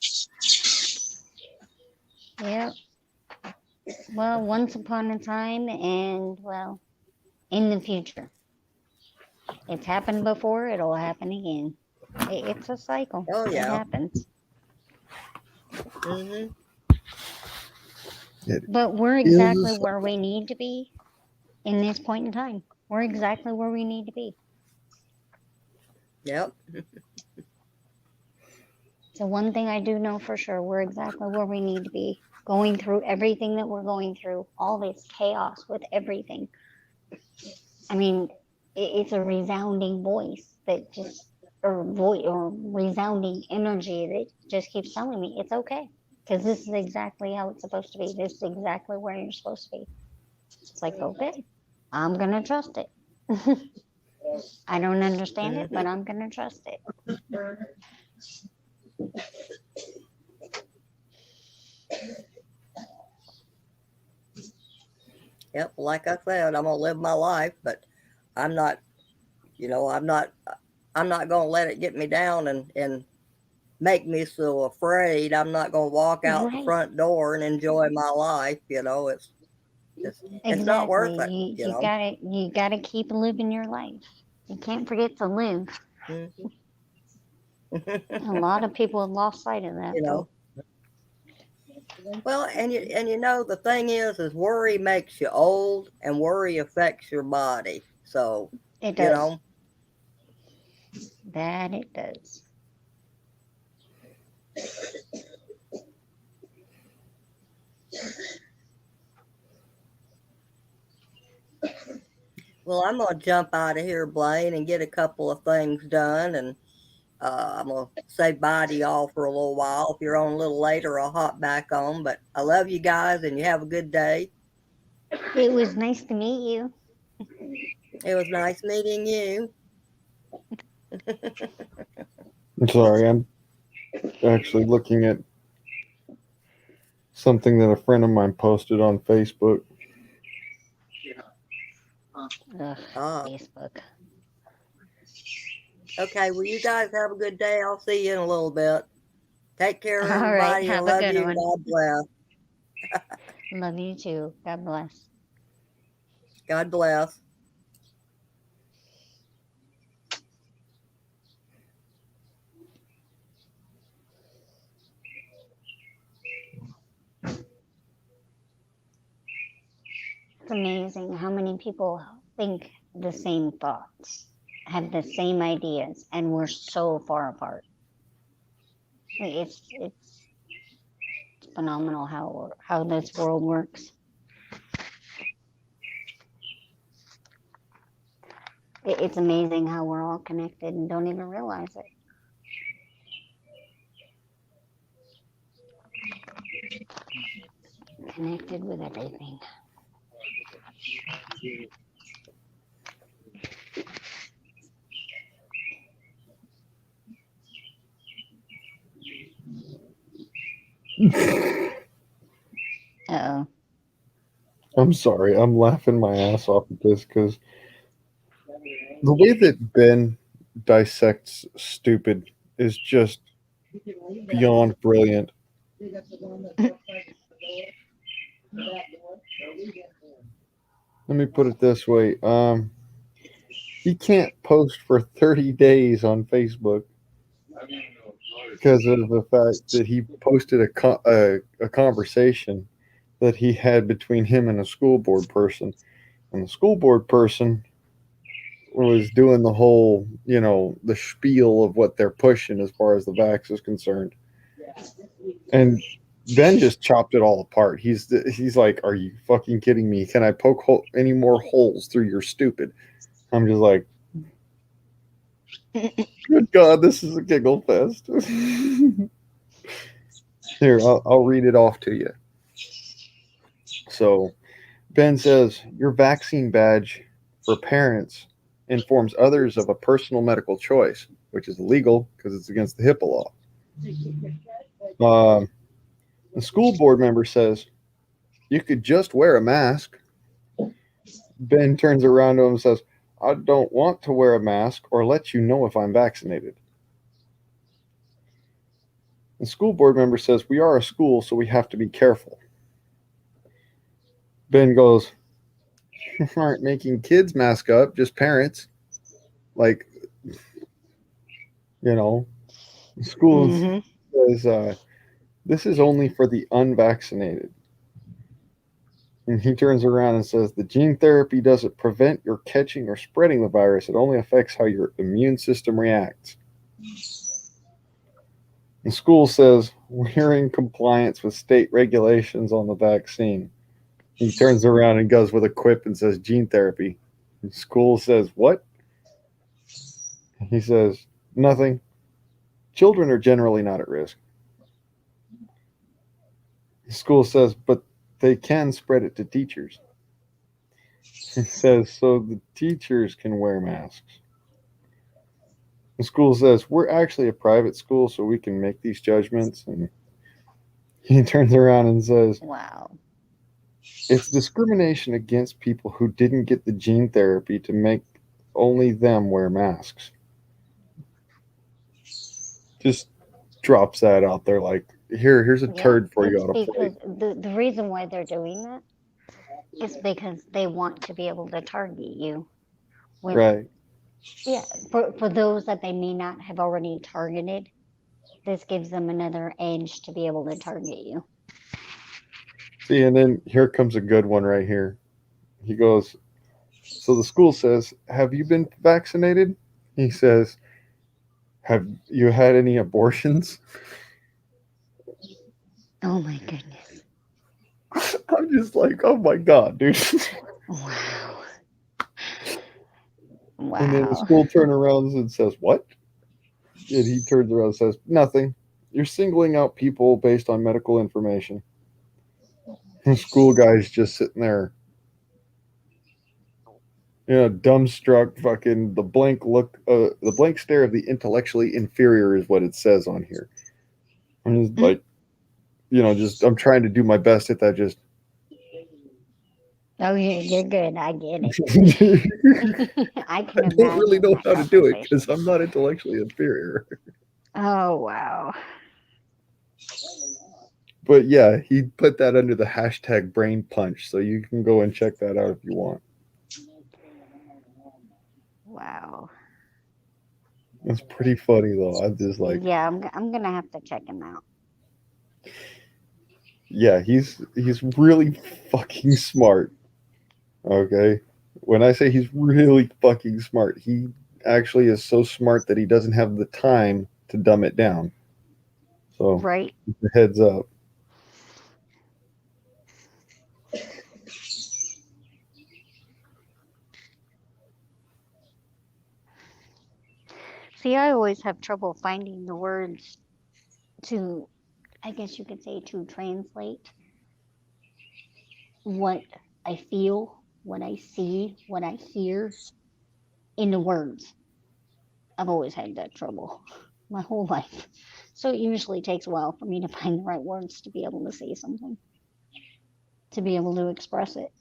Yeah. Well, once upon a time, and well, in the future. It's happened before, it'll happen again. It's a cycle. Oh, It yeah. happens. Hmm. But we're exactly where we need to be in this point in time. We're exactly where we need to be. Yep. So one thing I do know for sure, we're exactly where we need to be. Going through everything that we're going through, all this chaos with everything. I mean, it's a resounding voice that just, or resounding energy that just keeps telling me it's okay. Because this is exactly how it's supposed to be. This is exactly where you're supposed to be. It's like, okay, I'm going to trust it. I don't understand it, but I'm going to trust it. Yep. Like I said, I'm going to live my life, but I'm not, I'm not going to let it get me down and make me so afraid. I'm not going to walk out the front door and enjoy my life. It's not worth it. You gotta keep living your life. You can't forget to live. A lot of people have lost sight of that. Well, and the thing is worry makes you old, and worry affects your body. So it does. That it does. Well, I'm gonna jump out of here, Blaine, and get a couple of things done, and I'm gonna say bye to y'all for a little while. If you're on a little later, I'll hop back on. But I love you guys, and you have a good day. It was nice to meet you. It was nice meeting you. I'm sorry, I'm actually looking at something that a friend of mine posted on Facebook. Facebook. Okay, well, you guys have a good day. I'll see you in a little bit. Take care, everybody. All right, have love a good you. one. God bless. Love you too. God bless. God bless. It's amazing how many people think the same thoughts, have the same ideas, and we're so far apart. It's phenomenal how this world works. It's amazing how we're all connected and don't even realize it. Connected with everything. Uh-oh. I'm sorry, I'm laughing my ass off at this because the way that Ben dissects stupid is just beyond brilliant. Let me put it this way. He can't post for 30 days on Facebook because of the fact that he posted a conversation that he had between him and a school board person. And the school board person was doing the whole, the spiel of what they're pushing as far as the vax is concerned. And Ben just chopped it all apart. He's like, "Are you fucking kidding me? Can I poke any more holes through your stupid?" I'm just like, good God, this is a giggle fest. Here, I'll read it off to you. So Ben says your vaccine badge for parents informs others of a personal medical choice, which is illegal because it's against the HIPAA law. The school board member says you could just wear a mask. Ben turns around to him and says, I don't want to wear a mask or let you know if I'm vaccinated. The school board member says, we are a school, so we have to be careful. Ben goes, you aren't making kids mask up, just parents. Like, the school says, this is only for the unvaccinated. And he turns around and says, the gene therapy doesn't prevent your catching or spreading the virus. It only affects how your immune system reacts. The school says, we're in compliance with state regulations on the vaccine. He turns around and goes with a quip and says, gene therapy. The school says, what? He says, nothing. Children are generally not at risk. The school says, but they can spread it to teachers. He says, so the teachers can wear masks. The school says, we're actually a private school, so we can make these judgments. And he turns around and says, Wow. it's discrimination against people who didn't get the gene therapy to make only them wear masks. Just drops that out there like, here's a turd for you on a plate. The reason why they're doing that is because they want to be able to target you. Right. Yeah, for those that they may not have already targeted, this gives them another edge to be able to target you. See, and then here comes a good one right here. He goes, so the school says, have you been vaccinated? He says, have you had any abortions? Oh my goodness. I'm just like, oh my God, dude. Wow. Wow. And then the school turns around and says, what? And he turns around and says, nothing. You're singling out people based on medical information. The school guy's just sitting there, dumbstruck, fucking the blank look, the blank stare of the intellectually inferior is what it says on here. I'm just like, I'm trying to do my best at that. Just. Oh, you're good. I get it. I can imagine. I don't really know how to do it because I'm not intellectually inferior. Oh, wow. But yeah, he put that under the hashtag brain punch, so you can go and check that out if you want. Wow. That's pretty funny though. I'm just like, yeah, I'm gonna have to check him out. Yeah, he's really fucking smart. Okay, when I say he's really fucking smart, he actually is so smart that he doesn't have the time to dumb it down. So right, heads up. See, I always have trouble finding the words to, I guess you could say, to translate what I feel, what I see, what I hear into words. I've always had that trouble my whole life. So it usually takes a while for me to find the right words to be able to say something, to be able to express it.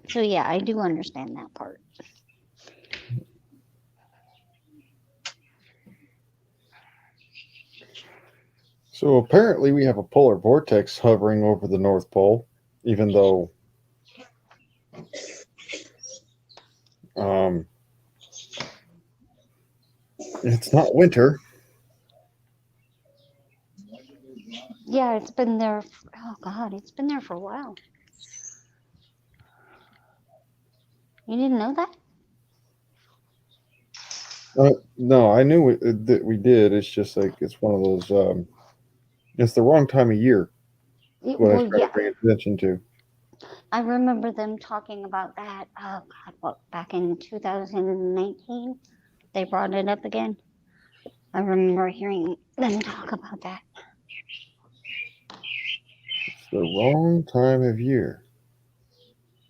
So yeah, I do understand that part. So apparently we have a polar vortex hovering over the North Pole, even though it's not winter. Yeah, it's been there. Oh God, it's been there for a while. You didn't know that? No, I knew that we did. It's just like it's one of those. It's the wrong time of year. What I try to bring attention to. I remember them talking about that. Oh God, back in 2019, they brought it up again. I remember hearing them talk about that. It's the wrong time of year.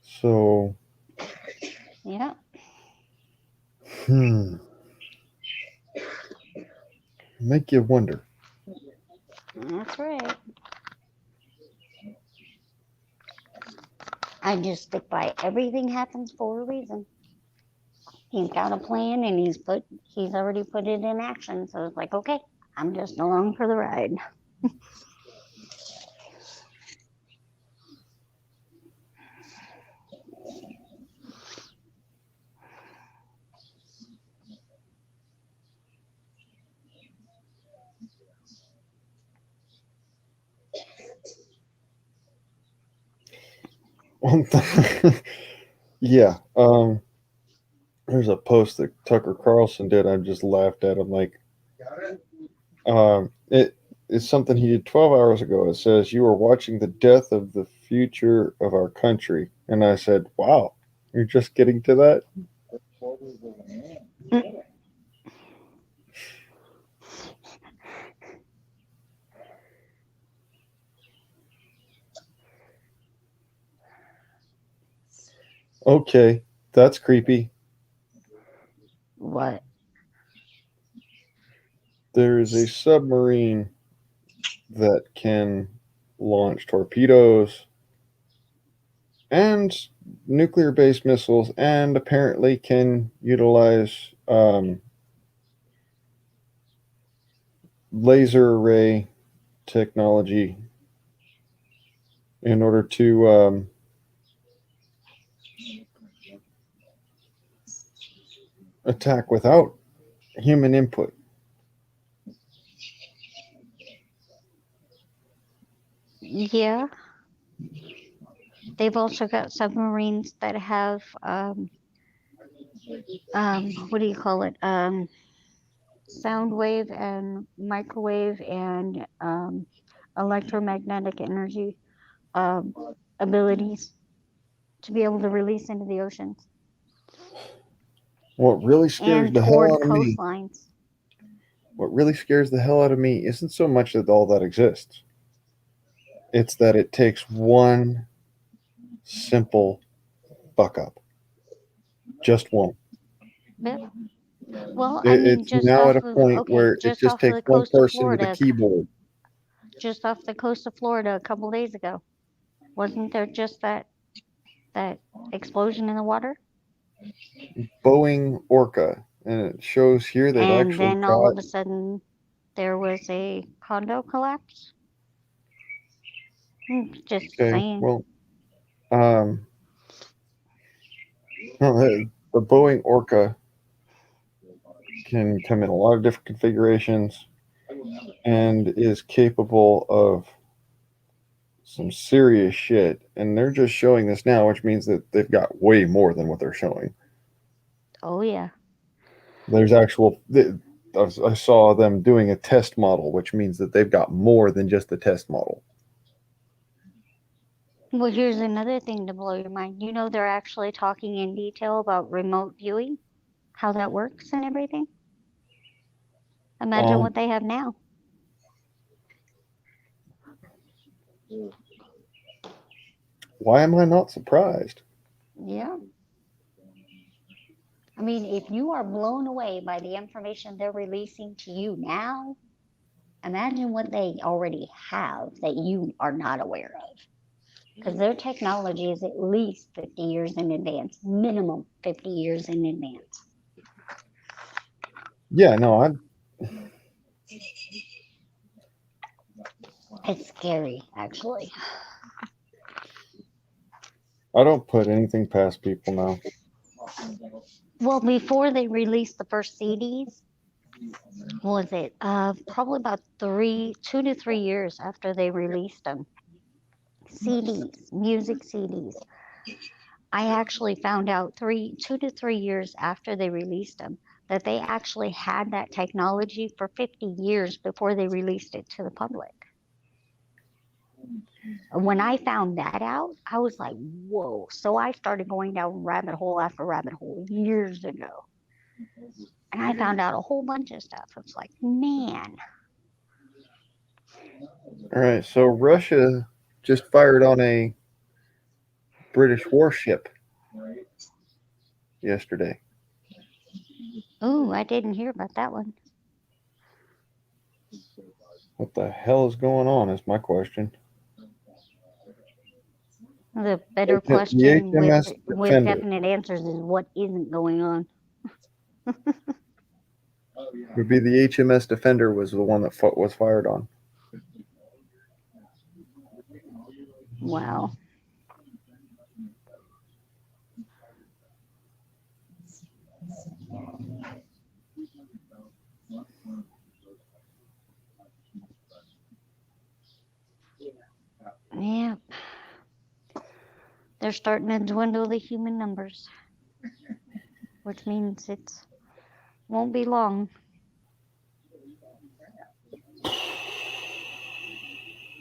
So, Yeah. make you wonder. That's right. I just stick by everything happens for a reason. He's got a plan and he's already put it in action. So it's like, okay, I'm just along for the ride. Yeah. There's a post that Tucker Carlson did. I just laughed at him. Like, it is something he did 12 hours ago. It says, "You are watching the death of the future of our country." And I said, "Wow, you're just getting to that?" Okay, that's creepy. What? There is a submarine that can launch torpedoes and nuclear based missiles, and apparently can utilize laser array technology in order to attack without human input. Yeah. They've also got submarines that have what do you call it? Sound wave and microwave and electromagnetic energy abilities to be able to release into the oceans What really scares and the hell toward out of me, coastlines. what really scares the hell out of me isn't so much that all that exists. It's that it takes one simple fuck up. Just one. Yeah. Well, I mean, It's now at a point where it just just off of takes the one coast of person with a Florida, keyboard. just off the coast of Florida a couple days ago, wasn't there just that explosion in the water? Boeing Orca. And it shows here they've And actually then all got. of a sudden, there was a condo collapse. Just Okay, saying. well, um, no, the Boeing Orca can come in a lot of different configurations and is capable of some serious shit. And they're just showing this now, which means that they've got way more than what they're showing. Oh yeah. There's I saw them doing a test model, which means that they've got more than just the test model. Well, here's another thing to blow your mind. You know, they're actually talking in detail about remote viewing, how that works and everything. Imagine what they have now. Why am I not surprised? Yeah. I mean, if you are blown away by the information they're releasing to you now, imagine what they already have that you are not aware of. Because their technology is at least 50 years in advance, minimum 50 years in advance. Yeah, no, It's scary, actually. I don't put anything past people now. Well, before they released the first CDs, was it probably about 2 to 3 years after they released them? CDs, music CDs. I actually found out 2 to 3 years after they released them that they actually had that technology for 50 years before they released it to the public. When I found that out, I was like, whoa. So I started going down rabbit hole after rabbit hole years ago. And I found out a whole bunch of stuff. It's like, man, All right, so Russia just fired on a British warship yesterday. ooh, I didn't hear about that one. What the hell is going on is my question. The better The question HMS with Defender. definite answers is what isn't going on. Would be the HMS Defender was the one that was fired on. Wow. Yeah. They're starting to dwindle the human numbers, which means it won't be long.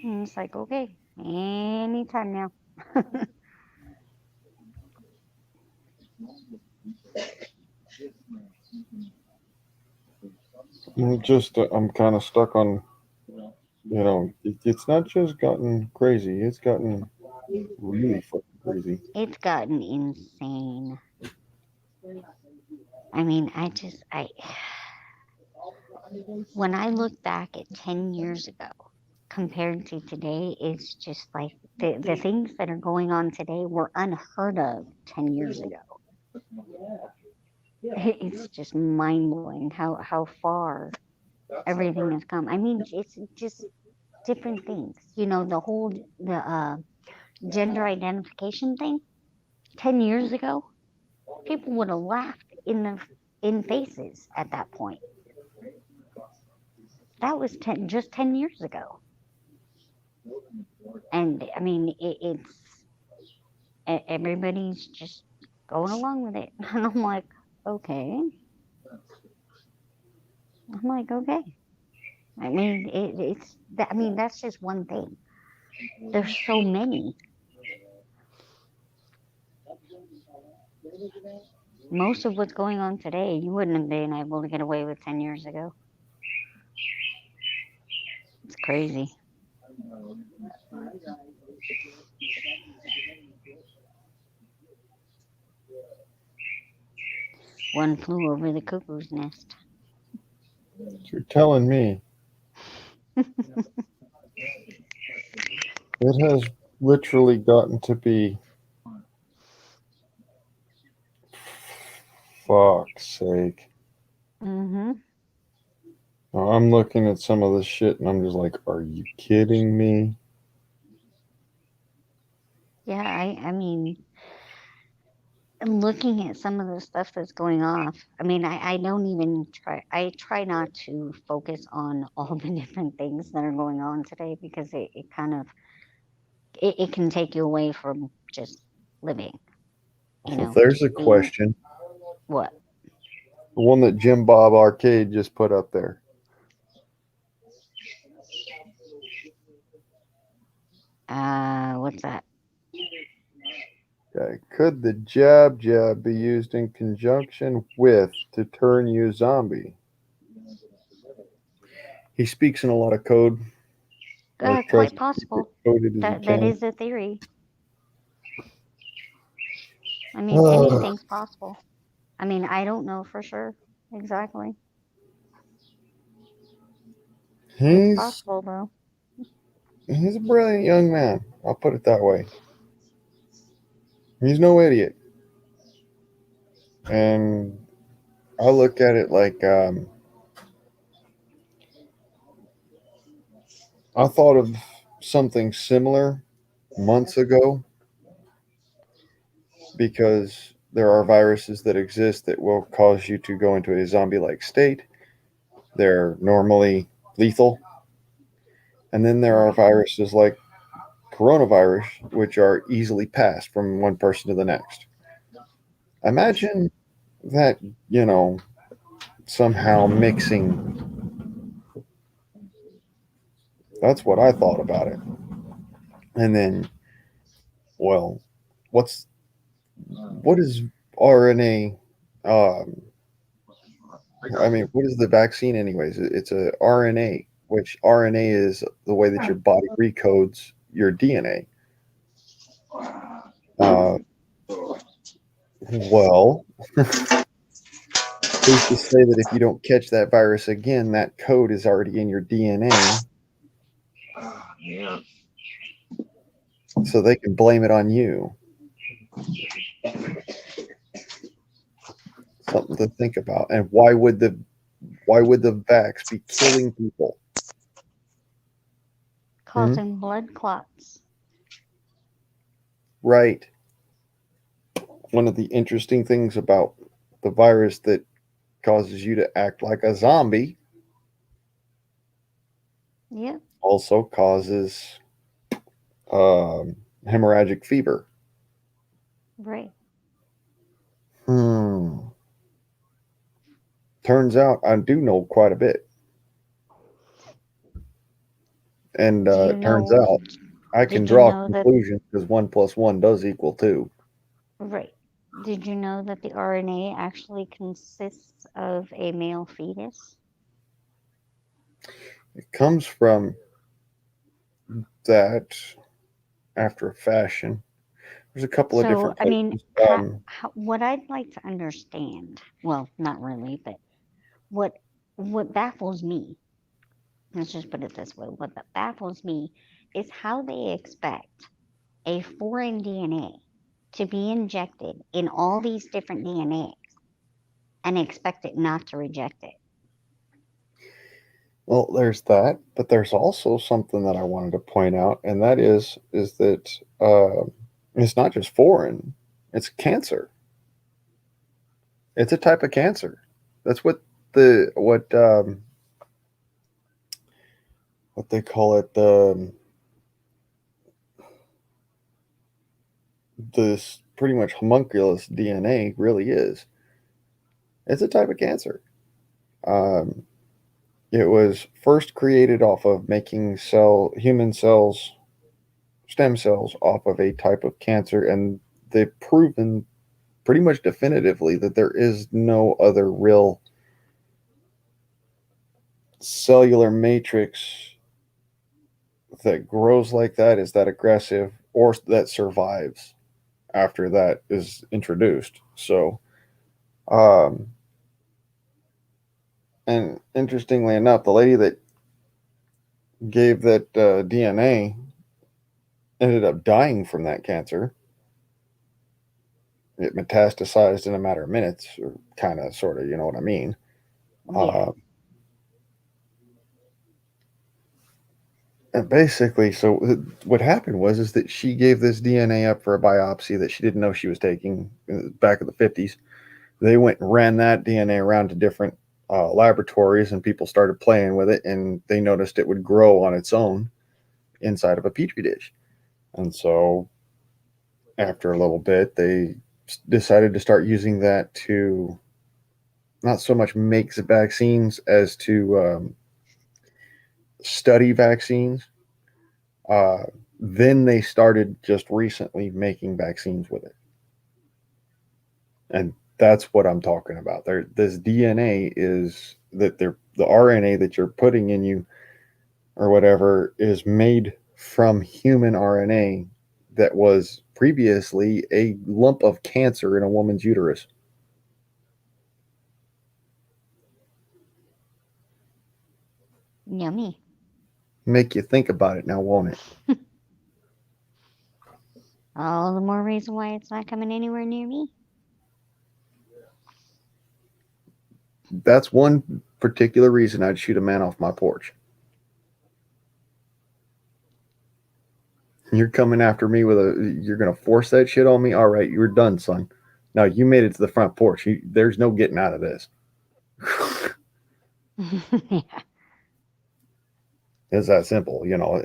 And it's like, okay, anytime now. I'm kind of stuck on, it's not just gotten crazy, it's gotten really fucking crazy. It's gotten insane. I mean, when I look back at 10 years ago compared to today, it's just like the things that are going on today were unheard of 10 years ago. It's just mind blowing how far everything has come. I mean, it's just different things. You know, the gender identification thing 10 years ago, people would have laughed in faces at that point. That was just 10 years ago. And I mean, everybody's just going along with it. And I'm like, okay. I mean, I mean, that's just one thing. There's so many. Most of what's going on today, you wouldn't have been able to get away with 10 years ago. It's crazy. One flew over the cuckoo's nest. You're telling me it has literally gotten to be, fuck's sake. Mm-hmm. I'm looking at some of this shit and I'm just like, are you kidding me? Yeah, I mean, looking at some of the stuff that's going off, I mean, I don't even I try not to focus on all the different things that are going on today because it kind of, it can take you away from just living, you So know. there's a being- question. What? The one that Jim Bob Arcade just put up there. What's that? Okay. Could the jab be used in conjunction with to turn you zombie? He speaks in a lot of code. Or tries Quite to possible. keep it coded as he That can. is a theory. I mean, anything's possible. I mean, I don't know for sure exactly. It's He's possible though. he's a brilliant young man. I'll put it that way. He's no idiot. And I look at it like I thought of something similar months ago because there are viruses that exist that will cause you to go into a zombie-like state. They're normally lethal. And then there are viruses like coronavirus, which are easily passed from one person to the next. Imagine that, somehow mixing. That's what I thought about it. And then, well, what is RNA I mean, what is the vaccine, anyways? It's a RNA, which RNA is the way that your body recodes your DNA. Well, who's to say that if you don't catch that virus again, that code is already in your DNA, Yeah. so they can blame it on you. Something to think about. And why would the vax be killing people? Causing blood clots. Right. One of the interesting things about the virus that causes you to act like a zombie Yep. also causes hemorrhagic fever. Right. Turns out I do know quite a bit. And it turns out I can did you draw know that- conclusions because 1 + 1 does equal 2. Right. Did you know that the RNA actually consists of a male fetus? It comes from that after a fashion. There's a couple of different I mean, places. what I'd like to understand, well, not really, but what baffles me, let's just put it this way, what baffles me is how they expect a foreign DNA to be injected in all these different DNAs and expect it not to reject it. Well, there's that, but there's also something that I wanted to point out, and that is that it's not just foreign; it's cancer. It's a type of cancer. That's what they call it, this pretty much homunculus DNA really is. It's a type of cancer. It was first created off of making human cells, stem cells, off of a type of cancer, and they've proven pretty much definitively that there is no other real cellular matrix that grows like that, is that aggressive, or that survives after that is introduced. So, and interestingly enough, the lady that gave that DNA ended up dying from that cancer. It metastasized in a matter of minutes, or kind of, sort of, you know what I mean? Yeah. And basically, so what happened was that she gave this DNA up for a biopsy that she didn't know she was taking back in the 50s. They went and ran that DNA around to different laboratories, and people started playing with it, and they noticed it would grow on its own inside of a petri dish. And so after a little bit, they decided to start using that to not so much make vaccines as to study vaccines. Then they started just recently making vaccines with it. And that's what I'm talking about. This DNA is that the RNA that you're putting in you or whatever is made from human RNA that was previously a lump of cancer in a woman's uterus. Yummy. Make you think about it now, won't it? All the more reason why it's not coming anywhere near me. That's one particular reason I'd shoot a man off my porch. You're coming after me you're going to force that shit on me? All right, you're done, son. Now you made it to the front porch. There's no getting out of this. Yeah. It's that simple, you know.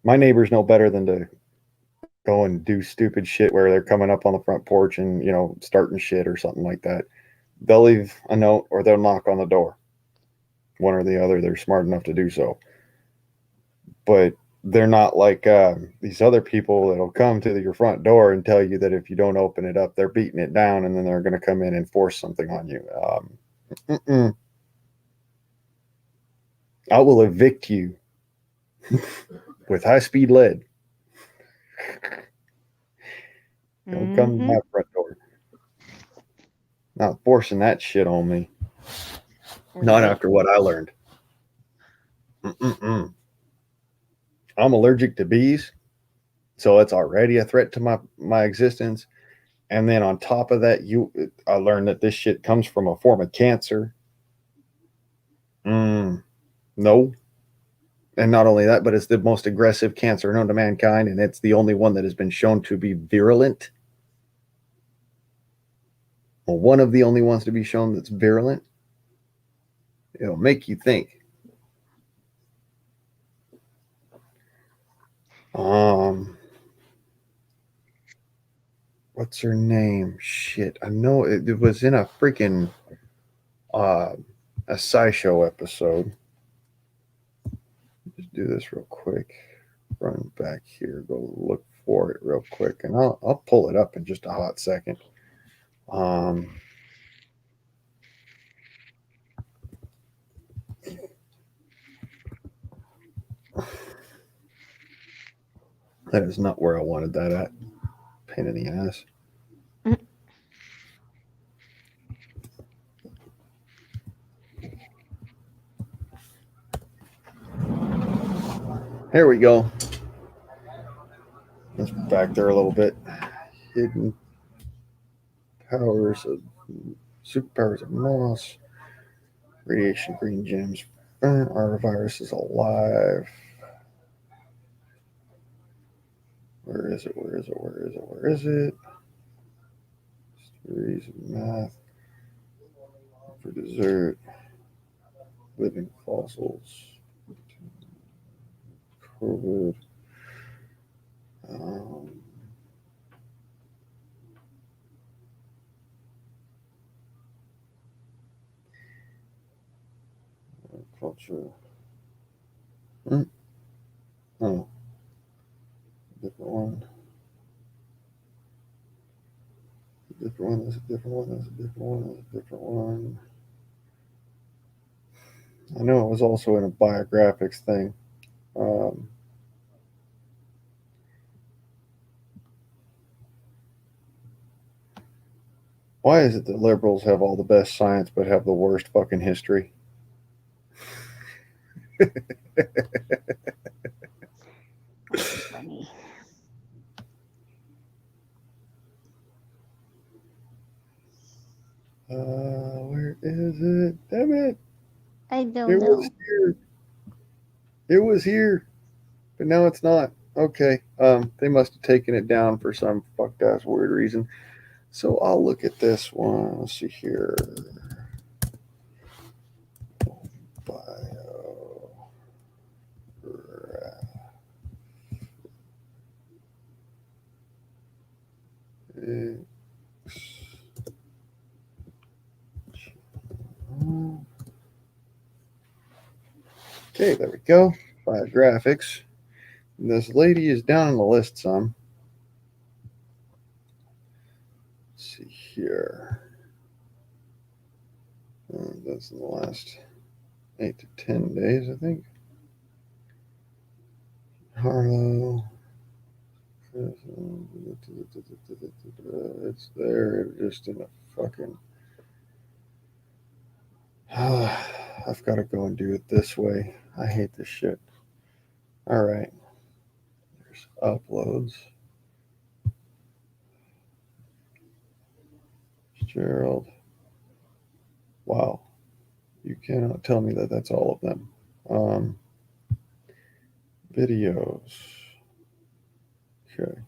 My neighbors know better than to go and do stupid shit where they're coming up on the front porch and, you know, starting shit or something like that. They'll leave a note or they'll knock on the door. One or the other, they're smart enough to do so. But they're not like these other people that'll come to your front door and tell you that if you don't open it up, they're beating it down and then they're going to come in and force something on you. Mm-mm. I will evict you with high-speed lead. Don't come to Mhm. my front door. Not forcing that shit on me. Not Right. after what I learned. Mm-mm-mm. I'm allergic to bees, so it's already a threat to my existence. And then on top of that, I learned that this shit comes from a form of cancer. No. And not only that, but it's the most aggressive cancer known to mankind, and it's the only one that has been shown to be virulent. Well, one of the only ones to be shown that's virulent. It'll make you think. Um, what's her name? Shit, I know it was in a freaking uh, a SciShow episode. Just do this real quick. Run back here. Go look for it real quick, and I'll pull it up in just a hot second. That is not where I wanted that at. Pain in the ass. Here we go. Let's back there a little bit. Hidden powers of superpowers of moss. Radiation green gems. Our virus is alive. Where is it? Where is it? Where is it? Where is it? Theories of math for dessert. Living fossils. COVID. Um, culture. Oh, different one. Different one. That's a different one. That's a different one. That's a different one. I know it was also in a biographics thing. Um, why is it that liberals have all the best science but have the worst fucking history? That's funny. Where is it? Damn it! I don't It was know. here. It was here, but now it's not. Okay. They must have taken it down for some fucked ass weird reason. So I'll look at this one. Let's see here. Bio. Okay, there we go. Biographics. And this lady is down on the list some. Let's see here. That's in the last 8 to 10 days, I think. Harlow. It's there, just in a fucking. I've got to go and do it this way. I hate this shit. All right. There's uploads. Gerald. Wow. You cannot tell me that that's all of them. Videos. Okay.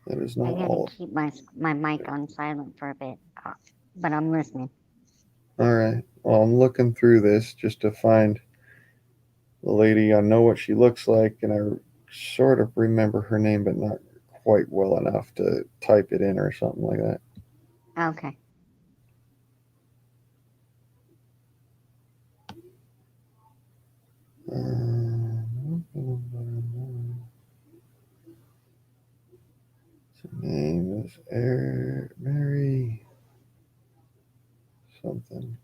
That is I not gotta all. keep my mic on silent for a bit, but I'm listening. All right. Well, I'm looking through this just to find the lady. I know what she looks like, and I sort of remember her name, but not quite well enough to type it in or something like that. Okay. Her name is Mary. something.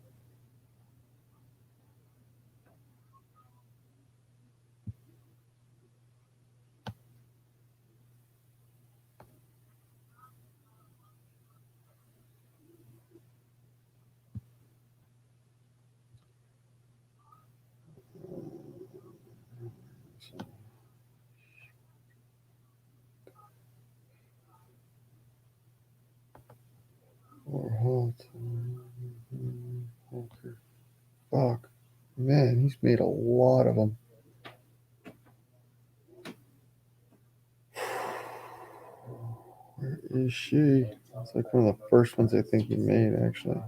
Or halt. Halter. Fuck. Man, he's made a lot of them. Where is she? It's like one of the first ones I think he made, actually.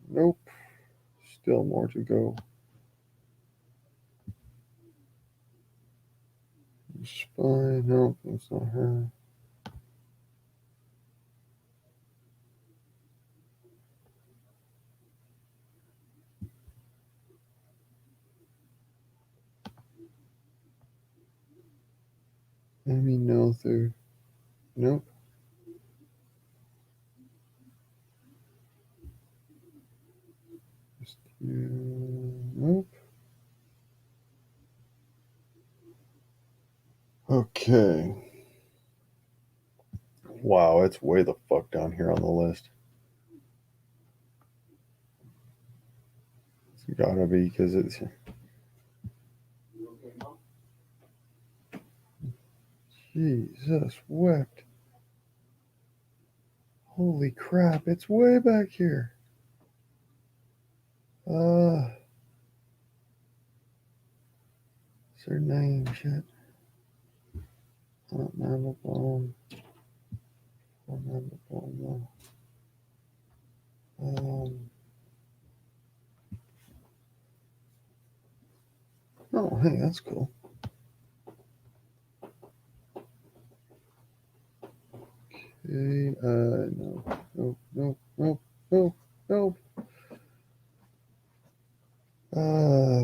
Nope. Still more to go. Spy. Nope, that's not her. Amy Noether. Nope. Nope. Okay. Wow, it's way the fuck down here on the list. It's gotta be because it's. Jesus wept. Holy crap, it's way back here. Is her name? Shit. Not Mammal no. Oh, hey, that's cool. Okay, no.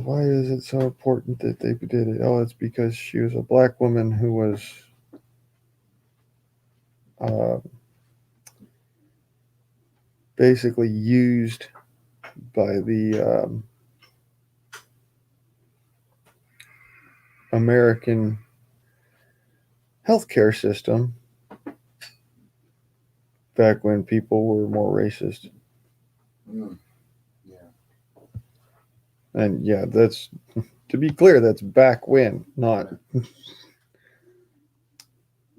Why is it so important that they did it? Oh, it's because she was a black woman who was basically used by the American healthcare system back when people were more racist. Yeah. And yeah, that's, to be clear, that's back when, not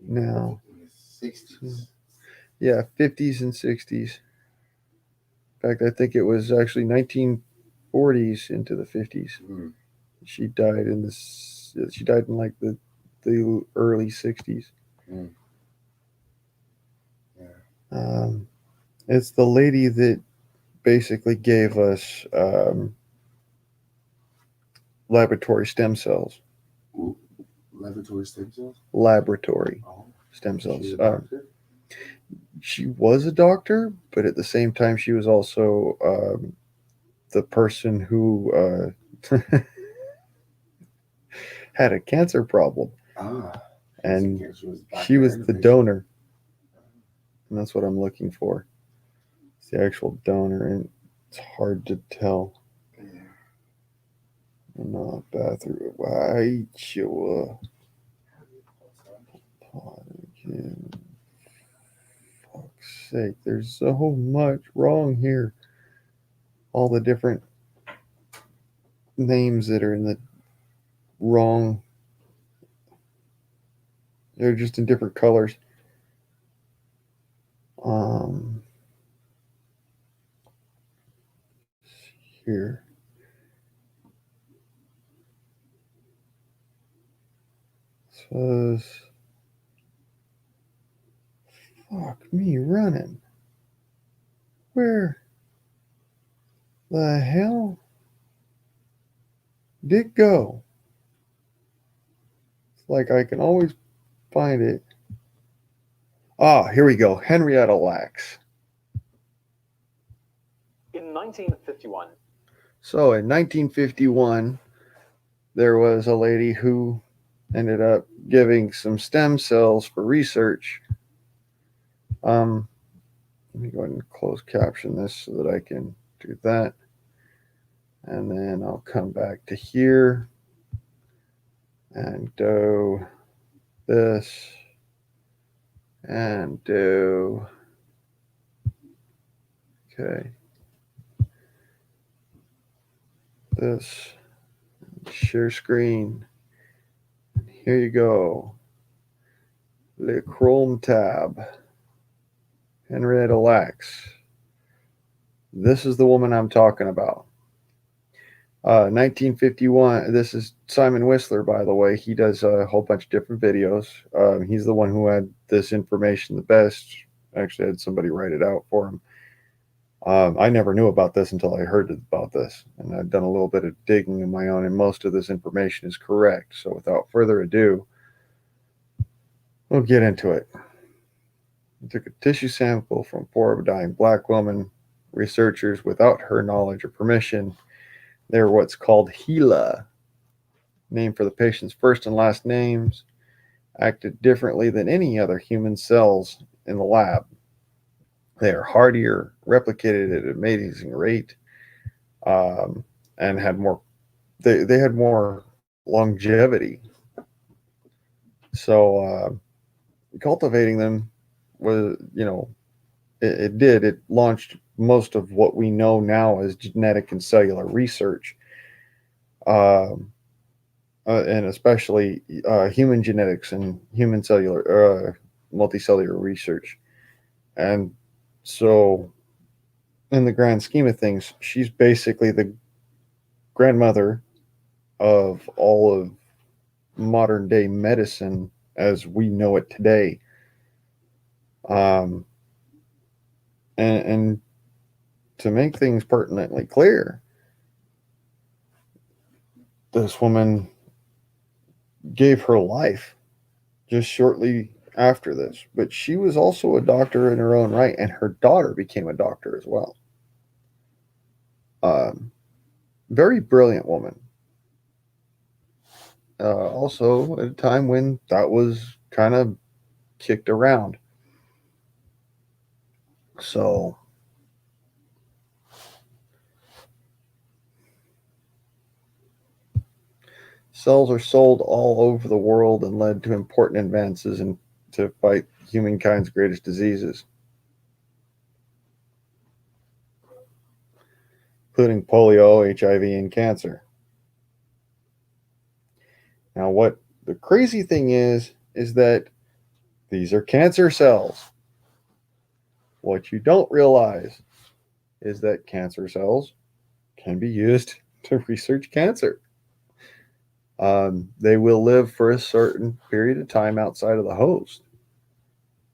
now. In the 60s. Yeah, 50s and 60s. In fact, I think it was actually 1940s into the 50s. Mm. She died in this. She died in like the early 60s. Mm. Yeah. It's the lady that basically gave us laboratory stem cells. Ooh. Laboratory stem cells? Laboratory Oh. stem cells. She's a doctor? She was a doctor, but at the same time, she was also the person who had a cancer problem. And she was the donor. And that's what I'm looking for. It's the actual donor, and it's hard to tell. Yeah. Not bathroom. Why, sure. Fuck's sake, there's so much wrong here. All the different names that are in the wrong. They're just in different colors. Here. Says, fuck me running. Where the hell did it go? It's like I can always find it. Ah, here we go. Henrietta Lacks. In 1950. 1951. So in 1951, there was a lady who ended up giving some stem cells for research. Let me go ahead and close caption this so that I can do that. And then I'll come back to here and do this and do, okay, this, share screen. Here you go. Le Chrome tab. Henrietta Lacks. This is the woman I'm talking about. 1951. This is Simon Whistler, by the way. He does a whole bunch of different videos. He's the one who had this information the best. Actually, I had somebody write it out for him. I never knew about this until I heard about this, and I've done a little bit of digging of my own, and most of this information is correct. So without further ado, we'll get into it. I took a tissue sample from a dying black woman. Researchers, without her knowledge or permission, they're what's called HeLa, named for the patient's first and last names, acted differently than any other human cells in the lab. They are hardier, replicated at an amazing rate, and had more. They had more longevity. So cultivating them was, it launched most of what we know now as genetic and cellular research, and especially human genetics and human cellular multicellular research. And so in the grand scheme of things, she's basically the grandmother of all of modern day medicine as we know it today. And to make things pertinently clear, this woman gave her life just shortly after this, but she was also a doctor in her own right, and her daughter became a doctor as well. Very brilliant woman. Also at a time when that was kind of kicked around. So cells are sold all over the world and led to important advances to fight humankind's greatest diseases, including polio, HIV, and cancer. Now, what the crazy thing is that these are cancer cells. What you don't realize is that cancer cells can be used to research cancer. They will live for a certain period of time outside of the host.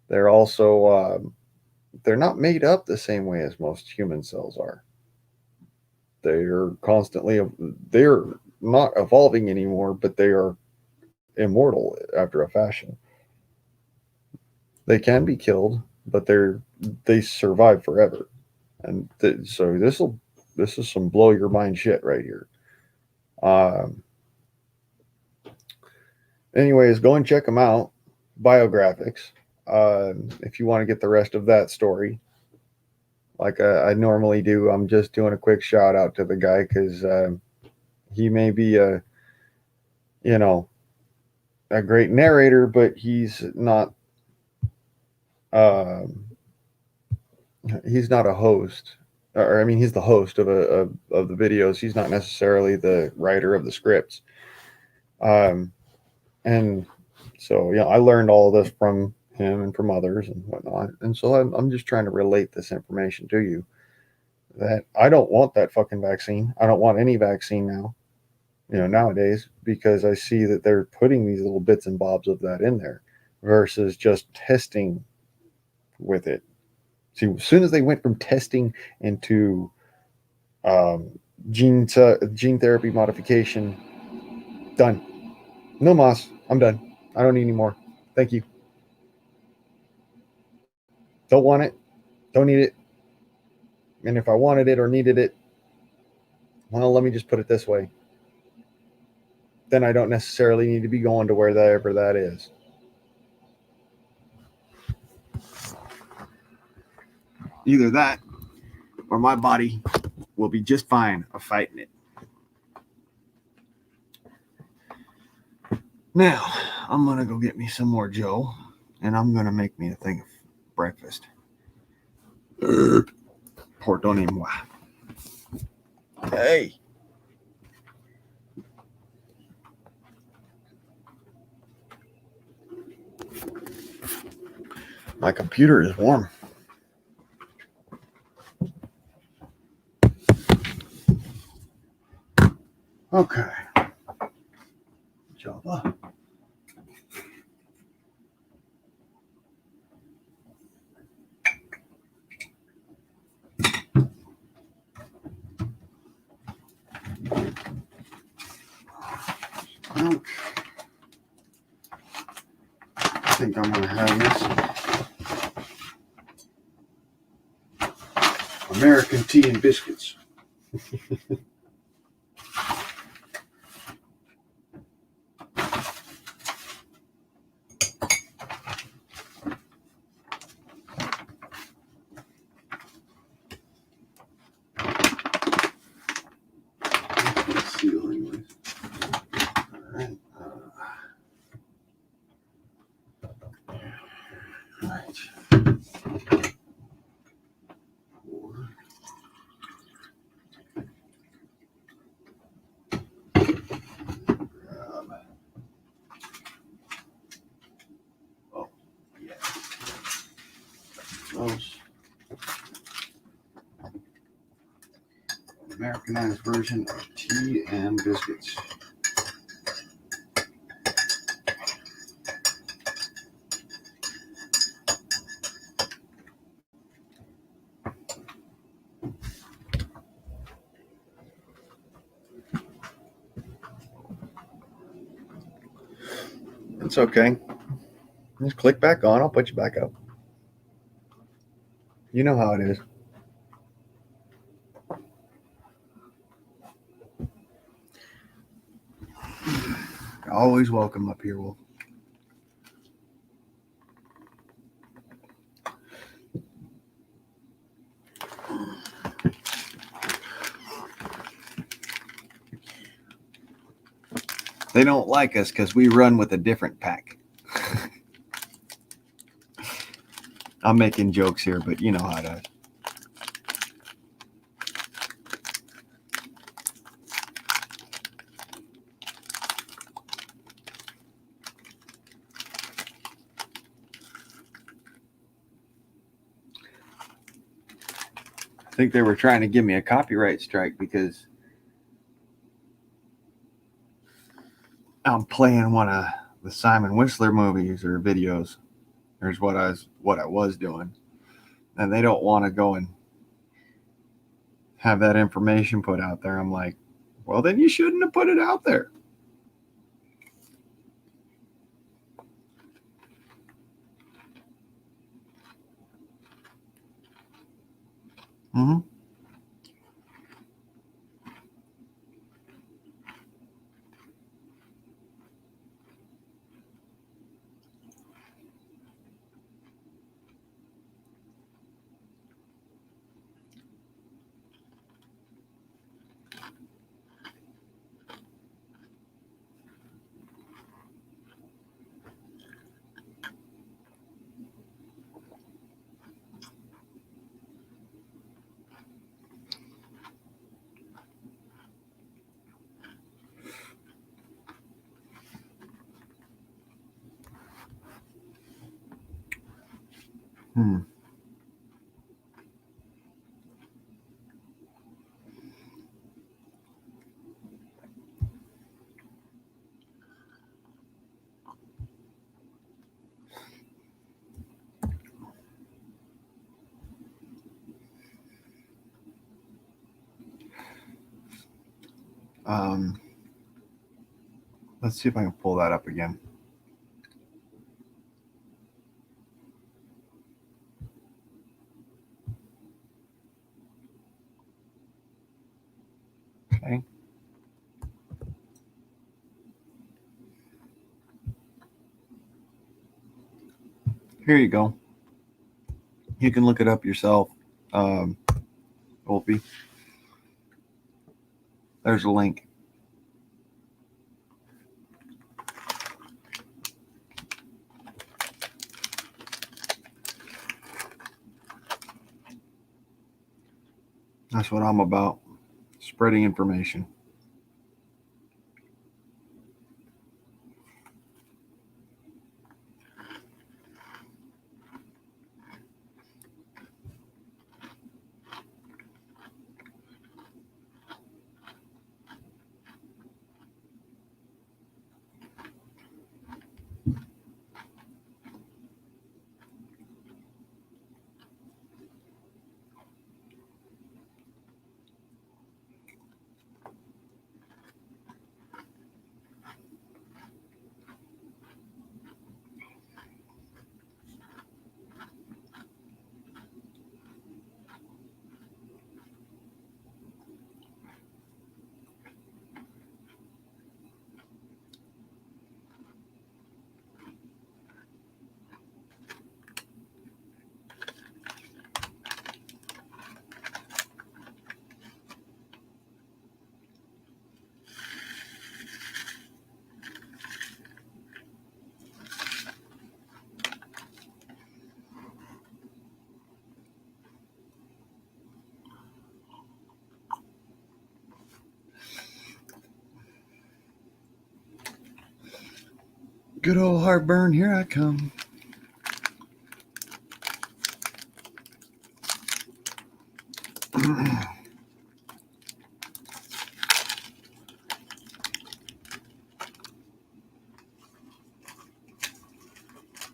They're also, they're not made up the same way as most human cells are. They're not evolving anymore, but they are immortal after a fashion. They can be killed, but they survive forever. And so this is some blow your mind shit right here. Anyways, go and check them out. Biographics. If you want to get the rest of that story, like I normally do, I'm just doing a quick shout out to the guy because he may be a great narrator, but he's not a host. Or I mean, he's the host of the videos. He's not necessarily the writer of the scripts. And so, I learned all of this from him and from others and whatnot. And so I'm just trying to relate this information to you, that I don't want that fucking vaccine. I don't want any vaccine now, nowadays, because I see that they're putting these little bits and bobs of that in there versus just testing with it. See, as soon as they went from testing into gene therapy modification, done. No mas. I'm done. I don't need any more. Thank you. Don't want it. Don't need it. And if I wanted it or needed it, Well, let me just put it this way. Then I don't necessarily need to be going to wherever that is. Either that or my body will be just fine of fighting it. Now, I'm going to go get me some more Joe, and I'm going to make me a thing of breakfast. Pardonnez-moi. Hey. My computer is warm. Okay. Java. Okay. I think I'm going to have this American tea and biscuits. Seal anyways. All right. Right. Oh, yeah. Those. Americanized version of tea and biscuits. It's okay. Just click back on. I'll put you back up. You know how it is. Always welcome up here, Wolf. They don't like us because we run with a different pack. I'm making jokes here, but you know how it is. I think they were trying to give me a copyright strike because I'm playing one of the Simon Whistler movies or videos. Here's what I was doing. And they don't want to go and have that information put out there. I'm like, well, then you shouldn't have put it out there. Mm-hmm. Hmm. Let's see if I can pull that up again. Okay. Okay. Here you go. You can look it up yourself, Opie. There's a link. That's what I'm about. Spreading information. Good old heartburn, here I come.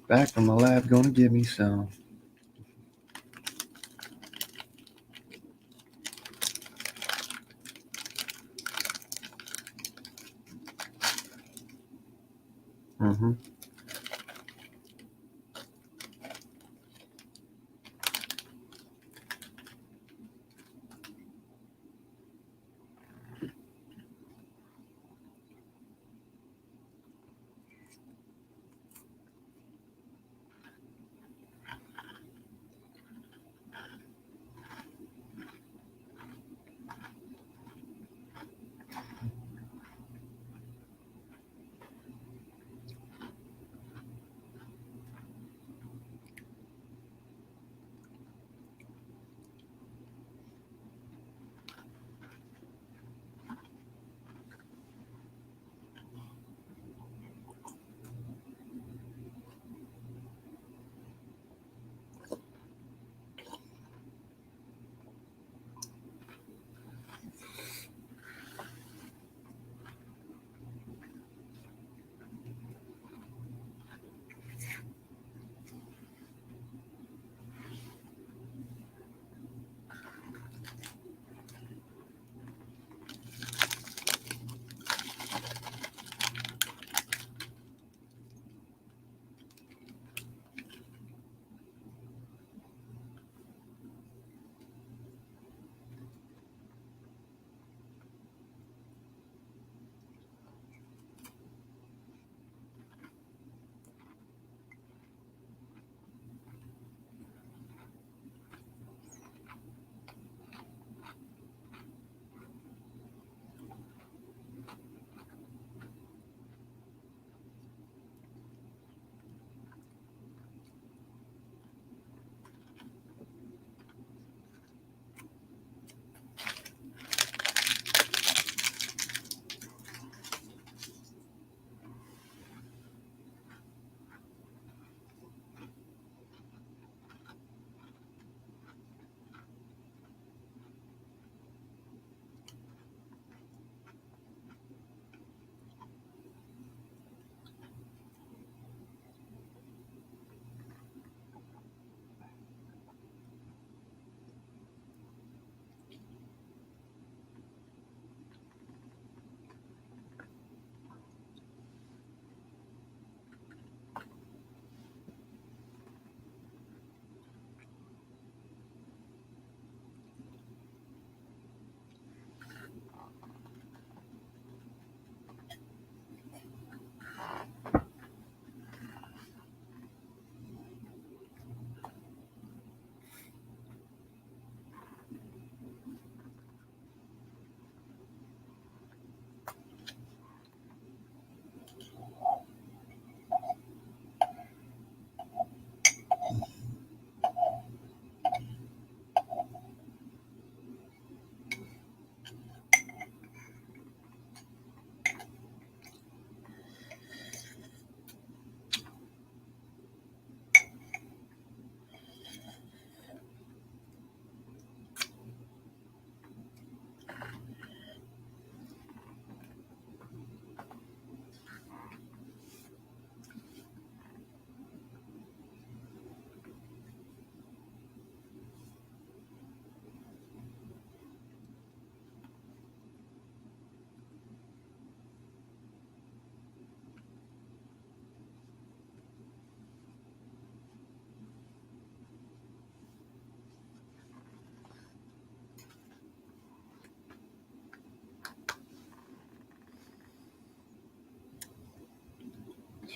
Back from the lab, gonna give me some. Mm-hmm.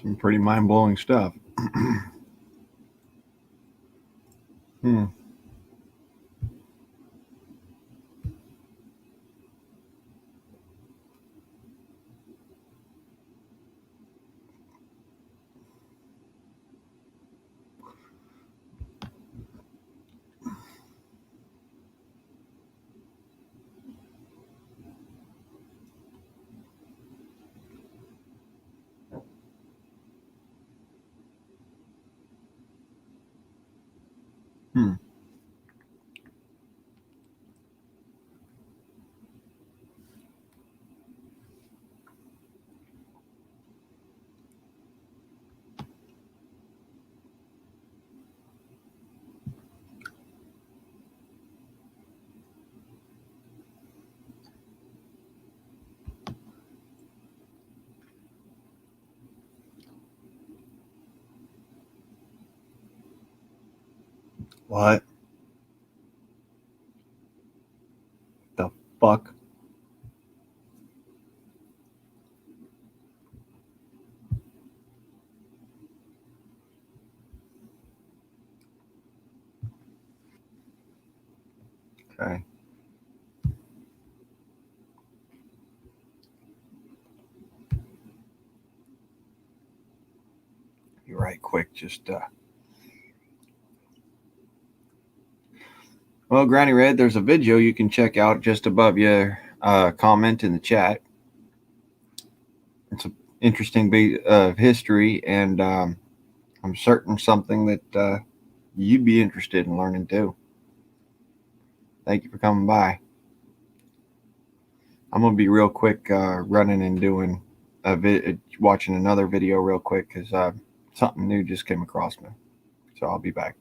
Some pretty mind blowing stuff. Hmm. Hmm. What the fuck? Okay. Be right quick. Just well, Granny Red, there's a video you can check out just above your comment in the chat. It's an interesting bit of history, and I'm certain something that you'd be interested in learning too. Thank you for coming by. I'm gonna be real quick, running and doing watching another video real quick because something new just came across me. So I'll be back.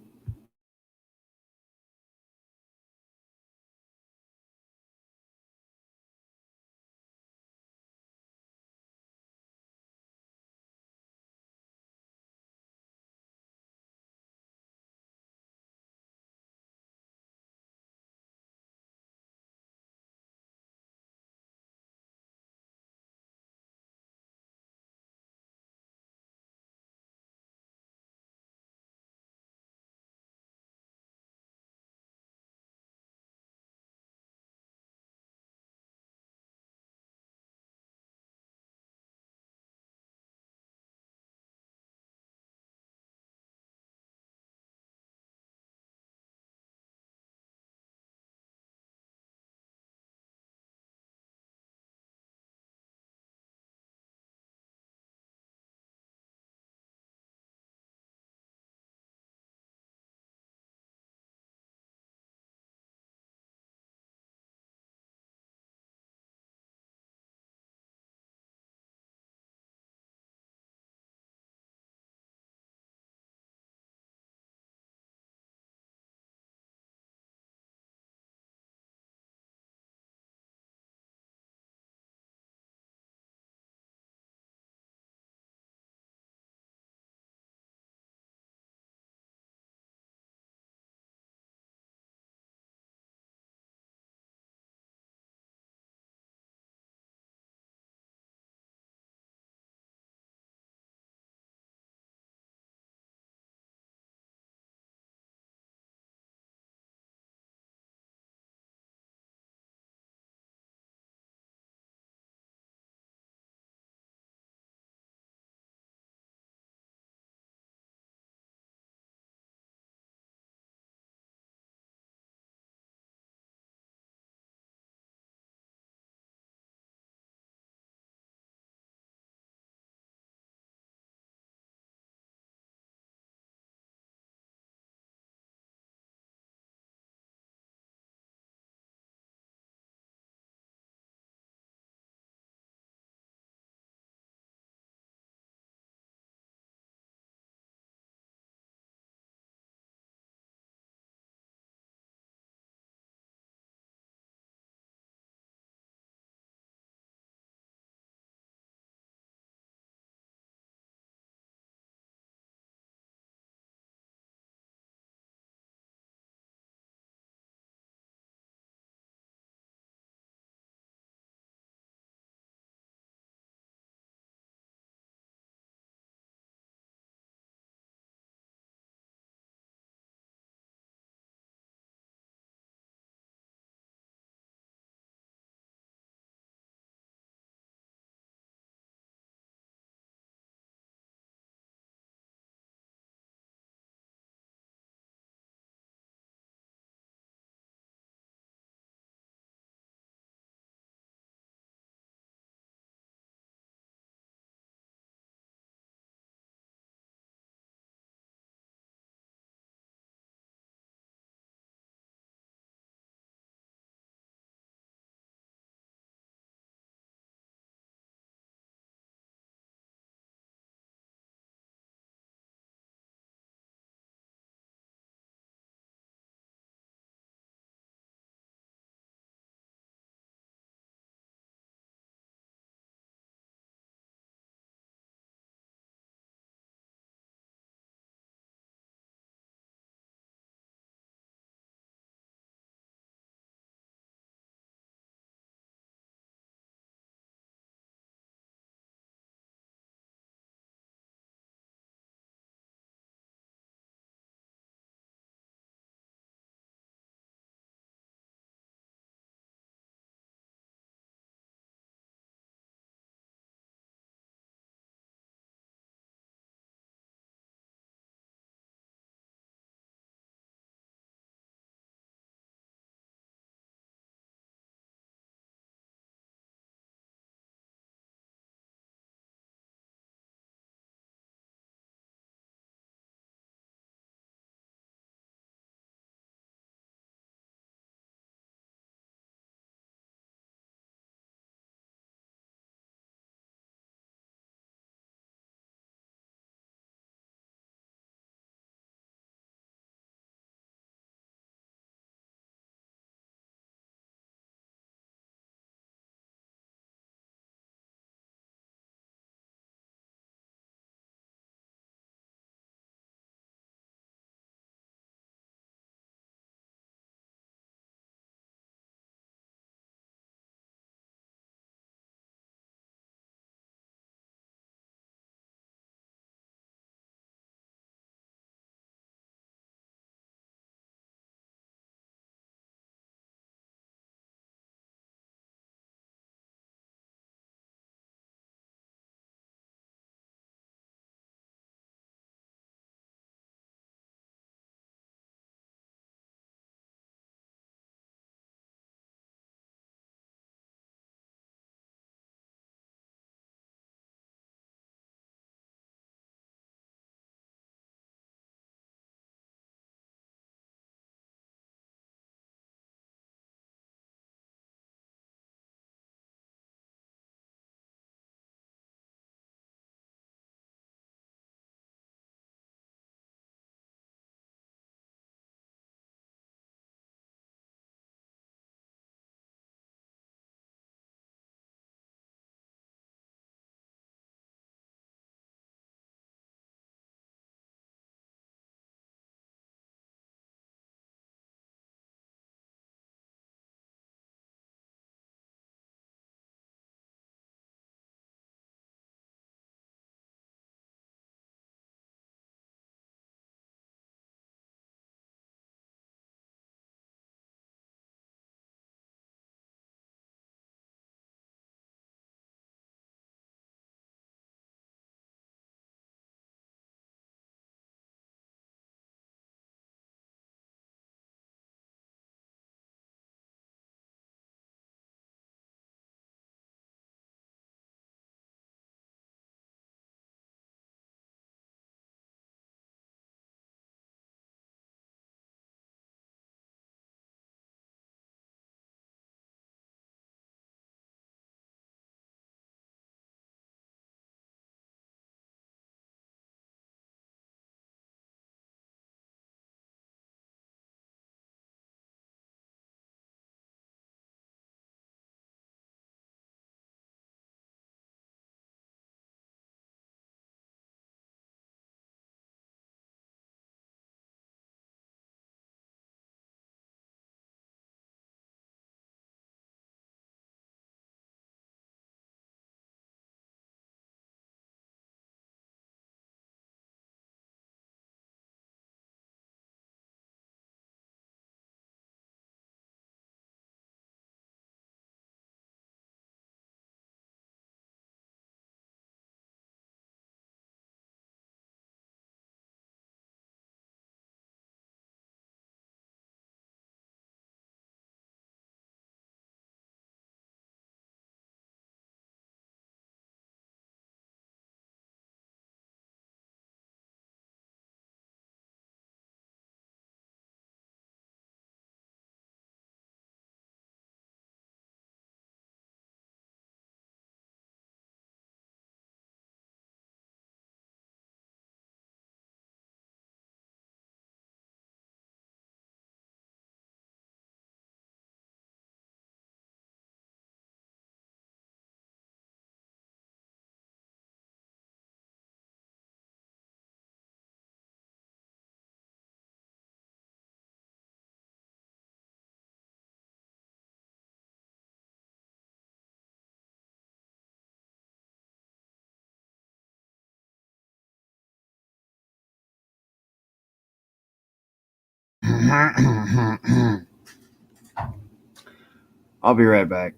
I'll be right back.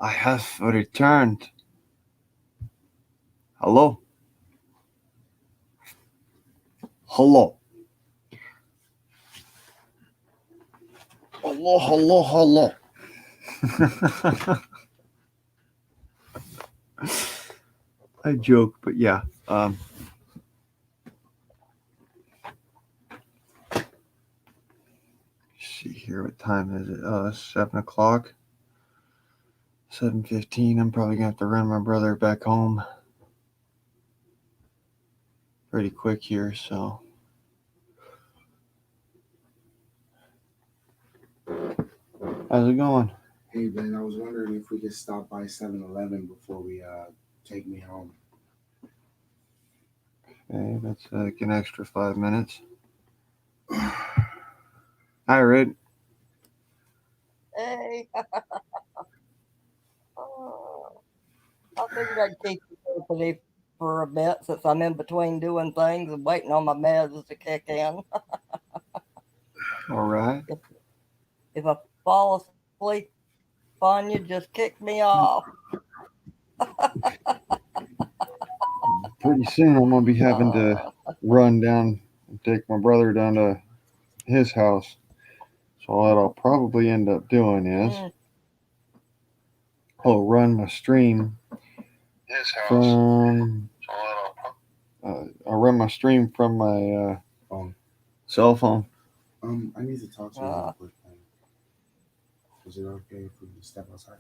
I have returned. Hello? Hello? Hello, hello, hello. I joke, but yeah. See here, what time is it? 7 o'clock. 7:15. I'm probably gonna have to run my brother back home pretty quick here, so. How's it going? Hey Ben, I was wondering if we could stop by 7-Eleven before we take me home. Okay, that's like an extra 5 minutes. Hi, Red. Hey. Oh, I figured I'd keep you company for a bit since I'm in between doing things and waiting on my meds to kick in. All right. If I fall asleep on you, just kick me off. Pretty soon, I'm gonna be having to run down and take my brother down to his house. So what I'll probably end up doing is Mm, I'll run my stream from. I'll run my stream from my Phone. cell phone. I need to talk to you real quick, man. Is it okay if we step outside?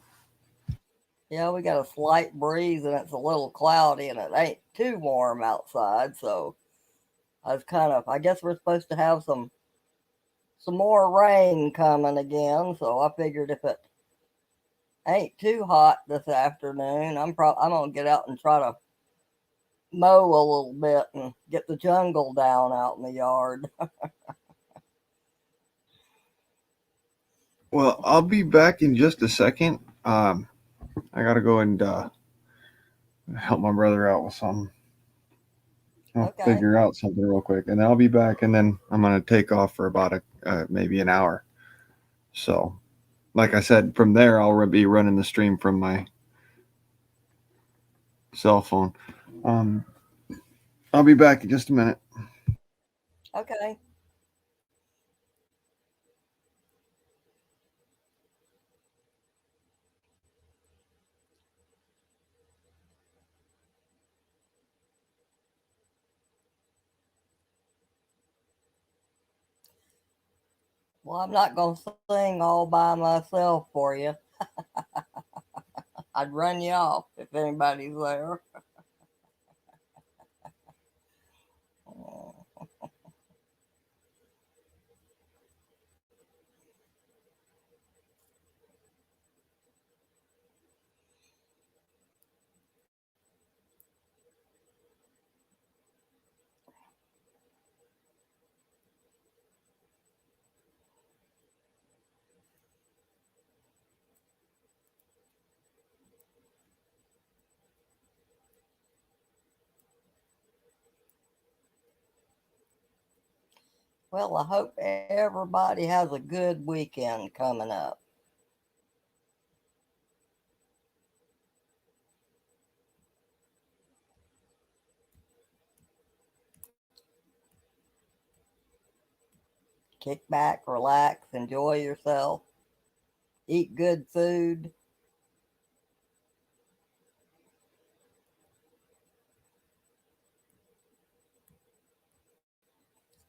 yeah, we got a slight breeze and it's a little cloudy and it ain't too warm outside, so I guess we're supposed to have some more rain coming again, so I figured if it ain't too hot this afternoon, I'm gonna get out and try to mow a little bit and get the jungle down out in the yard. Well, I'll be back in just a second. I gotta go and help my brother out with something. I'll Okay. figure out something real quick, and then I'll be back, and then I'm gonna take off for about maybe an hour. So, like I said, from there I'll be running the stream from my cell phone. I'll be back in just a minute. Okay. Well, I'm not gonna sing all by myself for you. I'd run you off if anybody's there. Well, I hope everybody has a good weekend coming up. Kick back, relax, enjoy yourself, eat good food.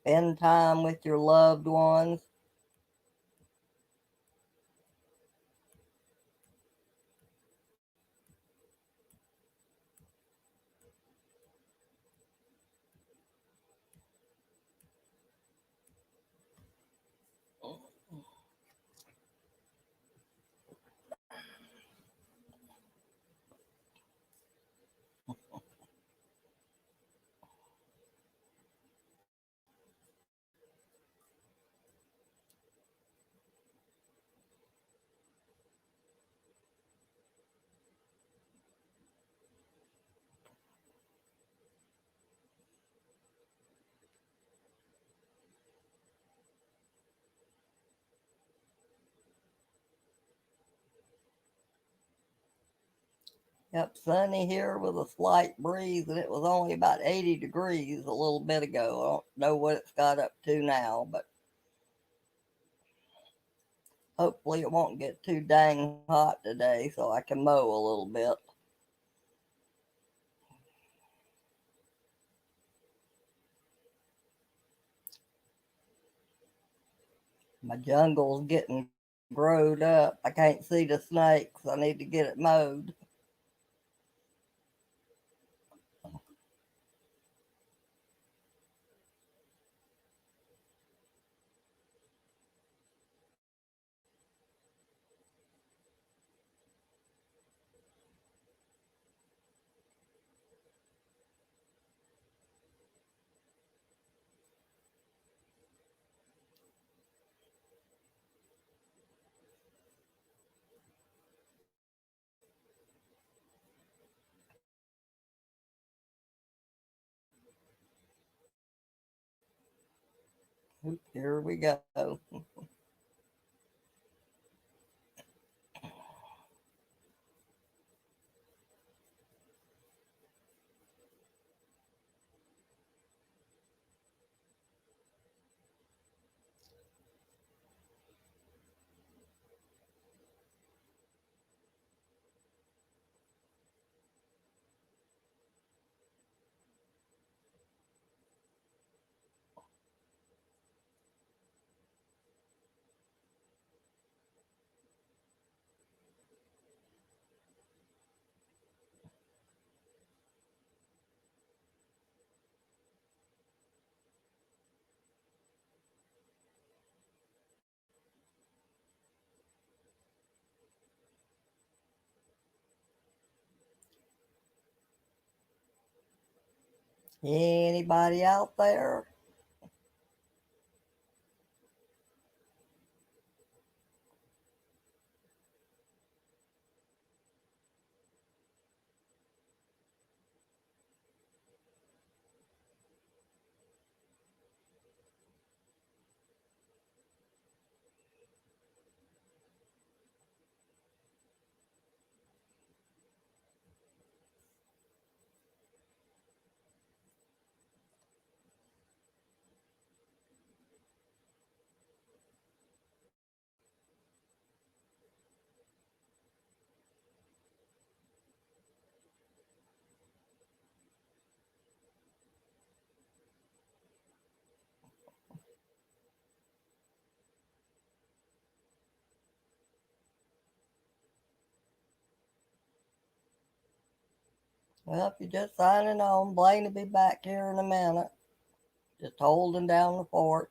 Spend time with your loved ones. Yep, sunny here with a slight breeze, and it was only about 80 degrees a little bit ago. I don't know what it's got up to now, but hopefully it won't get too dang hot today so I can mow a little bit. My jungle's getting growed up. I can't see the snakes. I need to get it mowed. Here we go. Anybody out there? Well, if you're just signing on, Blaine will be back here in a minute. Just holding down the fort.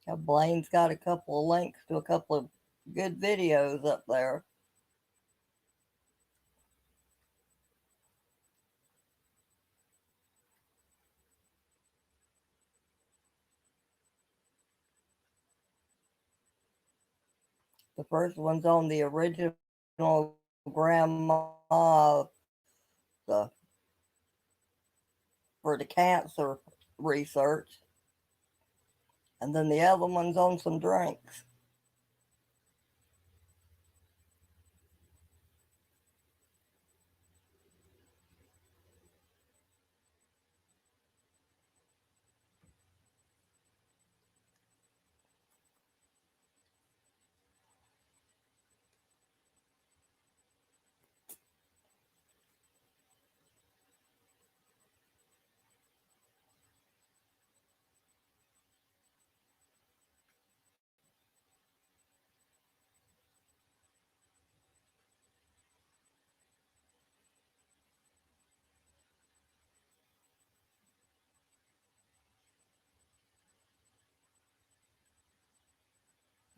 Now, Blaine's got a couple of links to a couple of good videos up there. The first one's on the original grandma the, for the cancer research. And then the other one's on some drinks.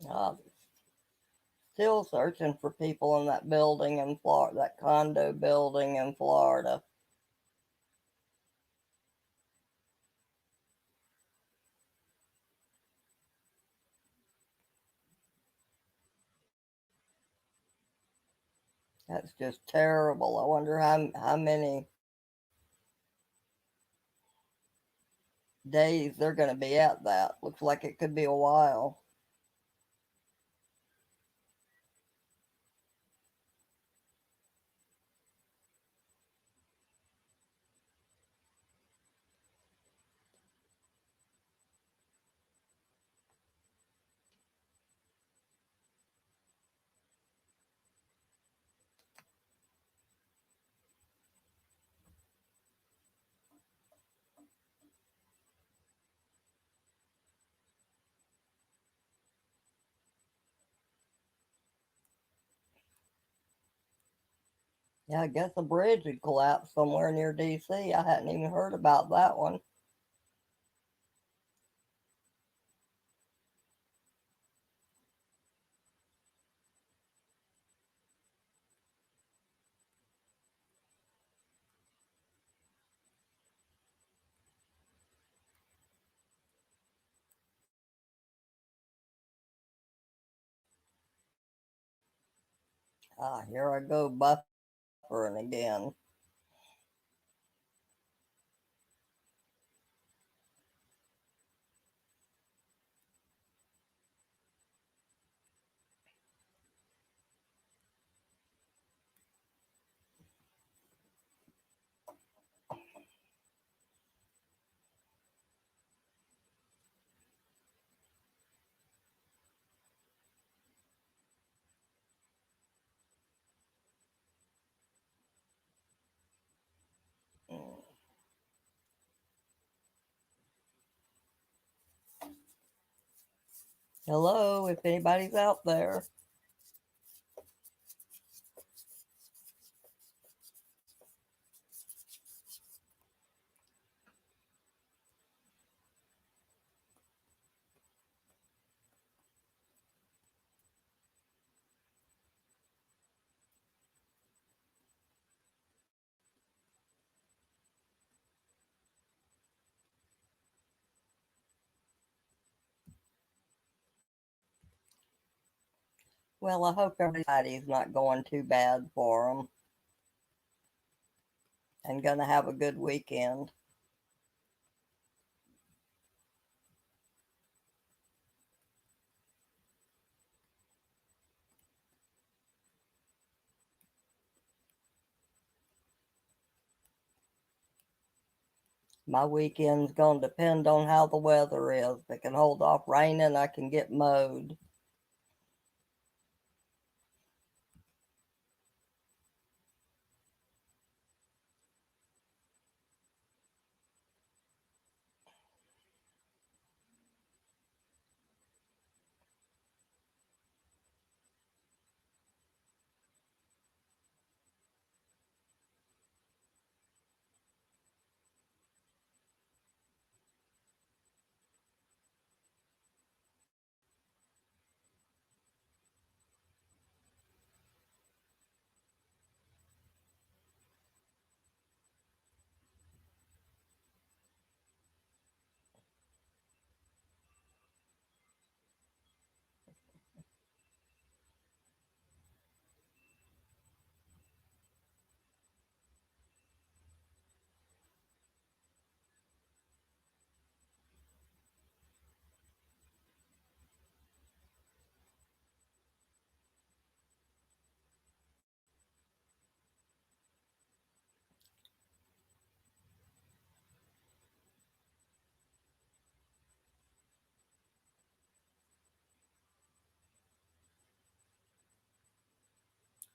Uh, Still searching for people in that building in Florida, that condo building in Florida. That's just terrible. I wonder how many days they're going to be at that. Looks like it could be a while. Yeah, I guess a bridge had collapsed somewhere near DC. I hadn't even heard about that one. Ah, here I go buffering again. Hello, if anybody's out there. Well, I hope everybody's not going too bad for them and going to have a good weekend. My weekend's going to depend on how the weather is. If it can hold off raining, I can get mowed.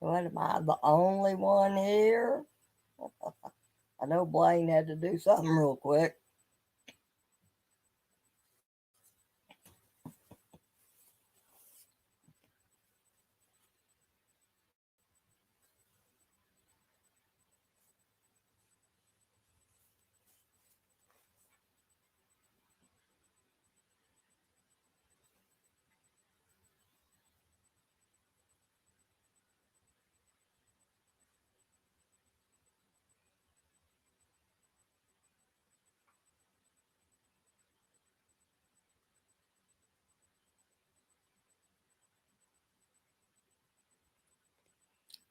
What, am I the only one here? I know Blaine had to do something real quick.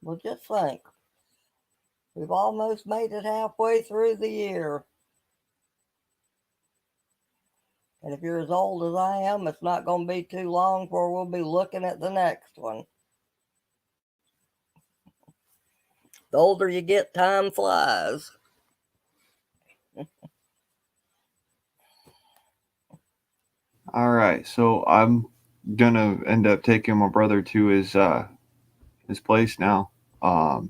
Well, just think. We've almost made it halfway through the year. And if you're as old as I am, it's not going to be too long before we'll be looking at the next one. The older you get, time flies. All right, so I'm gonna end up taking my brother to his place now. Um,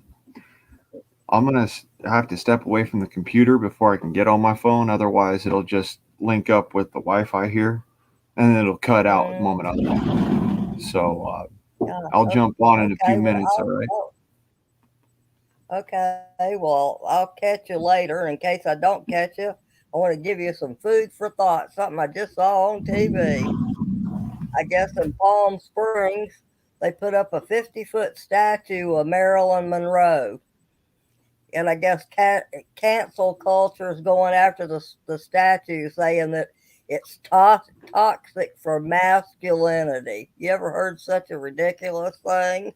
I'm gonna have to step away from the computer before I can get on my phone. Otherwise, it'll just link up with the Wi-Fi here, and then it'll cut out the moment I'm done. So I'll jump on in a few Okay, well, minutes. All right. okay, well, I'll catch you later. In case I don't catch you, I want to give you some food for thought, something I just saw on TV. I guess in Palm Springs, they put up a 50-foot statue of Marilyn Monroe. And I guess cancel culture is going after the statue, saying that it's toxic for masculinity. You ever heard such a ridiculous thing?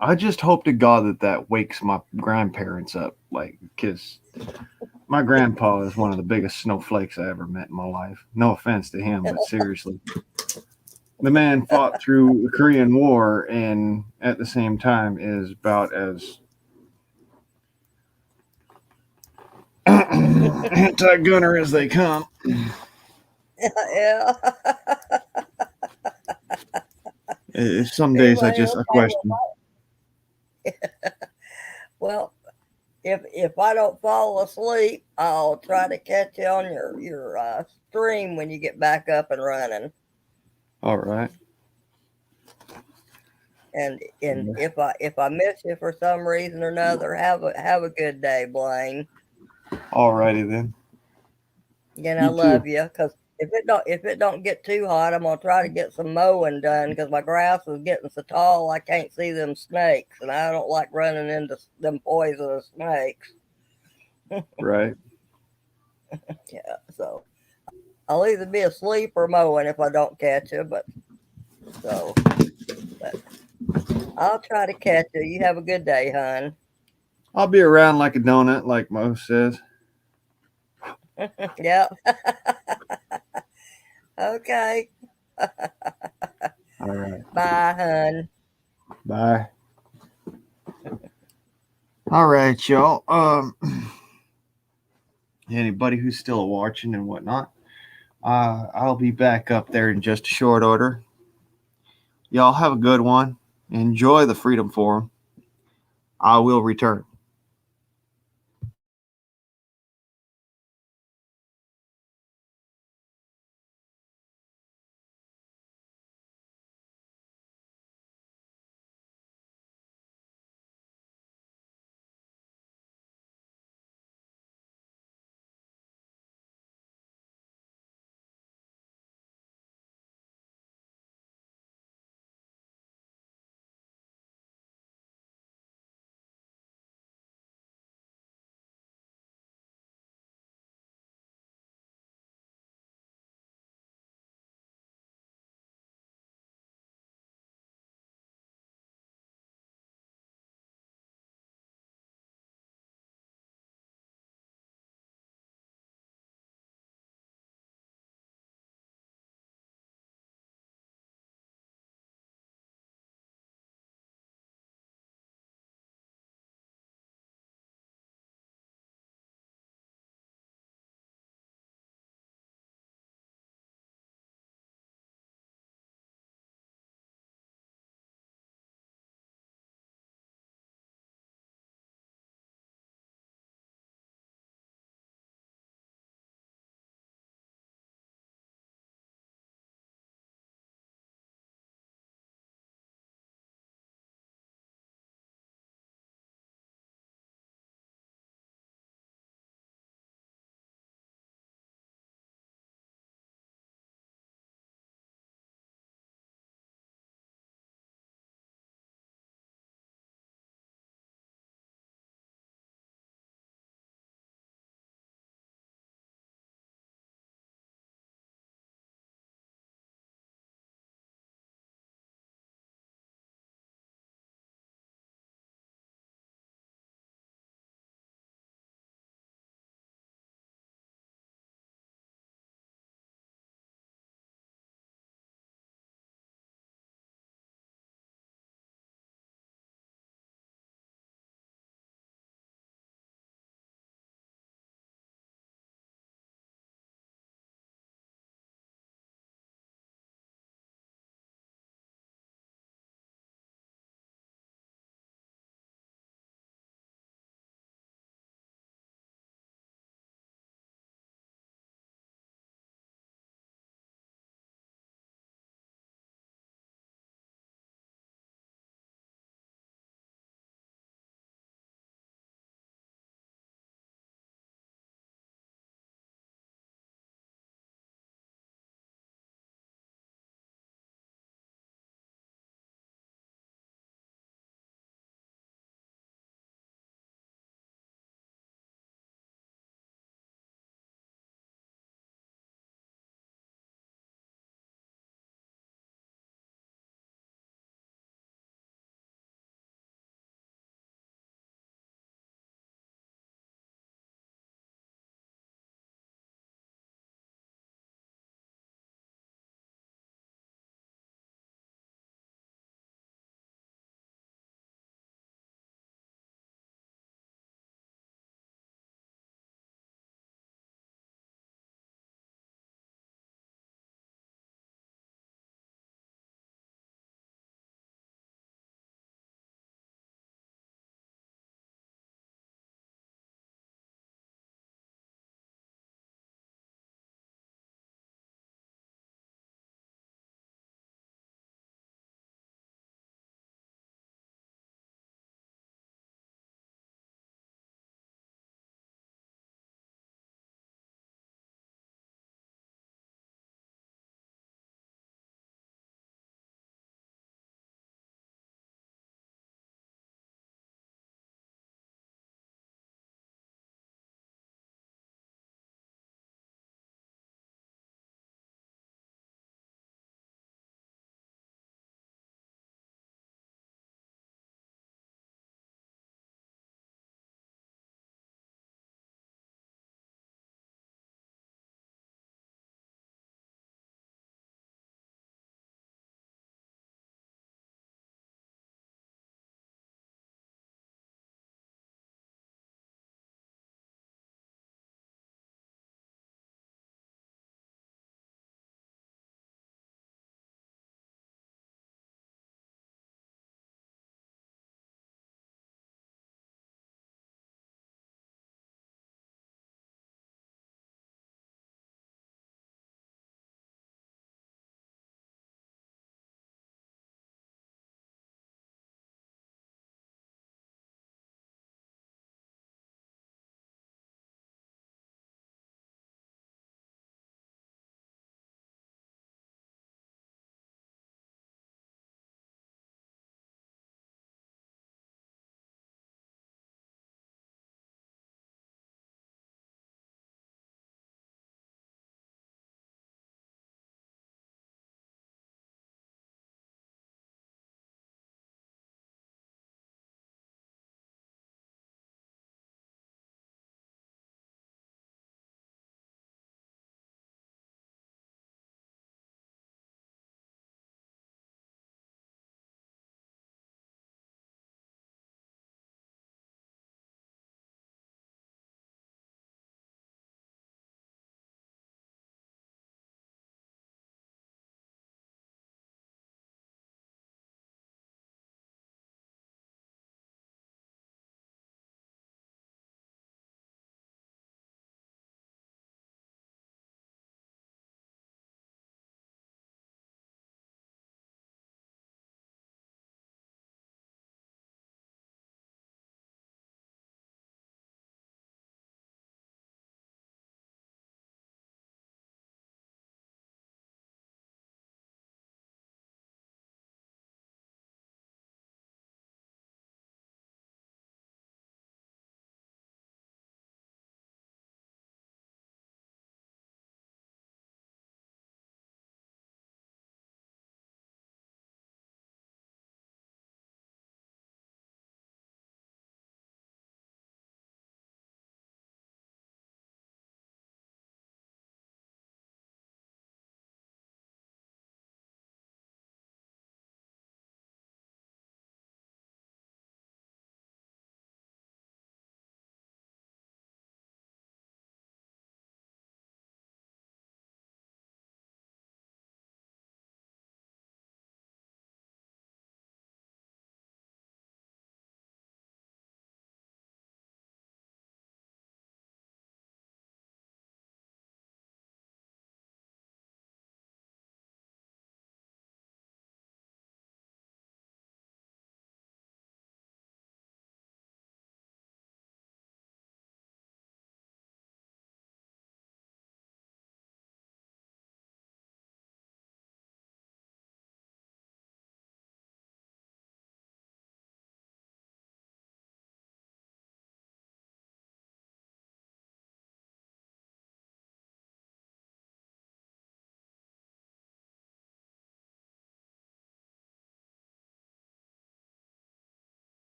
I just hope to God that wakes my grandparents up, like, because my grandpa is one of the biggest snowflakes I ever met in my life. No offense to him, but seriously, the man fought through the Korean War and at the same time is about as anti-gunner as they come. Yeah. Some days I Anyway, just okay. question. Well, if I don't fall asleep, I'll try to catch you on your stream when you get back up and running. All right. And if I miss you for some reason or another, have a good day, Blaine. All righty then. Again, I love you, because if it don't get too hot, I'm gonna try to get some mowing done, because my grass is getting so tall I can't see them snakes, and I don't like running into them poisonous snakes. Right. Yeah, so I'll either be asleep or mowing if I don't catch you, but I'll try to catch you. You have a good day, hon. I'll be around like a donut, like Mo says. Yep. Okay. All right. Bye, hun. Bye. All right, y'all. Anybody who's still watching and whatnot, I'll be back up there in just a short order. Y'all have a good one. Enjoy the Freedom Forum. I will return.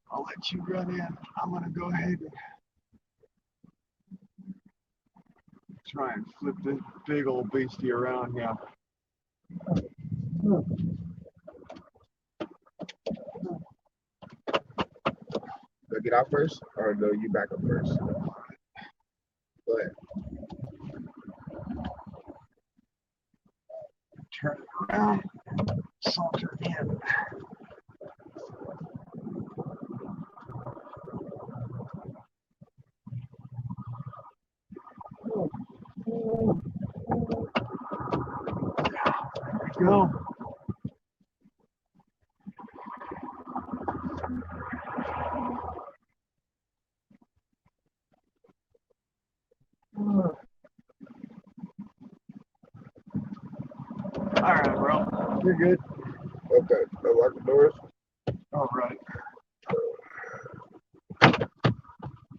I'll let you run in. I'm gonna go ahead and try and flip this big old beastie around here. Do I get out first, or do you back up first? Go ahead. Turn it around, saunter in. There we go. All right, bro. You're good. Okay. Lock the doors. All right.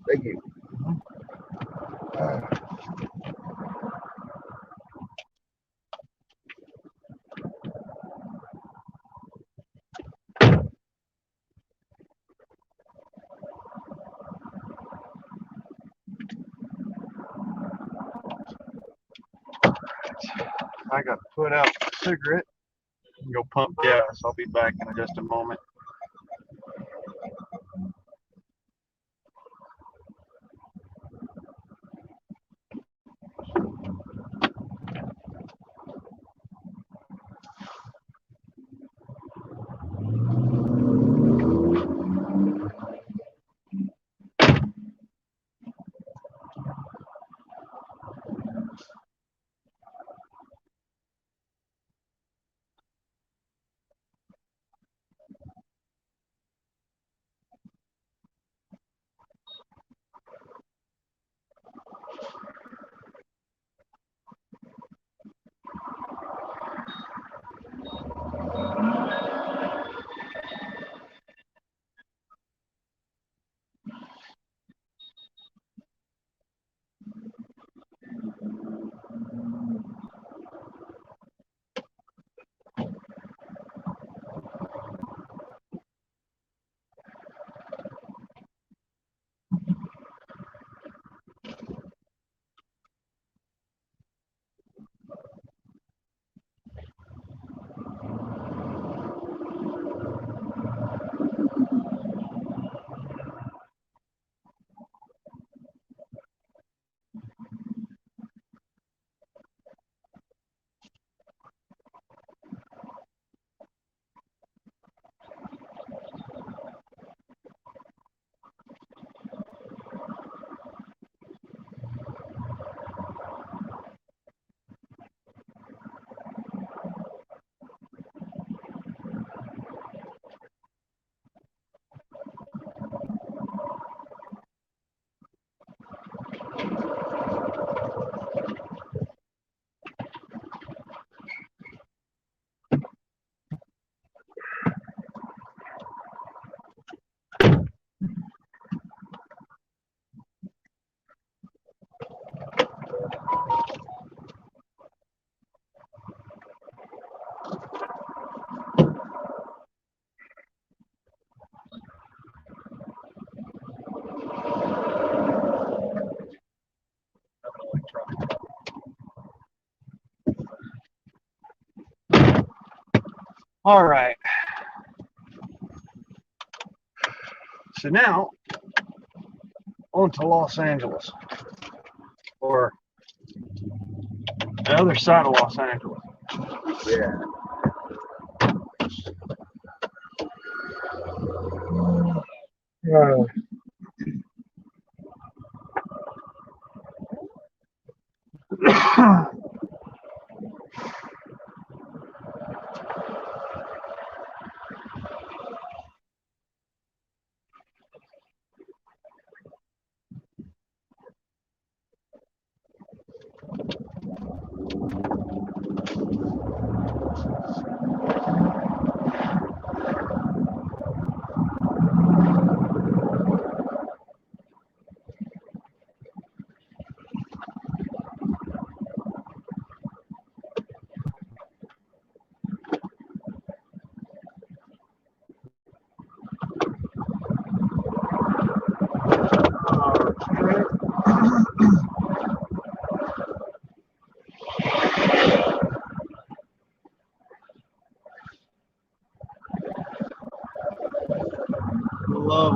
Thank you. I got to put out a cigarette and go pump gas. I'll be back in just a moment. All right. So now, on to Los Angeles, or the other side of Los Angeles. Yeah.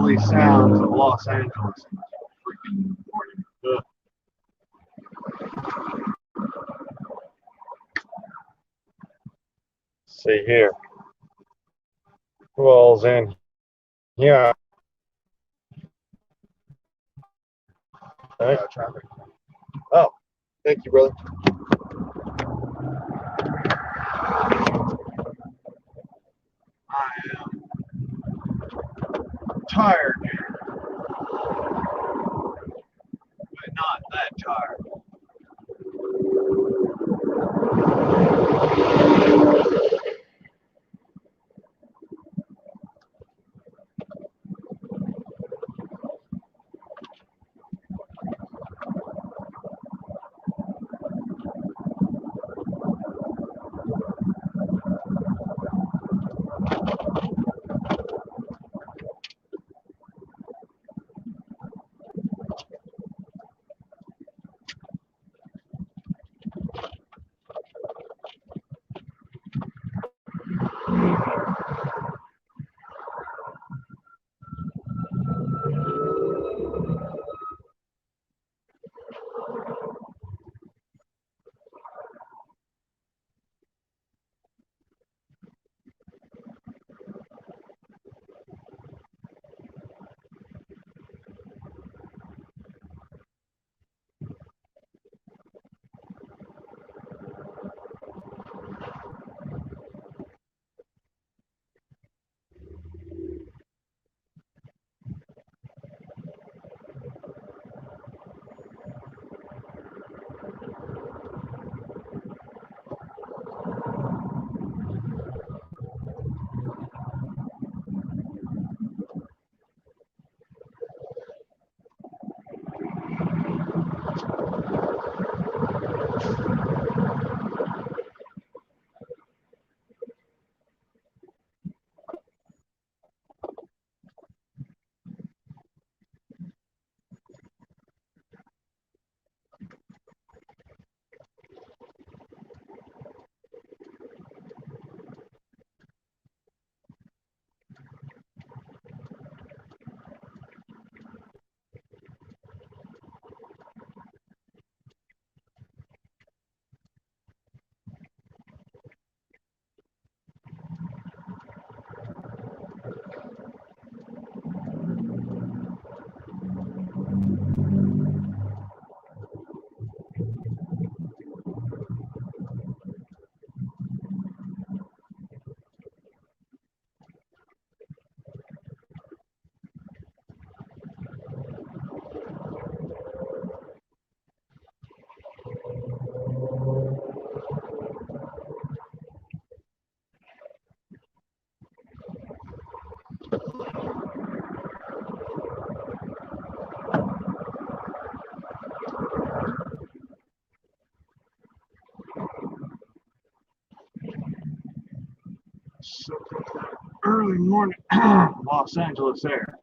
hillbilly sounds of Los Angeles in the freaking morning. Ugh. See here. Who all's in? Yeah. Right. Traffic. Oh, thank you, brother. I am tired, but not that tired. Soak up that early morning Los Angeles air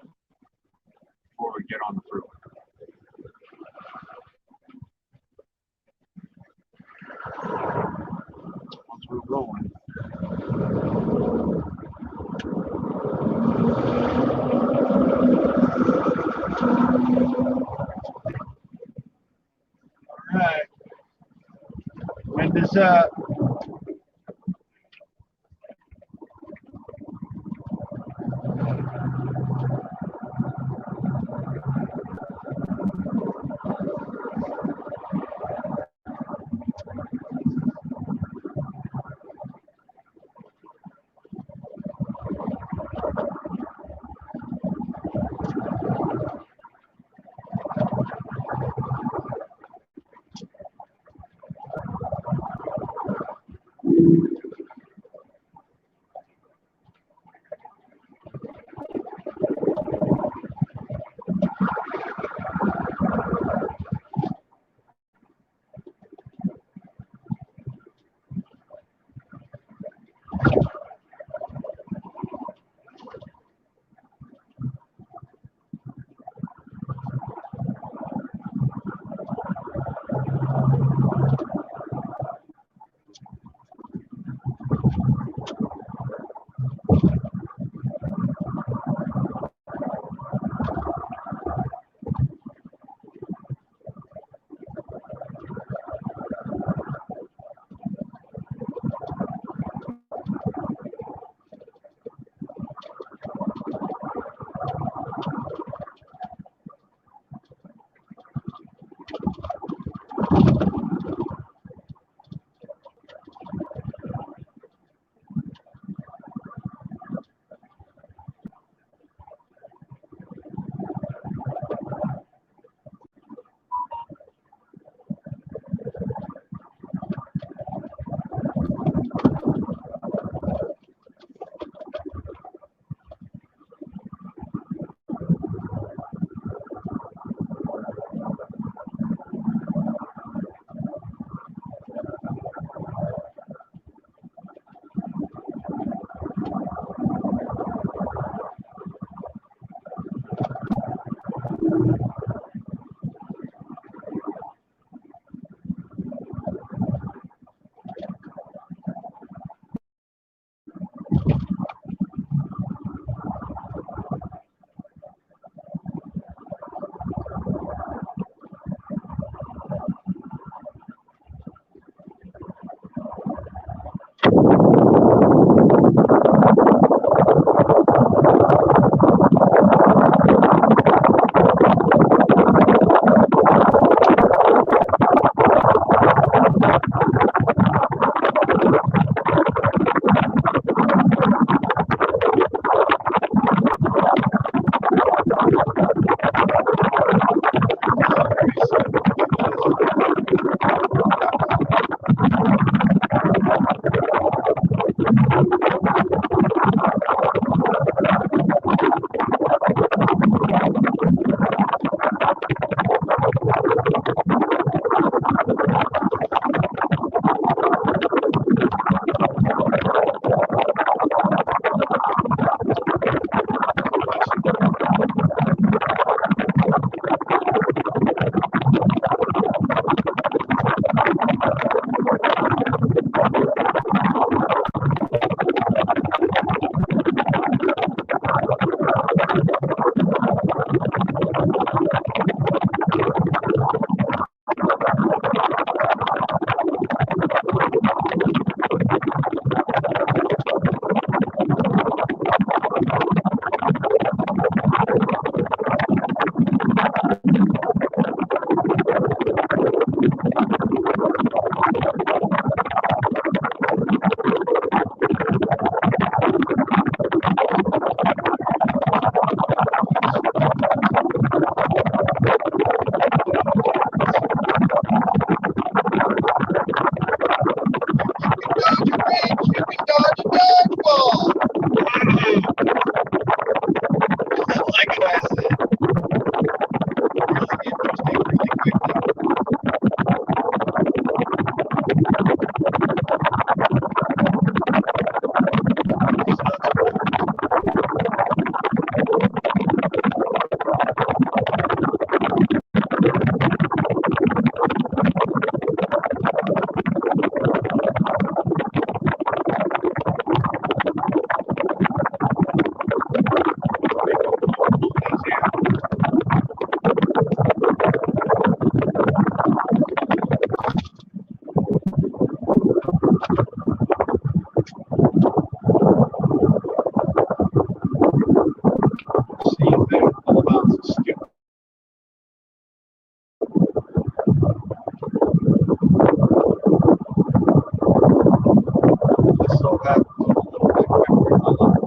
before we get on the freeway. Once we're rolling. All right. Wind is up. Same thing. All about stupid. This all happens a little bit quicker in my life.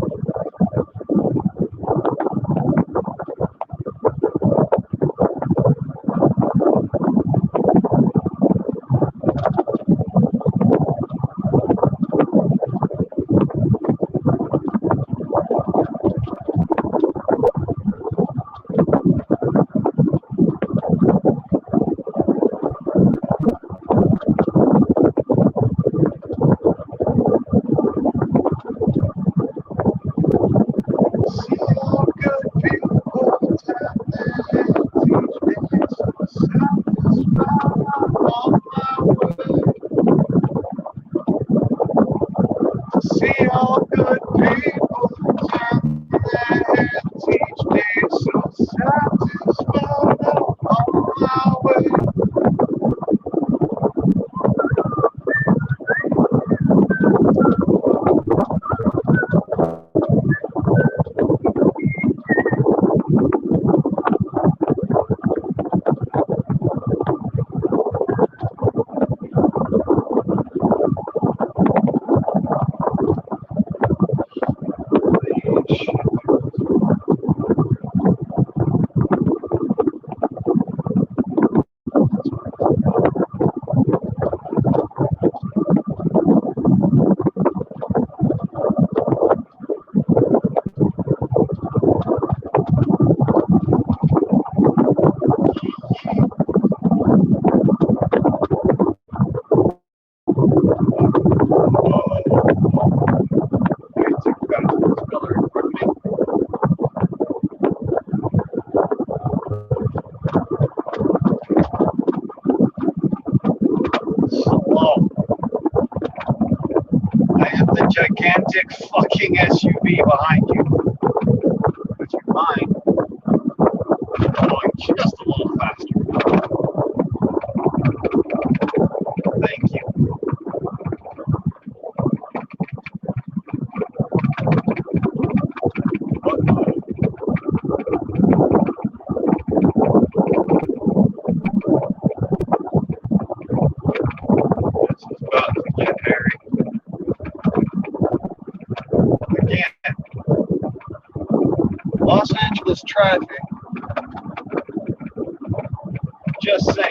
See all good people down there, teach me so satisfied on my way. Gigantic fucking SUV behind you. Would you mind going just a little faster? Thank you. This is about to get hairy. Again, Los Angeles traffic. Just saying.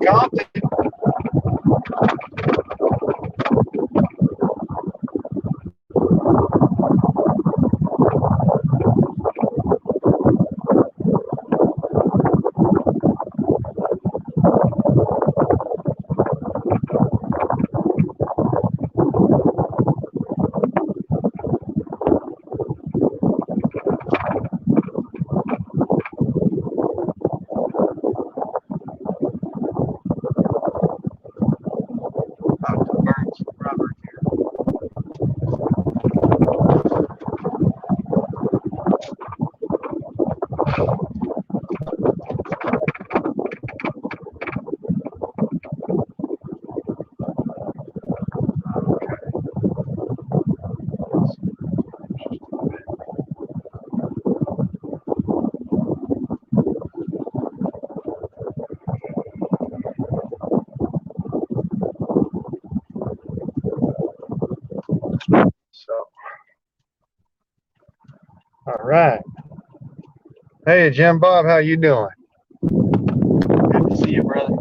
Compton. So, all right. Hey, Jim Bob, how you doing? Good to see you, brother.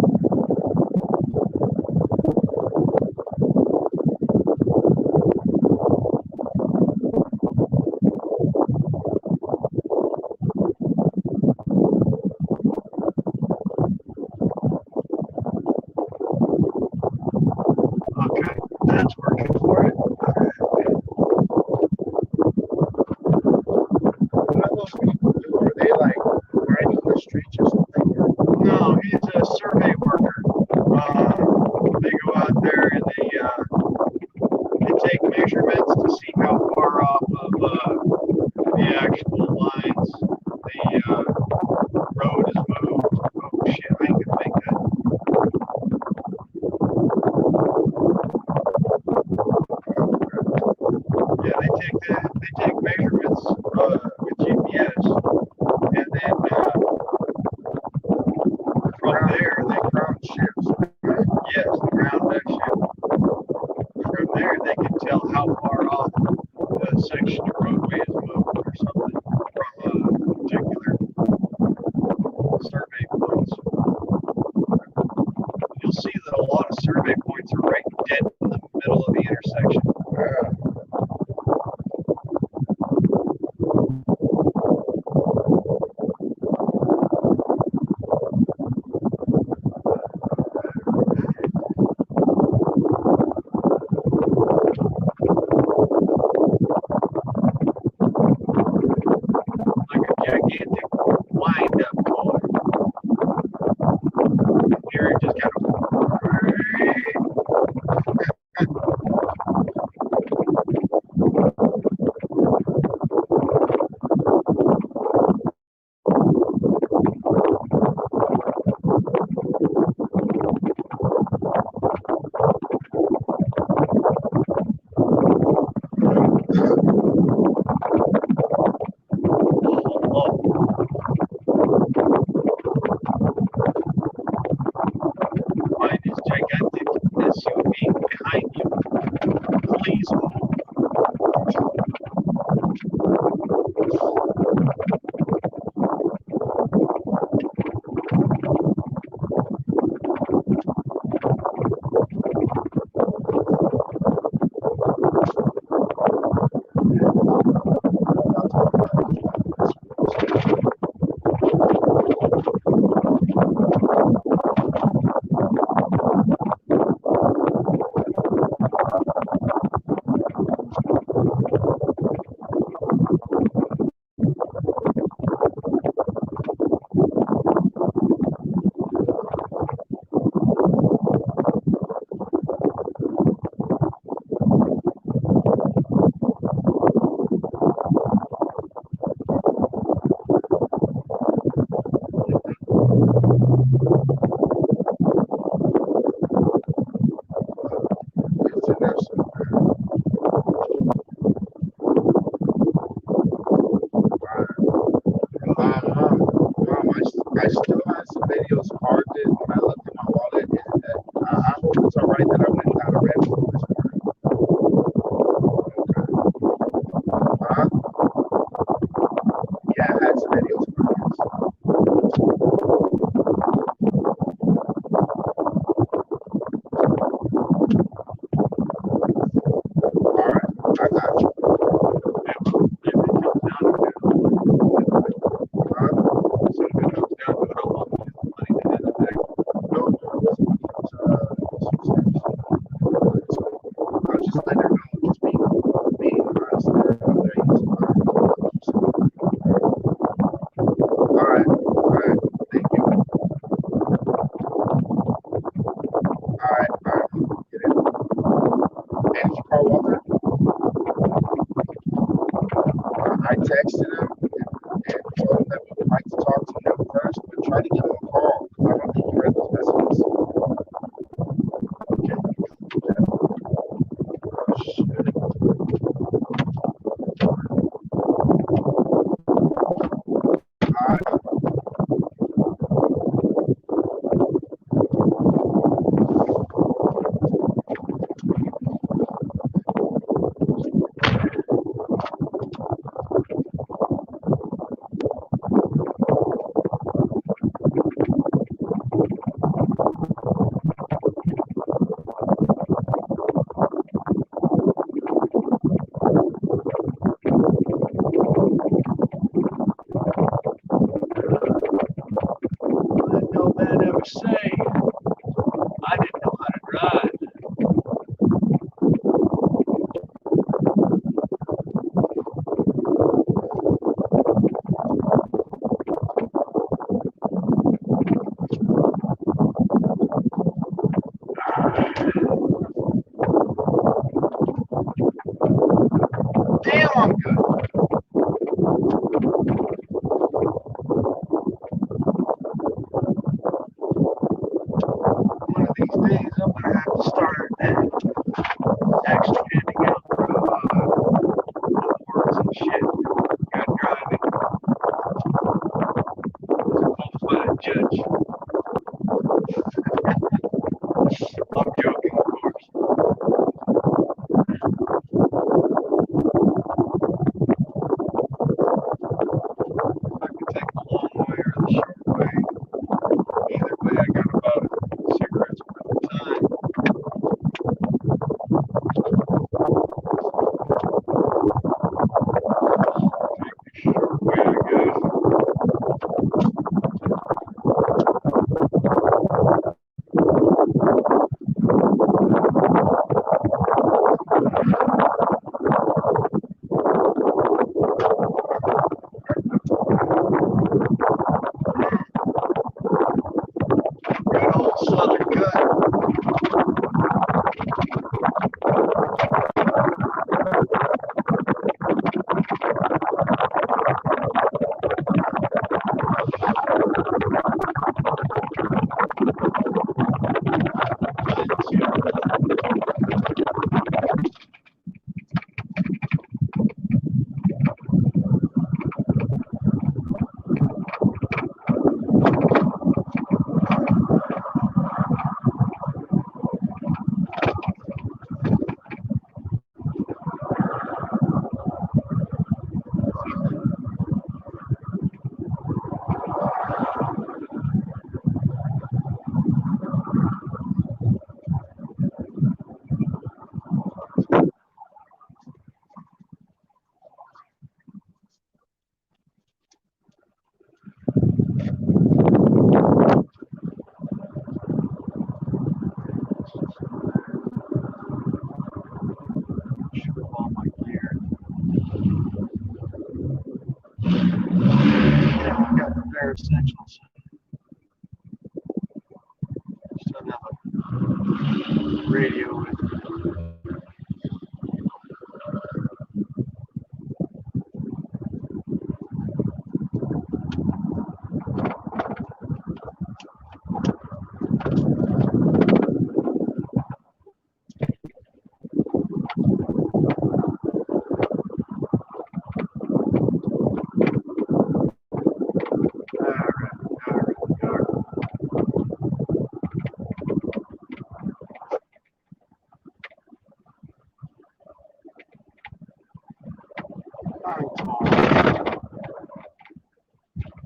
Okay, that's working for it. What are those people do? Are they like riding the streets or something? No, he's a survey worker. They go out there and they take measurements to see how far off of the actual lines the road is moved. Oh shit, I ain't gonna make that. Yeah, they take measurements with GPS, and then from there they ground shifts. Yes, the ground does shift. From there they can tell how far off the section of roadway is moved or something from a particular survey points. You'll see that a lot of survey points are right dead in the middle of the intersection. Like a gigantic wind-up toy. Here it just kind of Mine is gigantic SUV behind you. Please move. I still have some videos hard that when I looked in my wallet, I hope it's all right that I went without a red phone this morning. Yeah, I had some videos. Damn, I'm good. One of these days, I'm gonna have to start actually handing out awards and shit. Good driving. Qualified judge. I'm joking, of course. I can take the long way or the short way. Either way, I got about cigarettes worth of time. Take the short way, I guess. Good old Southern cut. Sure of all my gear. Yeah, I've got the bare essentials. Just don't have a radio with me.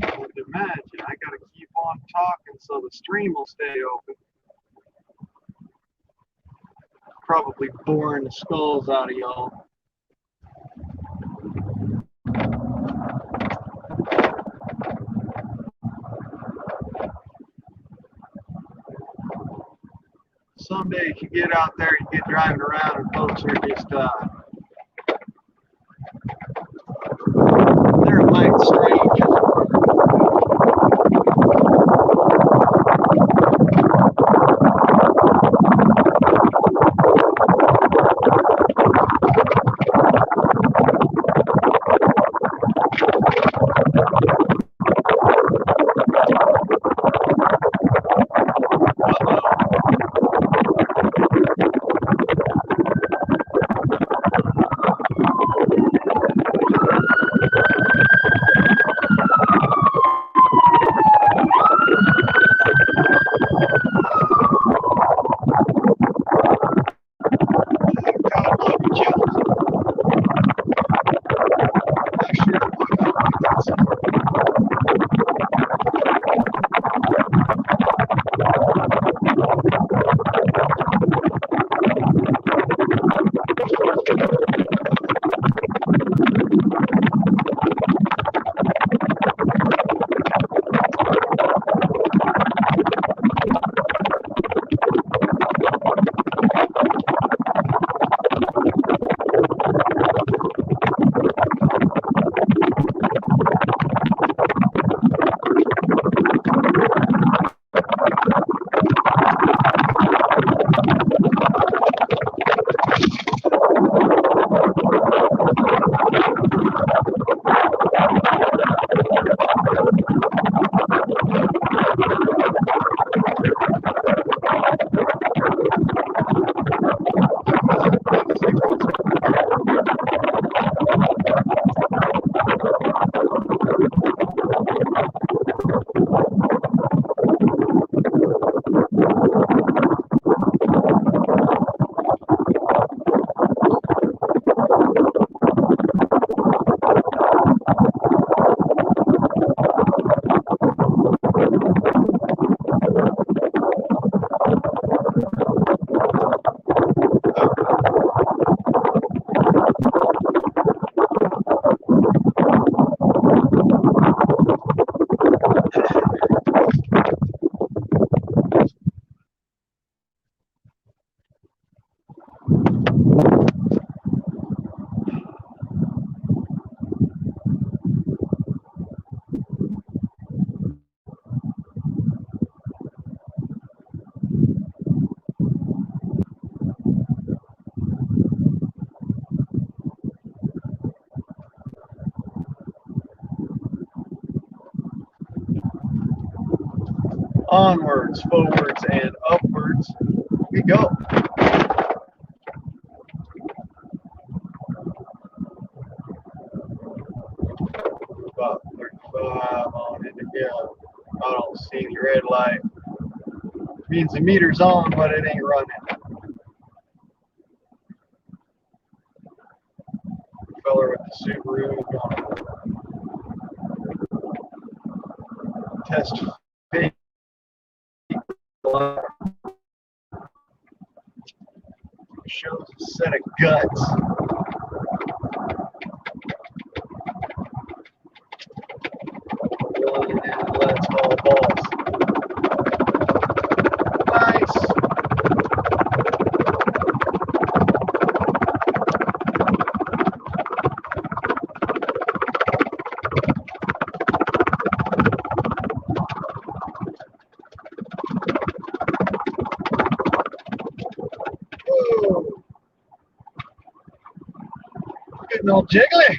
I would imagine I gotta keep on talking so the stream will stay open. Probably boring the skulls out of y'all. Some days you get out there, you get driving around, and folks are just they're a might strange. onwards, forwards, and upwards we go. About 35 on it again. I don't see the red light. Means the meter's on, but it ain't running. Feller with the Subaru is gonna test fit. Shows a set of guts. And let's haul balls. Nice. Woo. Getting all jiggly.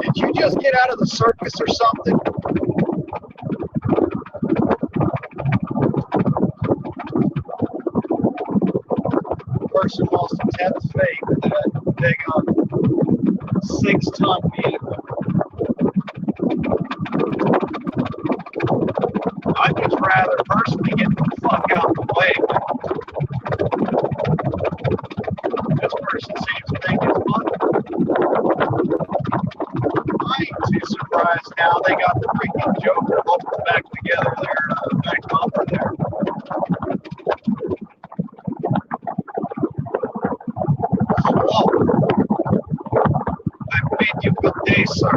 Did you just get out of the circus or something? Person lost a 10th fate with that big 6-ton vehicle. I'd just rather personally get the fuck out of the way. This person seems to think it's fun. I ain't too surprised now they got the freaking Joker bolted back together there, back over there. Oh, I bid you good day, sir.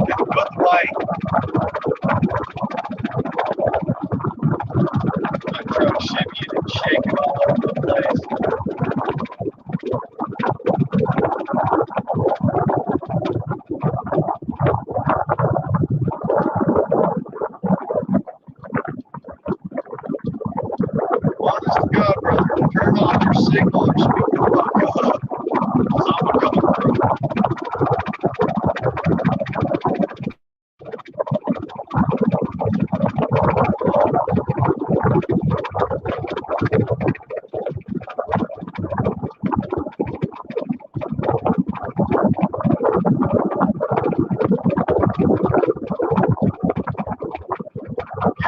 Goodbye. My truck shimmy and shaking all over the place. Honest to God, brother, turn off your signal or speak the fuck up. I'm coming through.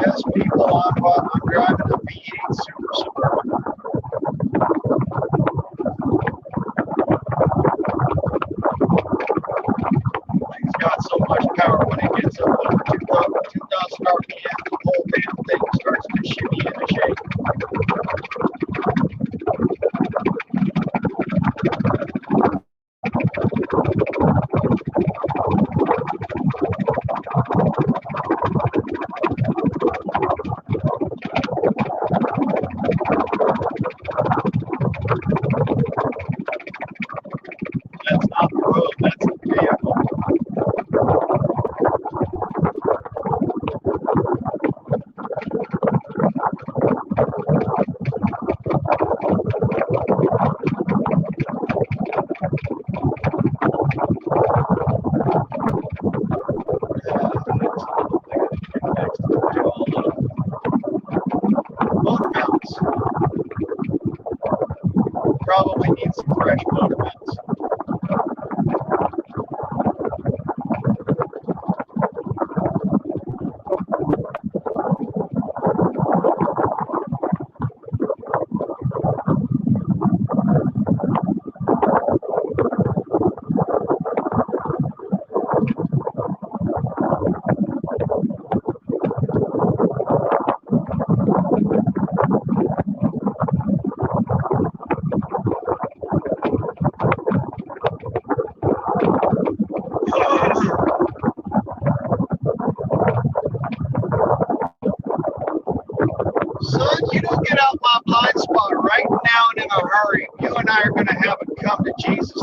Yes, people, I'm driving a V8 Super Suburban. It's got so much power when it gets up over 2,000 RPM, the whole damn thing starts to shimmy and shake. That's not the road, that's the vehicle.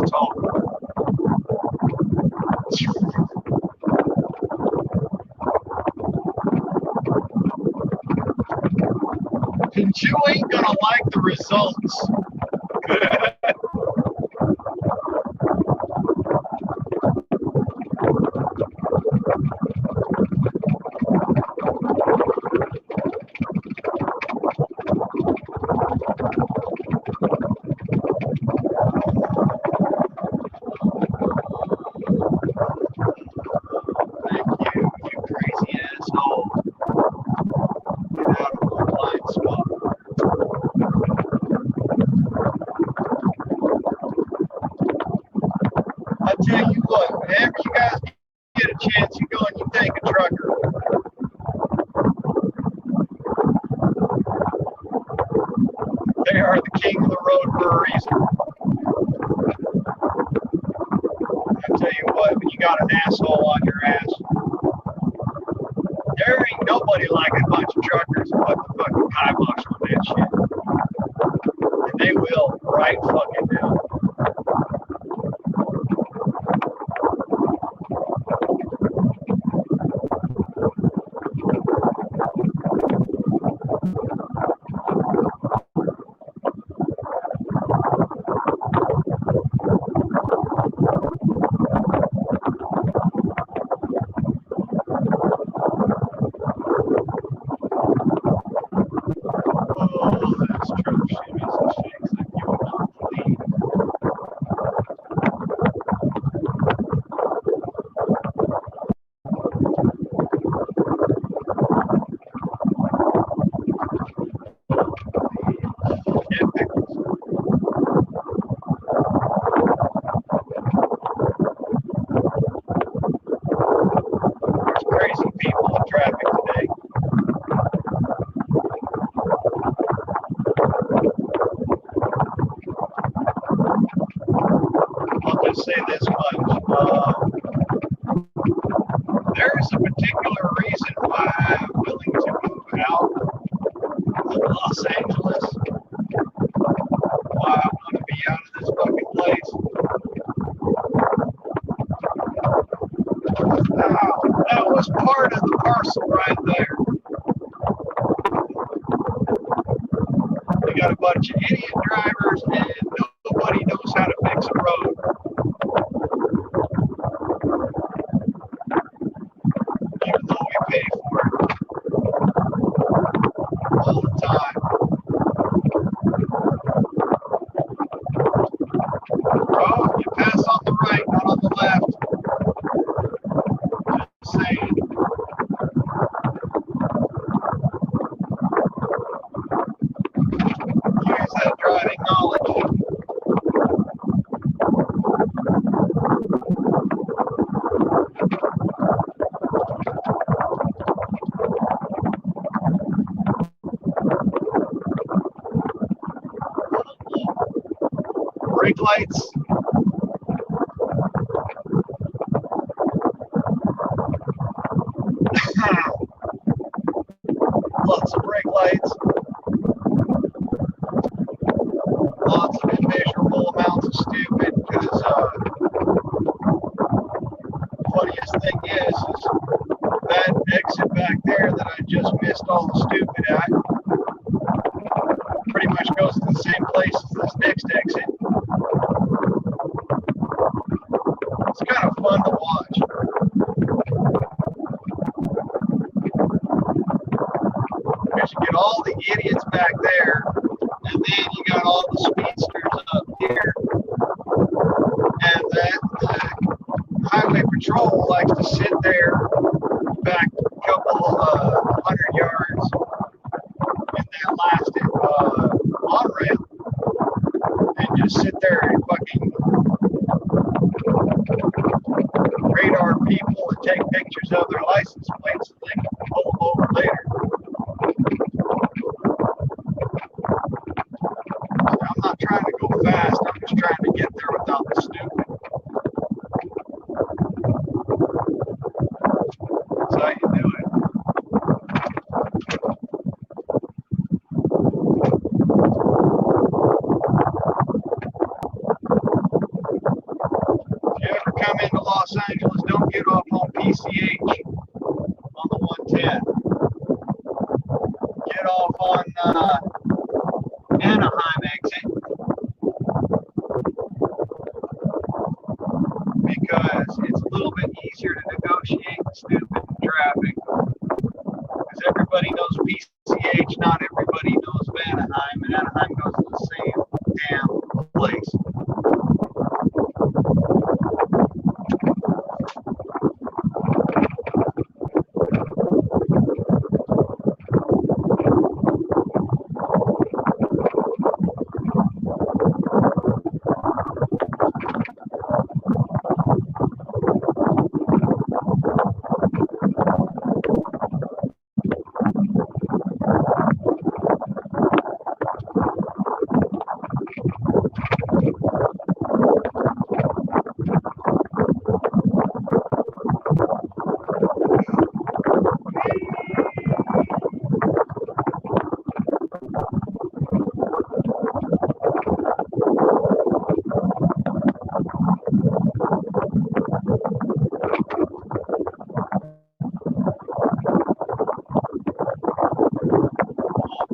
tall. And you ain't gonna like the results. Thank you, you crazy asshole. Get out of my blind spot. I tell you what, whenever you guys get a chance, you go and you take a trucker. They are the king of the road for a reason. I tell you what, when you got an asshole on your ass, there ain't nobody like a bunch of truckers who put the fucking kibosh on that shit. And they will right fucking now. Oh, that's truck shimmies and shakes like you would not believe. Get pickles. There's crazy people in traffic today. I'll just say this much. There's a particular reason why I'm willing to move out of Los Angeles. Why I want to be out of this fucking place. Wow, that was part of the parcel right there. We got a bunch of idiot drivers and nobody knows how to fix a road. Even though we pay for it all the time. Oh, you pass on the right, not on the left. Just saying. Use that driving knowledge. Brake lights. Lots of brake lights. Lots of immeasurable amounts of stupid because funniest thing is that exit back there that I just missed all the stupid at pretty much goes to the same place as this next exit. It's kind of fun to watch. Because you get all the idiots back there, and then you got all the speedsters up here. And then the highway patrol likes to sit there back a couple hundred yards in that last on-ramp and just sit there and fucking radar people and take pictures of their license plates so they can pull them over later. I'm not trying to go fast, I'm just trying to get there without the stupid. That's how you do it. come into Los Angeles, don't get off on PCH on the 110. Get off on Anaheim exit, because it's a little bit easier to negotiate the stupid traffic. Because everybody knows PCH, not everybody knows Anaheim, and Anaheim goes to the same damn place.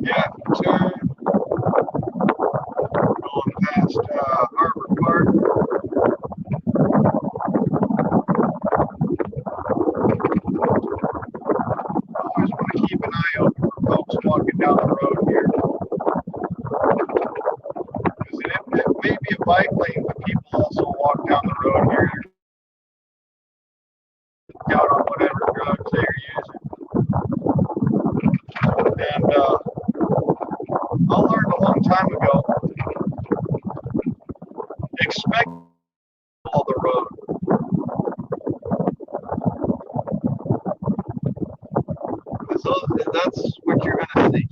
Yeah, turn going past Harbor Park. I always want to keep an eye open for folks walking down the road here. Because it may be a bike lane, but people also walk down the road here out on whatever drugs they're using. And I learned a long time ago, expect all the road. Because that's what you're going to see.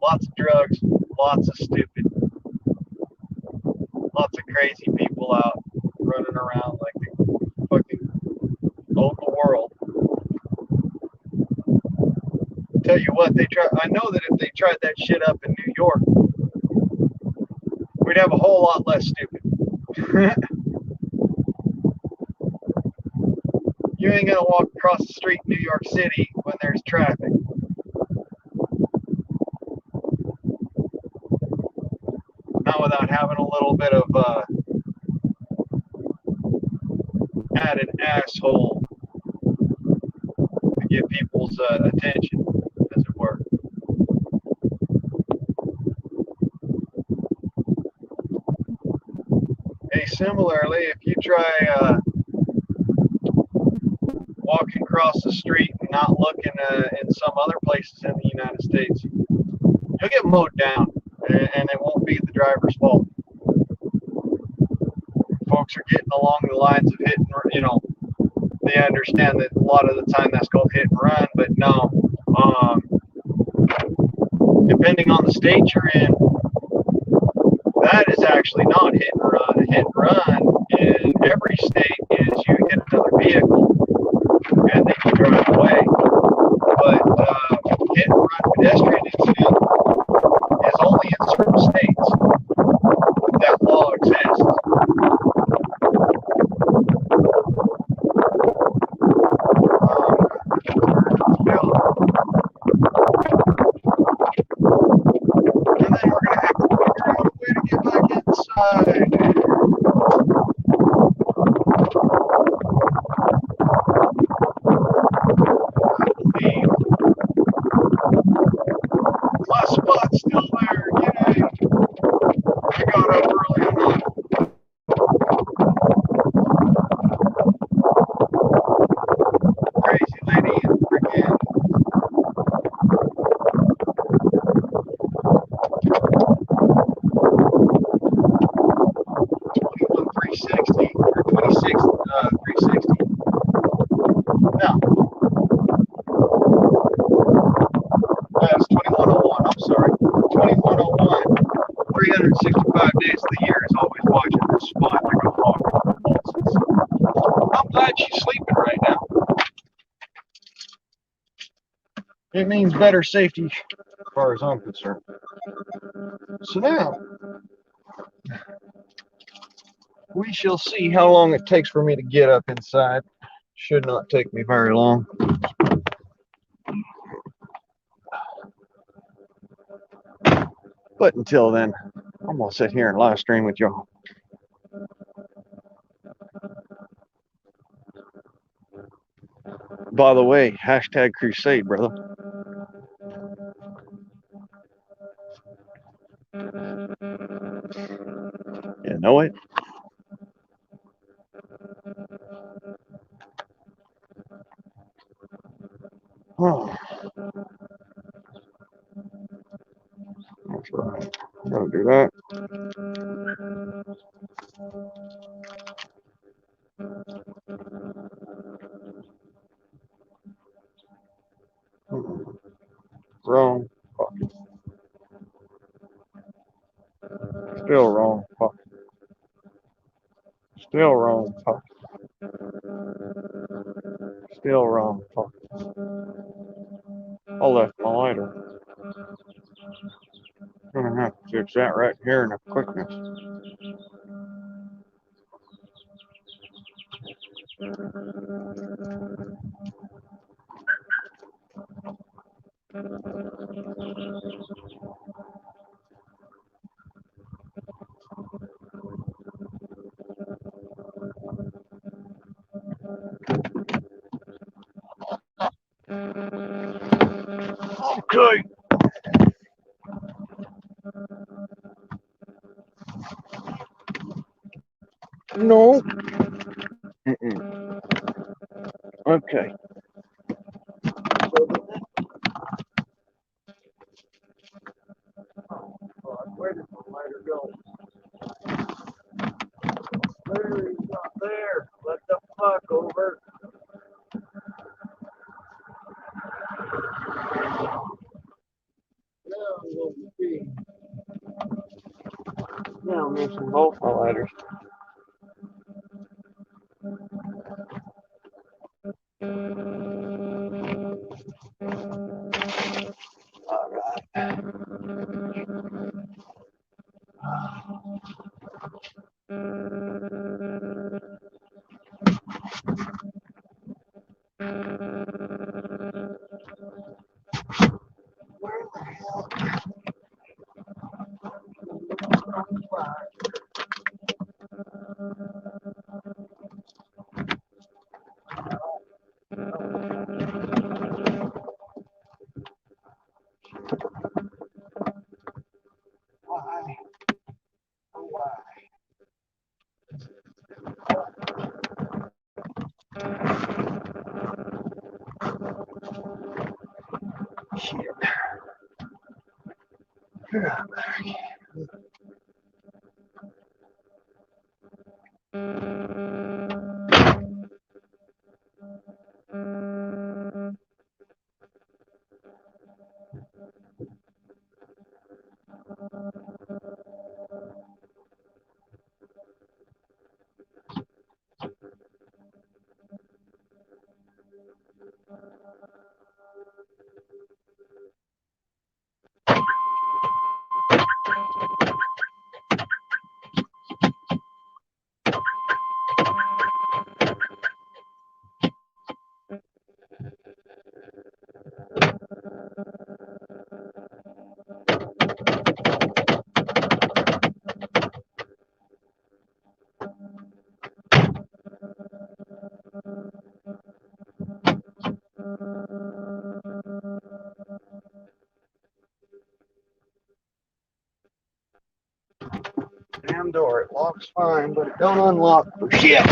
Lots of drugs, lots of stupid, lots of crazy people out running around like they fucking own the world. Tell you what, I know that if they tried that shit up in New York, we'd have a whole lot less stupid. You ain't gonna walk across the street in New York City when there's traffic. Not without having a little bit of added asshole to get people's attention, as it were. Hey, similarly, if you try walking across the street and not looking in some other places in the United States, you'll get mowed down, and it won't be the driver's fault. Folks are getting along the lines of hit and, they understand that a lot of the time that's called hit and run, but no. Depending on the state you're in, that is actually not hit and run. A hit and run in every state is you hit another vehicle and then you drive away. But hit and run pedestrian incident is only in certain states that law exists. And then we're going to have to figure out a way to get back inside. My spot's still there, yay. I got up early enough. Crazy lady in freaking 360 or 26 360. No. That's 2101. I'm sorry. 2101. 365 days of the year is always watching this spot. They're going to walk over the pulses. I'm glad she's sleeping right now. It means better safety as far as I'm concerned. So now, We shall see how long it takes for me to get up inside. Should not take me very long. But until then, I'm gonna sit here and live stream with y'all. By the way, hashtag crusade, brother. You know it? Oh, that's right. Gotta do that. Wrong. Fuck. Still wrong. Fuck. Still wrong. Fuck. Still wrong. Fuck. I left my lighter. Gonna have to fix that right here in a quickness. Okay. No. Mm-mm. Okay. Where did the lighter go? Larry's not there. What the fuck, over? Now we'll see. Now I'm missing both my lighters. Why? Why? Shit. Damn door, it locks fine, but it don't unlock for shit.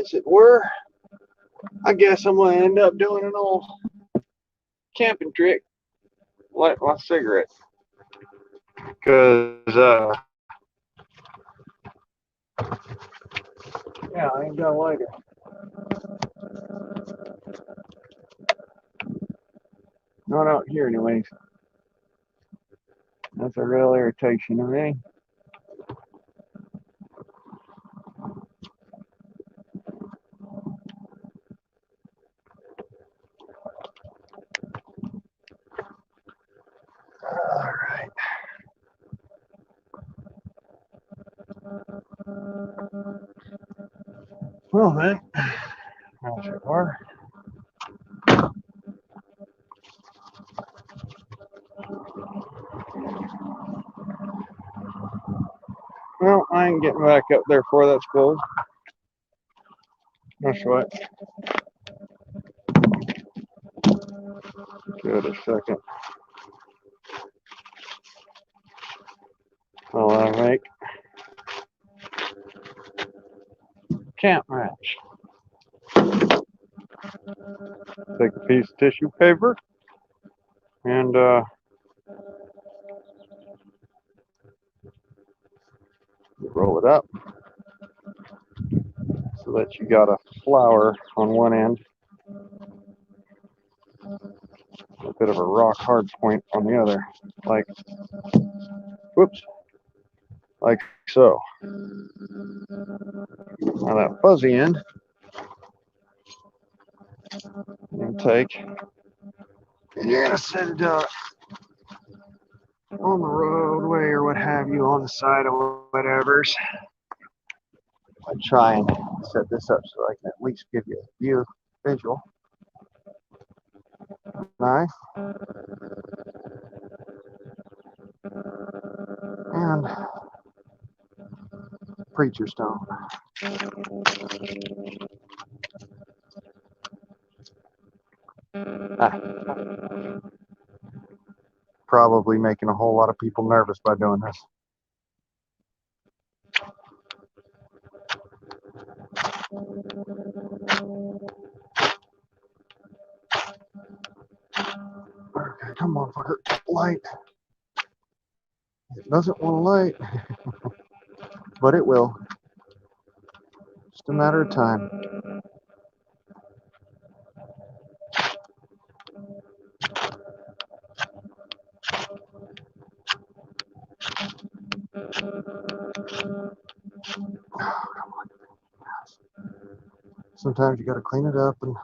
as it were. I guess I'm gonna end up doing an old camping trick. Light my cigarette. Cause yeah, I ain't got a lighter. Not out here anyways. That's a real irritation to me. All right. Well then, as it were. Well, I ain't getting back up there before that's closed. That's right. Give it a second. I'll make camp match. Take a piece of tissue paper and roll it up so that you got a flower on one end, a bit of a rock hard point on the other, like, whoops, like so. Now that fuzzy end, you take, and you're gonna set it on the roadway or what have you, on the side or whatever's. I try and set this up so I can at least give you a view, visual. Nice. And preacher stone. Probably making a whole lot of people nervous by doing this. Okay, come on, fucker. Light. It doesn't want to light, but it will. Just a matter of time. Sometimes you got to clean it up and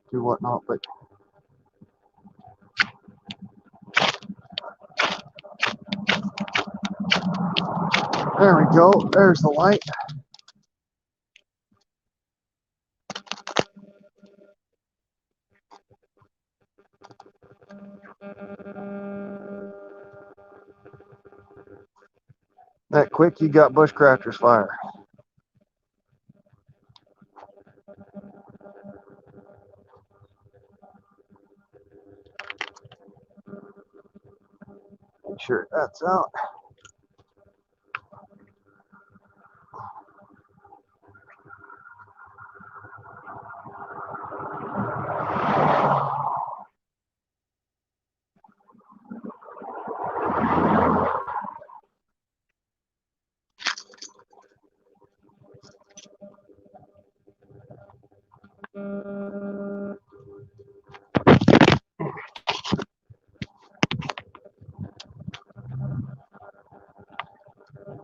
do whatnot, but there we go. There's the light. That quick, you got bushcrafter's fire. Make sure that's out.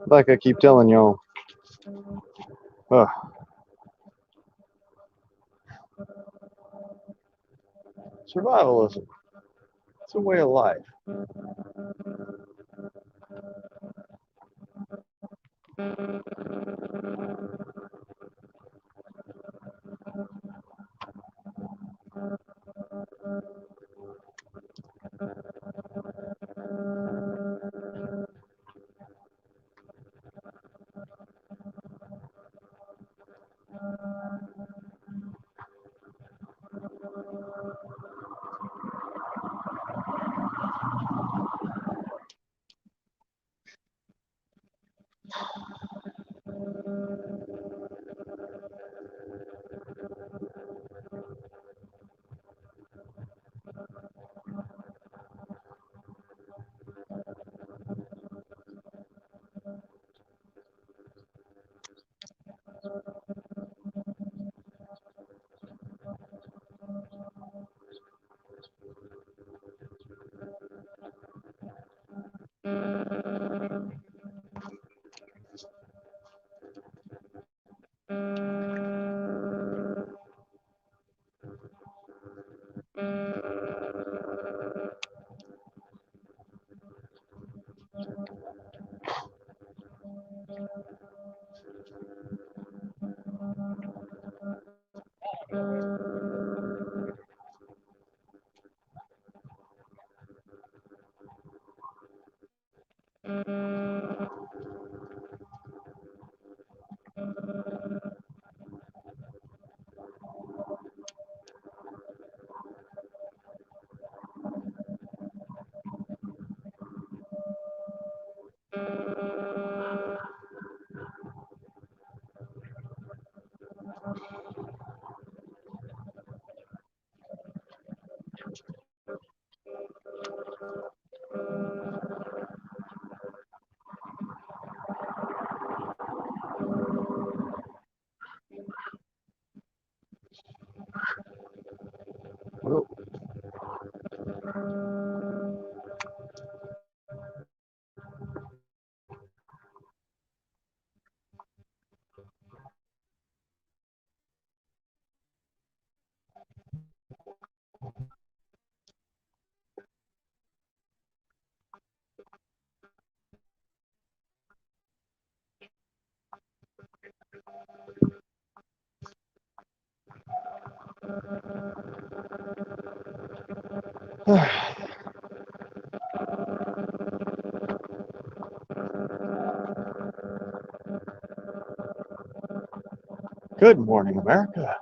Like I keep telling y'all, survivalism. It's a way of life. Good morning, America.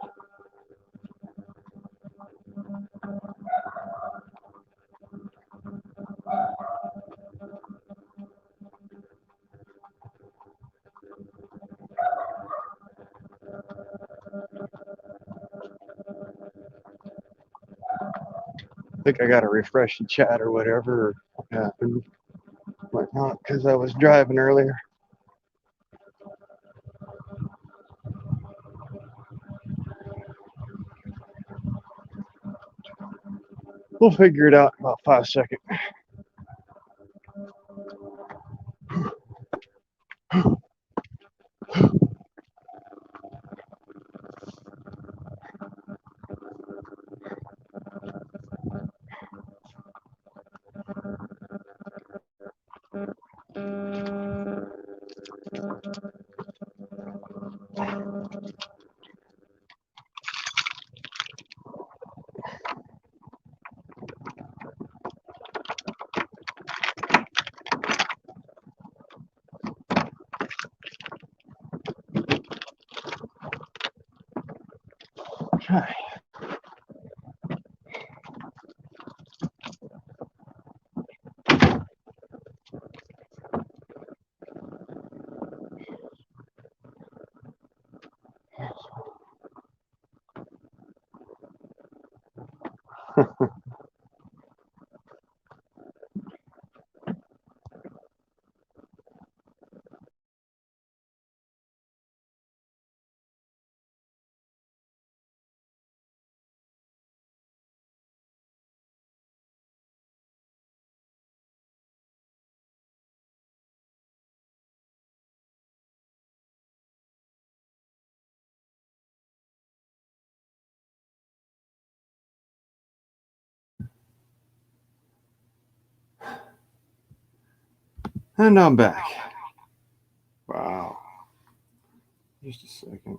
I think I got to refresh the chat or whatever happened, whatnot, because I was driving earlier. We'll figure it out in about 5 seconds. Okay. And I'm back. Wow. Just a second.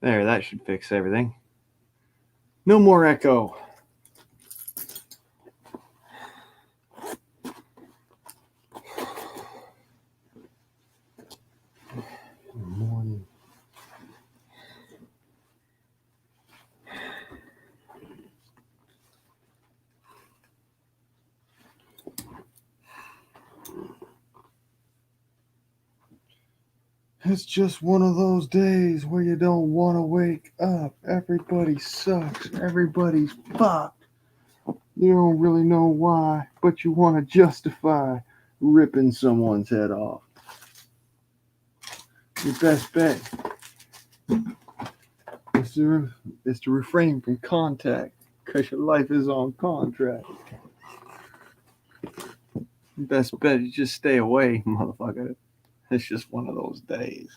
There, that should fix everything. No more echo. Good morning. It's just one of those days where you don't want to wake up. Everybody sucks. Everybody's fucked. You don't really know why, but you want to justify ripping someone's head off. Your best bet is to refrain from contact because your life is on contract. Your best bet is just stay away, motherfucker. It's just one of those days.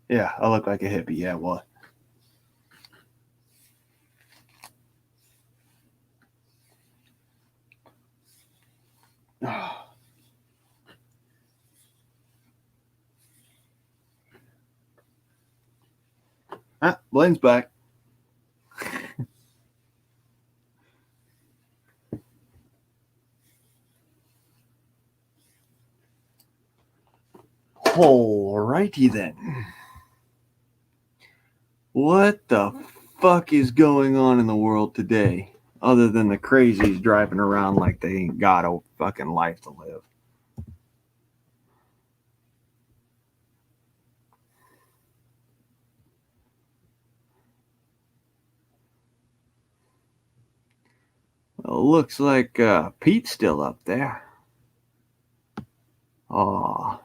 Yeah, I look like a hippie. Yeah, what? Blaine's back. Alrighty then. What the fuck is going on in the world today? Other than the crazies driving around like they ain't got a fucking life to live. Well, looks like Pete's still up there. Aw.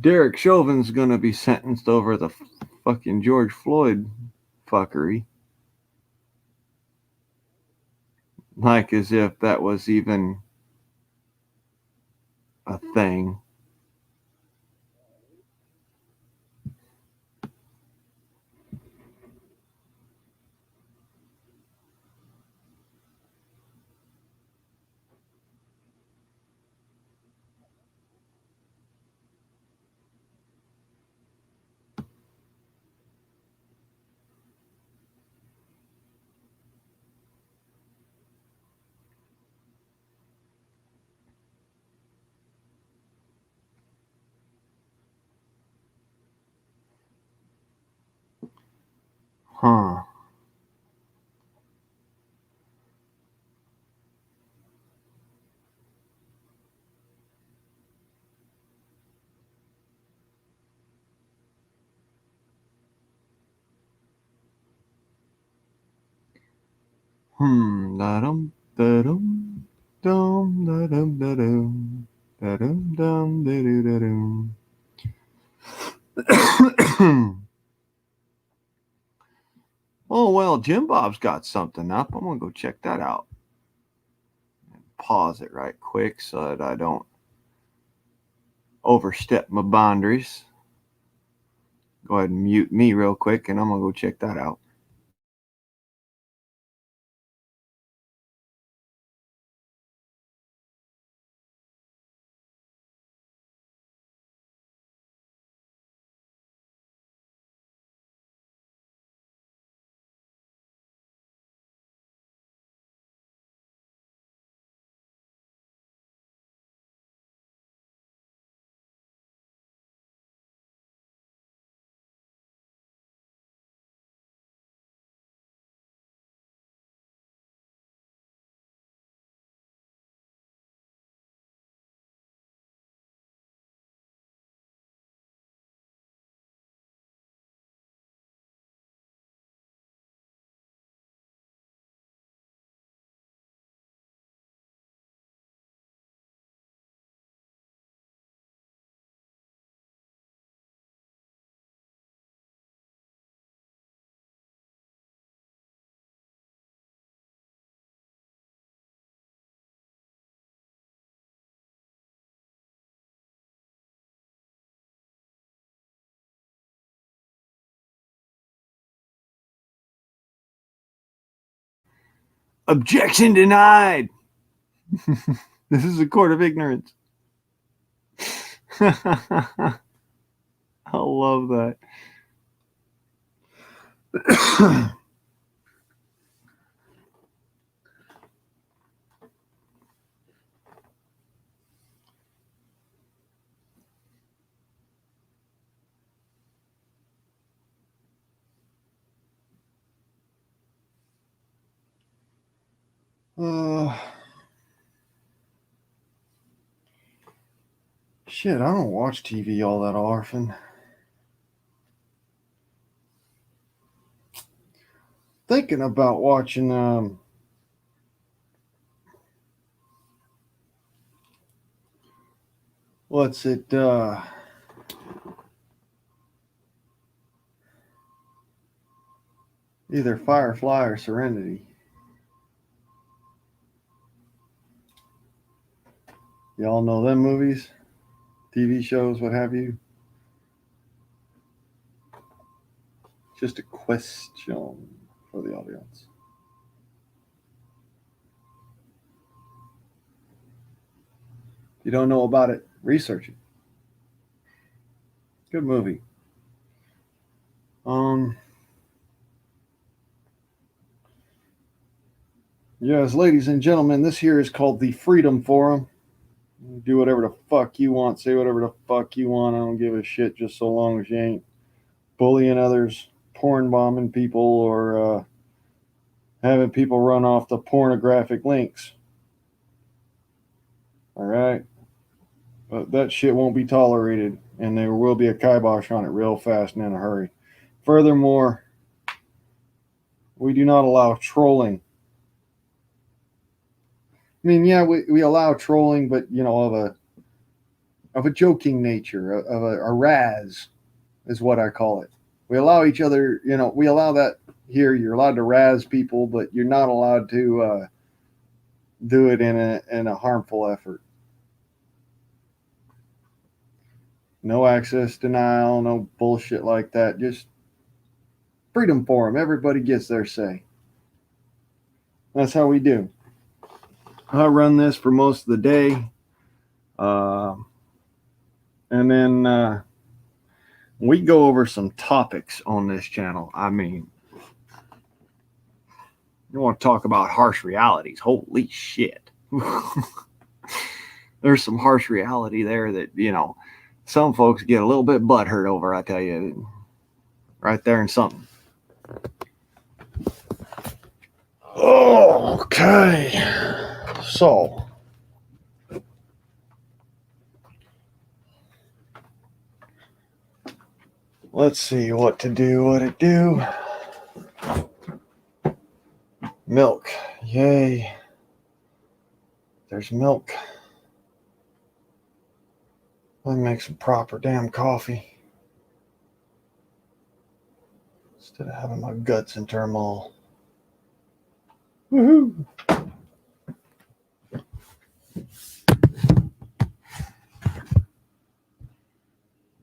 Derek Chauvin's gonna be sentenced over the fucking George Floyd fuckery. Like as if that was even a thing. Huh. Da-dum, da-dum, dum, da-dum, da-dum, da-dum, dum, da-doo, da-dum. Oh, well, Jim Bob's got something up. I'm going to go check that out. Pause it right quick so that I don't overstep my boundaries. Go ahead and mute me real quick, and I'm going to go check that out. Objection denied. This is a court of ignorance. I love that. Shit, I don't watch TV all that often. thinking about watching what's it either Firefly or Serenity. Y'all know them movies, TV shows, what have you? Just a question for the audience. If you don't know about it, research it. Good movie. Yes, ladies and gentlemen, this here is called the Freedom Forum. Do whatever the fuck you want, say whatever the fuck you want. I don't give a shit, just so long as you ain't bullying others, porn bombing people, or having people run off the pornographic links. All right? But that shit won't be tolerated, and there will be a kibosh on it real fast and in a hurry. Furthermore, we do not allow trolling. I mean, yeah, we allow trolling, but, you know, of a joking nature, of a razz is what I call it. We allow each other, you know, we allow that here. You're allowed to razz people, but you're not allowed to do it in a harmful effort. No access denial, no bullshit like that. Just Freedom Forum. Everybody gets their say. That's how we do. I run this for most of the day. And then we go over some topics on this channel. I mean, you want to talk about harsh realities. Holy shit. There's some harsh reality there that, you know, some folks get a little bit butthurt over, I tell you. Right there in something. Okay. So, let's see what to do. Milk. Yay. There's milk. Let me make some proper damn coffee. Instead of having my guts in turmoil. Woohoo!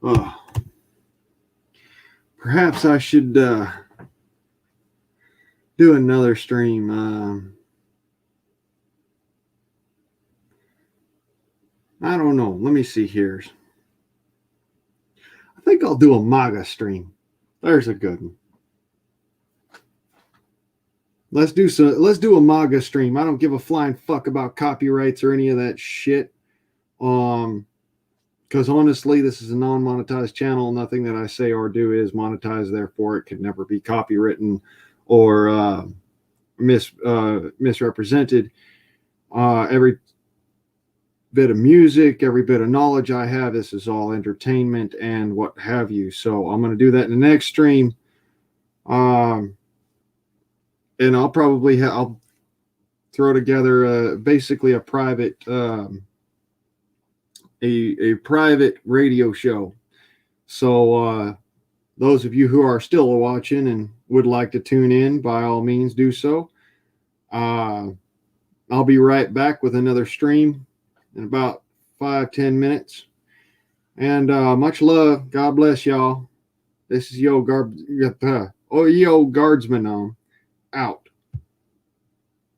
Oh. Perhaps I should do another stream. I don't know. Let me see here. I think I'll do a MAGA stream. There's a good one. Let's do a MAGA stream. I don't give a flying fuck about copyrights or any of that shit. Because honestly, this is a non-monetized channel. Nothing that I say or do is monetized. Therefore, it could never be copywritten or misrepresented. Every bit of music, every bit of knowledge I have, this is all entertainment and what have you. So I'm going to do that in the next stream. And I'll probably I'll throw together basically a private a private radio show. So those of you who are still watching and would like to tune in, by all means do so. I'll be right back with another stream in about 5-10 minutes. And much love. God bless y'all. This is Yo Guardsman out.